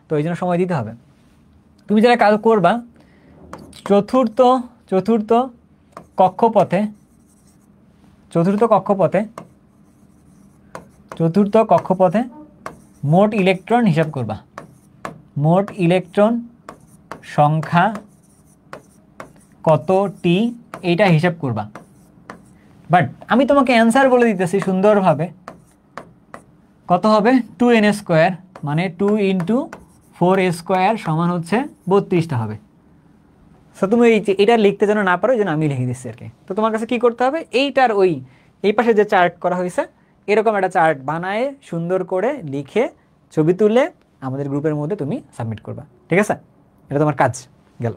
S1: তো এই জন্য সময় দিতে হবে। তুমি যারা কাজ করবা চতুর্থ কক্ষপথে মোট ইলেকট্রন হিসাব করবা, মোট ইলেকট্রন সংখ্যা কতটি এইটা হিসাব করবা। বাট আমি তোমাকে অ্যান্সার বলে দিতেছি সুন্দরভাবে। কত হবে? 2n স্কোয়ার, মানে 2 × 4a স্কোয়ার সমান হচ্ছে 32টা হবে। সো তুমি এটা লিখতে যেন না পারো, এই জন্য আমি লিখে দিচ্ছি আর কি। তো তোমার কাছে কি করতে হবে? এইটার এই পাশে যে চার্ট করা হয়েছে এরকম একটা চার্ট বানায় সুন্দর করে লিখে ছবি তুলে আমাদের গ্রুপের মধ্যে তুমি সাবমিট করবা। ঠিক আছে? এটা তোমার কাজ গেল।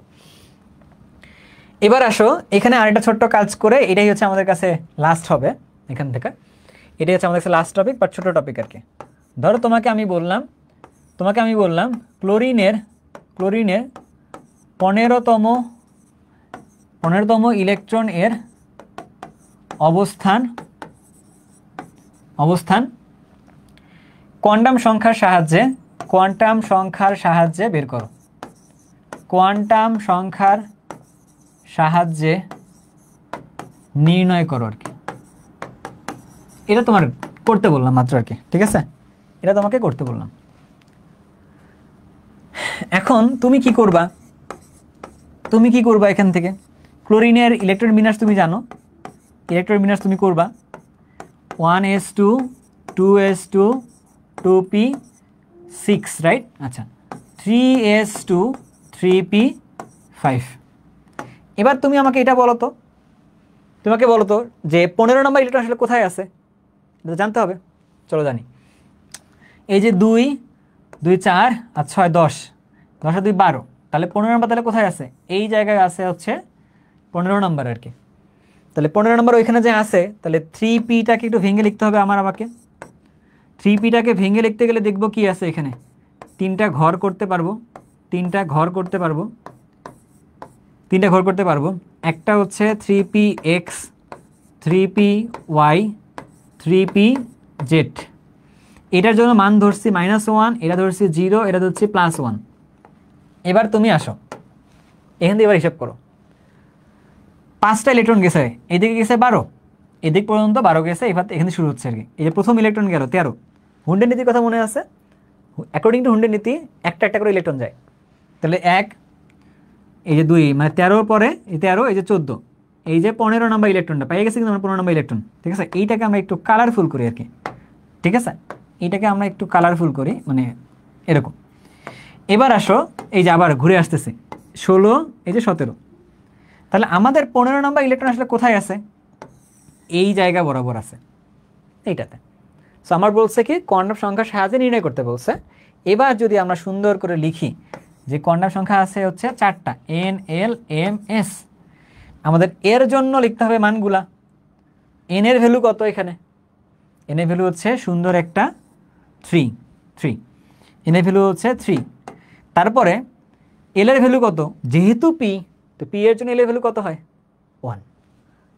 S1: এবার আসো, এখানে আরেকটা ছোট্ট কাজ করে, এটাই হচ্ছে আমাদের কাছে লাস্ট হবে এখান থেকে। এটাই হচ্ছে আমাদের কাছে লাস্ট টপিক, বাট ছোটো টপিক আর কি। ধরো তোমাকে আমি বললাম ক্লোরিনের 15তম ইলেকট্রন এর অবস্থান কোয়ান্টাম সংখ্যার সাহায্যে বের করো। কোয়ান্টাম সংখ্যার সাহায্যে নির্ণয় করো আর কি। এটা তোমার করতে বললাম মাত্র আর কি। ঠিক আছে? এটা তোমাকে করতে বললাম। এখন তুমি কি করবা এখান থেকে? ক্লোরিনের ইলেকট্রন বিন্যাস তুমি জানো, ইলেকট্রন বিন্যাস তুমি করবা 1s2 2s2 2p6, রাইট? আচ্ছা, 3s2 3p5। এবার তুমি আমাকে এটা বলো তো, যে 15 নম্বর ইলেকট্রন আসলে কোথায় আছে এটা জানতে হবে। চলো জানি। এই যে 2 2 4 আর 6 10, 10 আর 2 12, তাহলে 15 নম্বর তাহলে কোথায় আছে? এই জায়গায় আছে হচ্ছে 15 নম্বর আর কি। তাহলে 15 নম্বর ওইখানে যে আছে, তাহলে 3pটাকে একটু ভেঙে লিখতে হবে আমাকে। 3pটাকে ভেঙে লিখতে গেলে দেখবো কি আছে এখানে, 3টা ঘর করতে পারবো। একটা হচ্ছে 3px 3py 3pz। এটার জন্য মান ধরছি -1, এটা ধরছি 0, এটা ধরছি +1। এবার তুমি আসো এখান থেকে এবার হিসাব করো। 5টা ইলেকট্রন গেছে, এদিকে গেছে 12, এদিক পর্যন্ত 12 গেছে। এবার এখানে শুরু হচ্ছে আর কি। এই যে প্রথম ইলেকট্রন গেল 13। হুন্ডের নীতির কথা মনে আছে? অ্যাকর্ডিং টু হুন্ডের নীতি একটা করে ইলেকট্রন যায়। তাহলে 1, এই যে 2, মানে 13 পরে এই 13, এই যে 14, এই যে 15 নম্বর ইলেকট্রনটা পেয়ে গেছে কিন্তু আমরা 15 নম্বর ইলেকট্রন। ঠিক আছে? এইটাকে আমরা একটু কালারফুল করি আর কি। ঠিক আছে? এইটাকে আমরা একটু কালারফুল করি, মানে এরকম। এবার আসো, এই যে আবার ঘুরে আসতেছে 16, এই যে 17। তাহলে আমাদের 15 নম্বর ইলেকট্রন আসলে কোথায় আছে? এই জায়গা বরাবর আছে এইটাতে। সো আমার বলছে কি কোয়ান্টাম সংখ্যার সাহায্যে নির্ণয় করতে বলছে। এবার যদি আমরা সুন্দর করে লিখি যে কোয়ান্টাম সংখ্যা আছে হচ্ছে 4টা, এন এল এম এস। আমাদের এর জন্য লিখতে হবে মানগুলা। এন এর ভ্যালু কত এখানে? এন এর ভ্যালু হচ্ছে সুন্দর একটা 3 এন এর ভ্যালু হচ্ছে 3। তারপরে এল এর ভ্যালু কত? যেহেতু পি, তো পি এর জন্য এল এর ভ্যালু কত হয়? 1।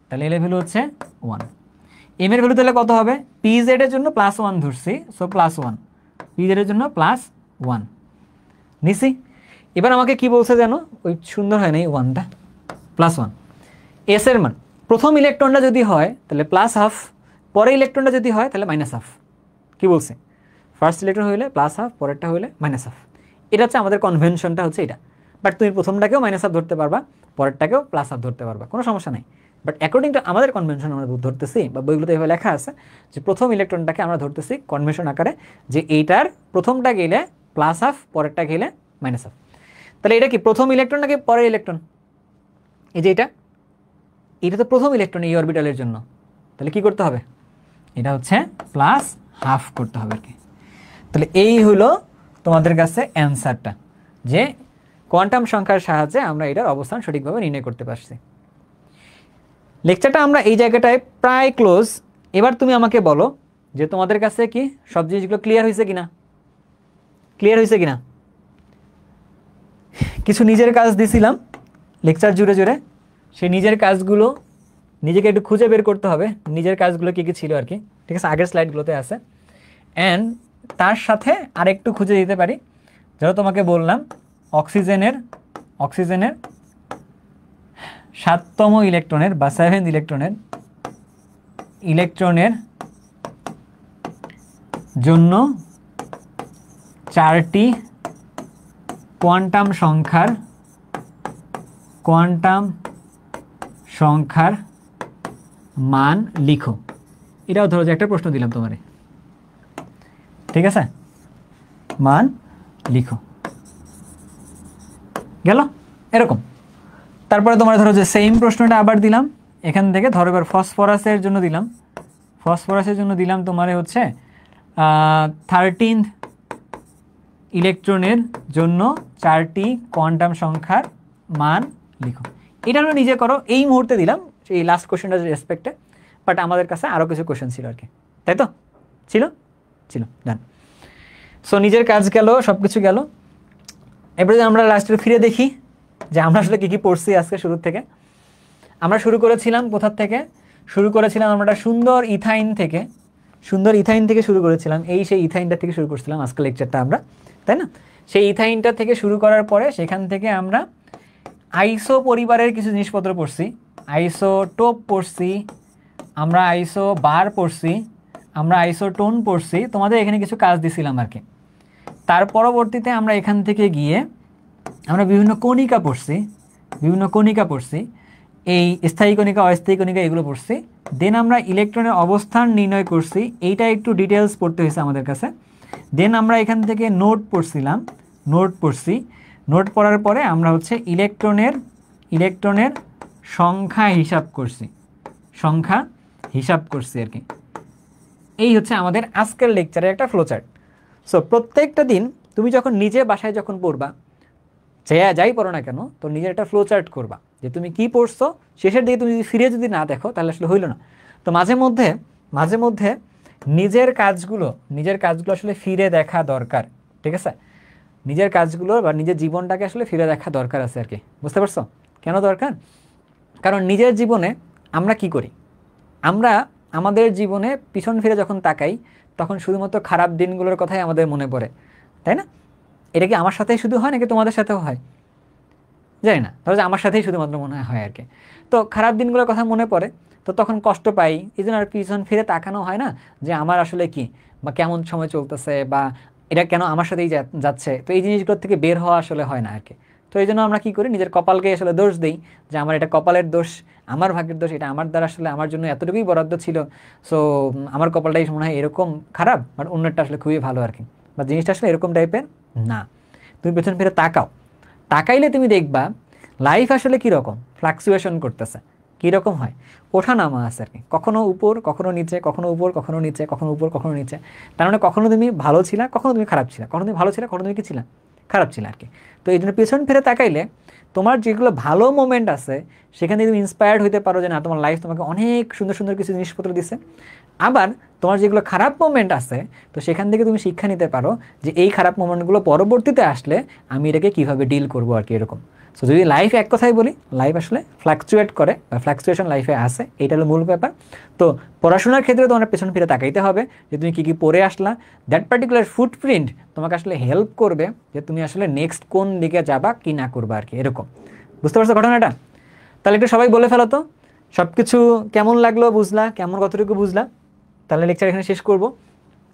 S1: তাহলে এল এর ভ্যালু হচ্ছে 1। এম এর ভ্যালু তাহলে কত হবে? পি জেড এর জন্য +1 ধরছি, সো +1। পি জেড এর জন্য +1 নিছি। এবার আমাকে কি বলছে জানো? ওই সুন্দর হয় না এই 1টা, +1। এস এর মান প্রথম ইলেকট্রনটা যদি হয় তাহলে +12, পরে ইলেকট্রনটা যদি হয় তাহলে -12। কি বলছে? ফার্স্ট ইলেকট্রন হইলে +12, পরেরটা হইলে -12। এটা হচ্ছে আমাদের কনভেনশনটা হচ্ছে এটা। বাট তুমি প্রথমটাকেও -12 ধরতে পারবা, পরেরটাকেও +12 ধরতে পারবা, কোনো সমস্যা নাই। বাট অ্যাকর্ডিং টু আমাদের কনভেনশন আমরা ধরতেছি, বা বইগুলোতে এভাবে লেখা আছে যে প্রথম ইলেকট্রনটাকে আমরা ধরতেছি কনভেনশন আকারে যে এইটার প্রথমটা গেলে +12, পরেরটা গেলে -12। তাহলে এটা কি প্রথম ইলেকট্রন নাকি পরের ইলেকট্রন? এই যে এটা তো প্রথম ইলেকট্রন এই অরবিটালের জন্য। তাহলে কি করতে হবে? এটা হচ্ছে +12 করতে হবে আর কি। তাহলে এই হলো তোমাদের কাছে অ্যান্সারটা, যে কোয়ান্টাম সংখ্যার সাহায্যে আমরা এটার অবস্থান সঠিকভাবে নির্ণয় করতে পারছি। লেকচারটা আমরা এই জায়গাটায় প্রায় ক্লোজ। এবার তুমি আমাকে বলো যে তোমাদের কাছে কি সব জিনিসগুলো ক্লিয়ার হয়েছে কিনা? ক্লিয়ার হয়েছে কিনা? কিছু নিজের কাজ দিছিলাম লেকচার জুড়ে জুড়ে, সেই নিজের কাজগুলো নিজেকে একটু খুঁজে বের করতে হবে, নিজের কাজগুলো কী কী ছিল আর কি। ঠিক আছে, আগের স্লাইডগুলোতে আছে। অ্যান্ড তার সাথে আরেকটু খুঁজে দিতে পারি, যেটা তোমাকে বললাম অক্সিজেনের 7তম ইলেকট্রনের বা 7th ইলেকট্রনের জন্য 4টি কোয়ান্টাম সংখ্যার মান লিখো। এটাও ধরো যে একটা প্রশ্ন দিলাম তোমারে, ঠিক আছে, মান লিখো, গেল এরকম। তারপরে তোমার ধরো যে সেম প্রশ্নটা আবার দিলাম এখান থেকে, ধরো এবার ফসফরাসের জন্য দিলাম তোমারে হচ্ছে 13th ইলেকট্রনের জন্য 4টি কোয়ান্টাম সংখ্যার মান লিখো। এটা হলো নিজে করো, এই মুহূর্তে দিলাম এই লাস্ট কোশ্চেনটার রেসপেক্টে। বাট আমাদের কাছে আরও কিছু কোশ্চেন ছিল আর কি, তাই তো? ছিল জান। সো নিজের কাজ গেল, সব কিছু গেল। এবারে আমরা লাস্টে ফিরে দেখি যে আমরা আসলে কী কী পড়ছি আজকে শুরুর থেকে। আমরা শুরু করেছিলাম কোথার থেকে? শুরু করেছিলাম আমরা সুন্দর ইথাইন থেকে শুরু করেছিলাম। সেই ইথাইনটা থেকে শুরু করছিলাম আজকে লেকচারটা আমরা, তাই না? সেই ইথাইনটা থেকে শুরু করার পরে সেখান থেকে আমরা আইসো পরিবারের কিছু জিনিসপত্র পড়ছি, আইসোটোপ পড়ছি, আমরা আইসো বার পড়ছি, আমরা আইসোটোন পড়ছি। তোমাদের এখানে কিছু কাজ দিছিলাম আর কি। তার পরবর্তীতে আমরা এখান থেকে গিয়ে আমরা বিভিন্ন কণিকা পড়ছি, এই স্থায়ী কণিকা, অস্থায়ী কণিকা, এগুলো পড়ছি। দেন আমরা ইলেকট্রনের অবস্থান নির্ণয় করছি, এইটা একটু ডিটেলস পড়তে হয়েছে আমাদের কাছে। দেন আমরা এখান থেকে নোট পড়ছি। নোট পড়ার পরে আমরা হচ্ছে ইলেকট্রনের সংখ্যা হিসাব করছি আর কি। এই হচ্ছে আমাদের আজকের লেকচারের একটা ফ্লোচার্ট। সো প্রত্যেকটা দিন তুমি যখন নিজে বাসায় যখন পড়বা, যাই পড়ো না কেন, তো নিজের একটা ফ্লোচার্ট করবা যে তুমি কি পড়ছো। শেষের দিকে তুমি ফিরে যদি না দেখো তাহলে আসলে হইল না। তো মাঝে মধ্যে নিজের কাজগুলো আসলে ফিরে দেখা দরকার, ঠিক আছে? নিজের কাজগুলো বা নিজের জীবনটাকে আসলে ফিরে দেখা দরকার আছে আর কি। বুঝতে পারছো কেন দরকার? কারণ নিজের জীবনে আমরা কি করি, আমরা আমাদের জীবনে পিছন ফিরে যখন তাকাই তখন শুধুমাত্র খারাপ দিনগুলোর কথাই আমাদের মনে পড়ে, তাই না? এটা কি আমার সাথেই শুধু হয় নাকি তোমাদের সাথেও হয় জানি না, তবে আমার সাথেই শুধুমাত্র মনে হয় আর কি। তো খারাপ দিনগুলোর কথা মনে পড়ে, তো তখন কষ্ট পাই, এই জন্য আর পিছন ফিরে তাকানো হয় না যে আমার আসলে কি বা কেমন সময় চলতেছে বা এটা কেন আমার সাথেই যাচ্ছে। তো এই জিনিসগুলোর থেকে বের হওয়া আসলে হয় না আর কি। তো এই জন্য আমরা কী করি, নিজের কপালকে আসলে দোষ দিই যে আমার এটা কপালের দোষ, আমার ভাগ্যের দোষ, এটা আমার দ্বারা আসলে আমার জন্য এতটুকুই বরাদ্দ ছিল। সো আমার কপালটাই মনে হয় এরকম খারাপ, বাট অন্যটা আসলে খুবই ভালো আর কি। বা জিনিসটা আসলে এরকম টাইপের না। তুমি পেছন ফিরে তাকাইলে তুমি দেখবা লাইফ আসলে কীরকম ফ্লাকচুয়েশন করতেছে, কীরকম হয়, ওঠা নামা আছে আর কি, কখনো উপর কখনো নিচে, কখনো উপর কখনো নিচে, কখনো উপর কখনো নিচে। তার মানে কখনো তুমি ভালো ছিলা, কখনো তুমি খারাপ ছিলা, কখনো তুমি ভালো ছিলা, কখনো তুমি কি ছিলা, খারাপ ছিলা আর কি। তো এই জন্য পেছন ফিরে তাকাইলে তোমার যেগুলো ভালো মোমেন্ট আছে সেখান থেকে তুমি ইন্সপায়ার্ড হতে পারো যে না, তোমার লাইফ তোমাকে অনেক সুন্দর সুন্দর কিছু জিনিসপত্র দিছে। আবার তোমার যেগুলো খারাপ মোমেন্ট আছে তো সেখান থেকে তুমি শিক্ষা নিতে পারো যে এই খারাপ মোমেন্টগুলো পরবর্তীতে আসলে আমি এটাকে কীভাবে ডিল করবো আর কি, এরকম। সো যদি লাইফ এক কথাই বলি, লাইফ আসলে ফ্লাকচুয়েট করে বা ফ্লাকচুয়েশন লাইফে আসে, এইটা হলো মূল ব্যাপার। তো পড়াশোনার ক্ষেত্রে তোমার পেছন ফিরে তাকাইতে হবে যে তুমি কী কী পড়ে আসলা, দ্যাট পার্টিকুলার ফুটপ্রিন্ট তোমাকে আসলে হেল্প করবে যে তুমি আসলে নেক্সট কোন দিকে যাবা কি না করবা আর কি, এরকম। বুঝতে পারছো ঘটনাটা? তাহলে একটু সবাই বলে ফেলো তো সব কিছু কেমন লাগলো, বুঝলা কেমন, কতটুকু বুঝলা? তাহলে লেকচার এখানে শেষ করবো।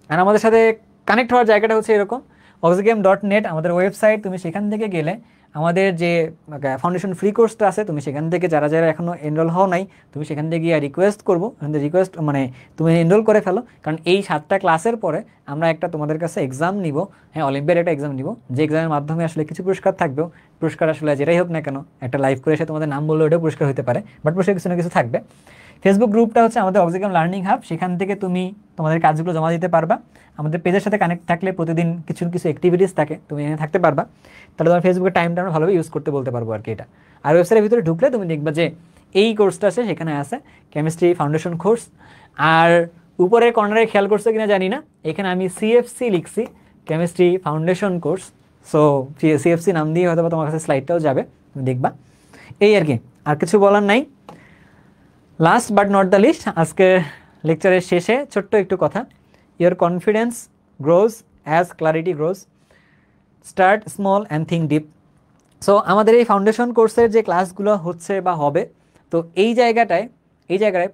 S1: আর আমাদের সাথে কানেক্ট হওয়ার জায়গাটা হচ্ছে এরকম, oxygame.net আমাদের ওয়েবসাইট। তুমি সেখান থেকে গেলে আমাদের যে ফাউন্ডেশন ফ্রি কোর্সটা আছে, তুমি সেখান থেকে যারা যারা এখনও এনরোল হও নাই, তুমি সেখান থেকে গিয়ে রিকোয়েস্ট করবো, রিকোয়েস্ট মানে তুমি এনরোল করে ফেলো। কারণ এই 7টা ক্লাসের পরে আমরা একটা তোমাদের কাছে এক্সাম নিব, হ্যাঁ, অলিম্পিয়াড একটা এক্সাম নিব, যে এক্সামের মাধ্যমে আসলে কিছু পুরস্কার থাকবেও। পুরস্কার আসলে যেটাই হোক না কেন, একটা লাইভ করে এসে তোমাদের নাম বললে ওটাও পুরস্কার হতে পারে, বাট পুরস্কার কিছু না কিছু থাকবে। ফেসবুক গ্রুপটা হচ্ছে আমাদের অক্সিগেম লার্নিং হাব, সেখান থেকে তুমি তোমাদের কাজগুলো জমা দিতে পারবা। আমাদের পেজের সাথে কানেক্ট থাকলে প্রতিদিন কিছু কিছু অ্যাক্টিভিটিস থাকে, তুমি এখানে থাকতে পারবা। তাহলে তোমার ফেসবুকের টাইমটা আমরা ভালোভাবে ইউজ করতে বলতে পারবো আর কি এটা। আর ওয়েবসাইটের ভিতরে ঢুকলে তুমি দেখবা যে এই কোর্সটা আছে, সেখানে আছে কেমিস্ট্রি ফাউন্ডেশন কোর্স। আর উপরের কর্নারে খেয়াল করছো কিনা জানি না, এখানে আমি সিএফসি লিখছি, chemistry foundation course. So CFC নাম দিয়ে হয়তো তোমার কাছে স্লাইডটাও যাবে, তুমি দেখবা। এই আর কি, আর কিছু বলার নাই। Last but not the least, আজকের লেকচারের শেষে ছোট্ট একটু কথা, your confidence grows as clarity grows, start small and think deep. So আমাদের এই ফাউন্ডেশন কোর্সের যে ক্লাসগুলো হচ্ছে বা হবে, তো এই জায়গাটায়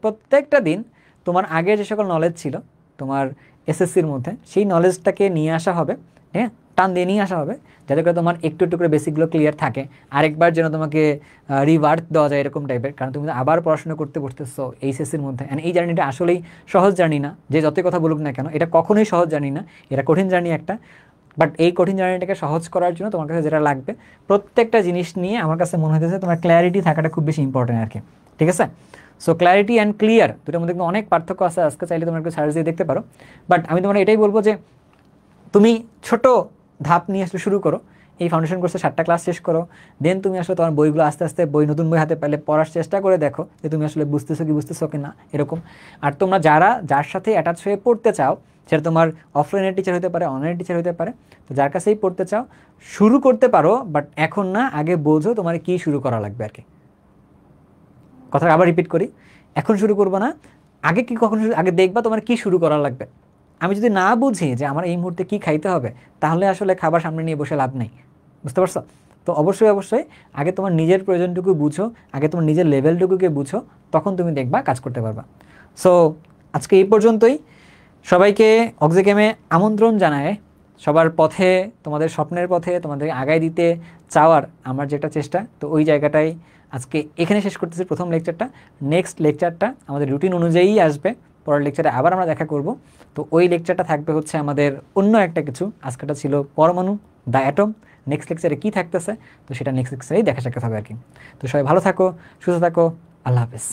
S1: প্রত্যেকটা দিন তোমার আগে যে সকল নলেজ ছিল তোমার এসএসসির মধ্যে, সেই নলেজটাকে নিয়ে আসা হবে, হ্যাঁ, টান দিয়ে নিয়ে আসা হবে, যাতে করে তোমার একটু একটু করে বেসিকগুলো ক্লিয়ার থাকে। আরেকবার যেন তোমাকে রিভার্ট দেওয়া যায় এরকম টাইপের, কারণ তুমি আবার পড়াশোনা করতে বসতেছো এইচএসসির মধ্যে। অ্যান্ড এই জার্নিটা আসলেই সহজ জার্নি না, যে যতই কথা বলুক না কেন, এটা কখনোই সহজ জার্নি না, এটা কঠিন জার্নি একটা। বাট এই কঠিন জার্নিটাকে সহজ করার জন্য তোমার কাছে যেটা লাগবে, প্রত্যেকটা জিনিস নিয়ে আমার কাছে মনে হতেছে তোমার ক্ল্যারিটি থাকাটা খুব বেশি ইম্পর্টেন্ট আর কি, ঠিক আছে? সো ক্ল্যারিটি অ্যান্ড ক্লিয়ার দুটোর মধ্যে কিন্তু অনেক পার্থক্য আছে, আজকে চাইলে তোমরা একটু সার্চ দিয়ে দেখতে পারো। বাট আমি তোমার এটাই বলবো যে তুমি ছোট ধাপ নিয়ে আসলে শুরু করো, এই ফাউন্ডেশন কোর্সে 7টা ক্লাস শেষ করো, দেন তুমি আসলে তোমার বইগুলো আস্তে আস্তে নতুন বই হাতে পেলে পড়ার চেষ্টা করে দেখো যে তুমি আসলে বুঝতেছো কি না, এরকম। আর তোমরা যার সাথে অ্যাটাচ হয়ে পড়তে চাও, সেটা তোমার অফলাইনের টিচার হতে পারে, অনলাইনের টিচার হতে পারে, তো যার কাছেই পড়তে চাও শুরু করতে পারো। বাট এখন না, আগে বোঝো তোমার কি শুরু করা লাগবে আর কি। কথা আবার রিপিট করি, এখন শুরু করবো না, আগে আগে দেখবা তোমার কি শুরু করা লাগবে। আমি যদি না বুঝি যে আমার এই মুহূর্তে কি খাইতে হবে, তাহলে আসলে খাবার সামনে নিয়ে বসে লাভ নেই, বুঝতে পারছো? তো অবশ্যই আগে তোমার নিজের প্রয়োজনটুকু বুঝো, আগে তোমার নিজের লেভেলটুকুকে বুঝো, তখন তুমি দেখবা কাজ করতে পারবা। সো আজকে এই পর্যন্তই। সবাইকে অক্সিগেমে আমন্ত্রণ জানায়, সবার পথে, তোমাদের স্বপ্নের পথে তোমাদের আগায় দিতে চাওয়ার আমার যেটা চেষ্টা, তো ওই জায়গাটাই আজকে এখানে শেষ করতেছি প্রথম লেকচারটা। নেক্সট লেকচারটা আমাদের রুটিন অনুযায়ী আসবে, পরের লেকচারে আবার আমরা দেখা করব। তো ওই লেকচারটা থাকবে হচ্ছে আমাদের অন্য একটা কিছু, আজকেটা ছিল পরমাণু, দ্য অ্যাটম। নেক্সট লেকচারে কী থাকতেছে, তো সেটা নেক্সট লেকচারেই দেখা সাক্ষাৎ হবে আর কি। তো সবাই ভালো থাকো, সুস্থ থাকো, আল্লাহ হাফেজ।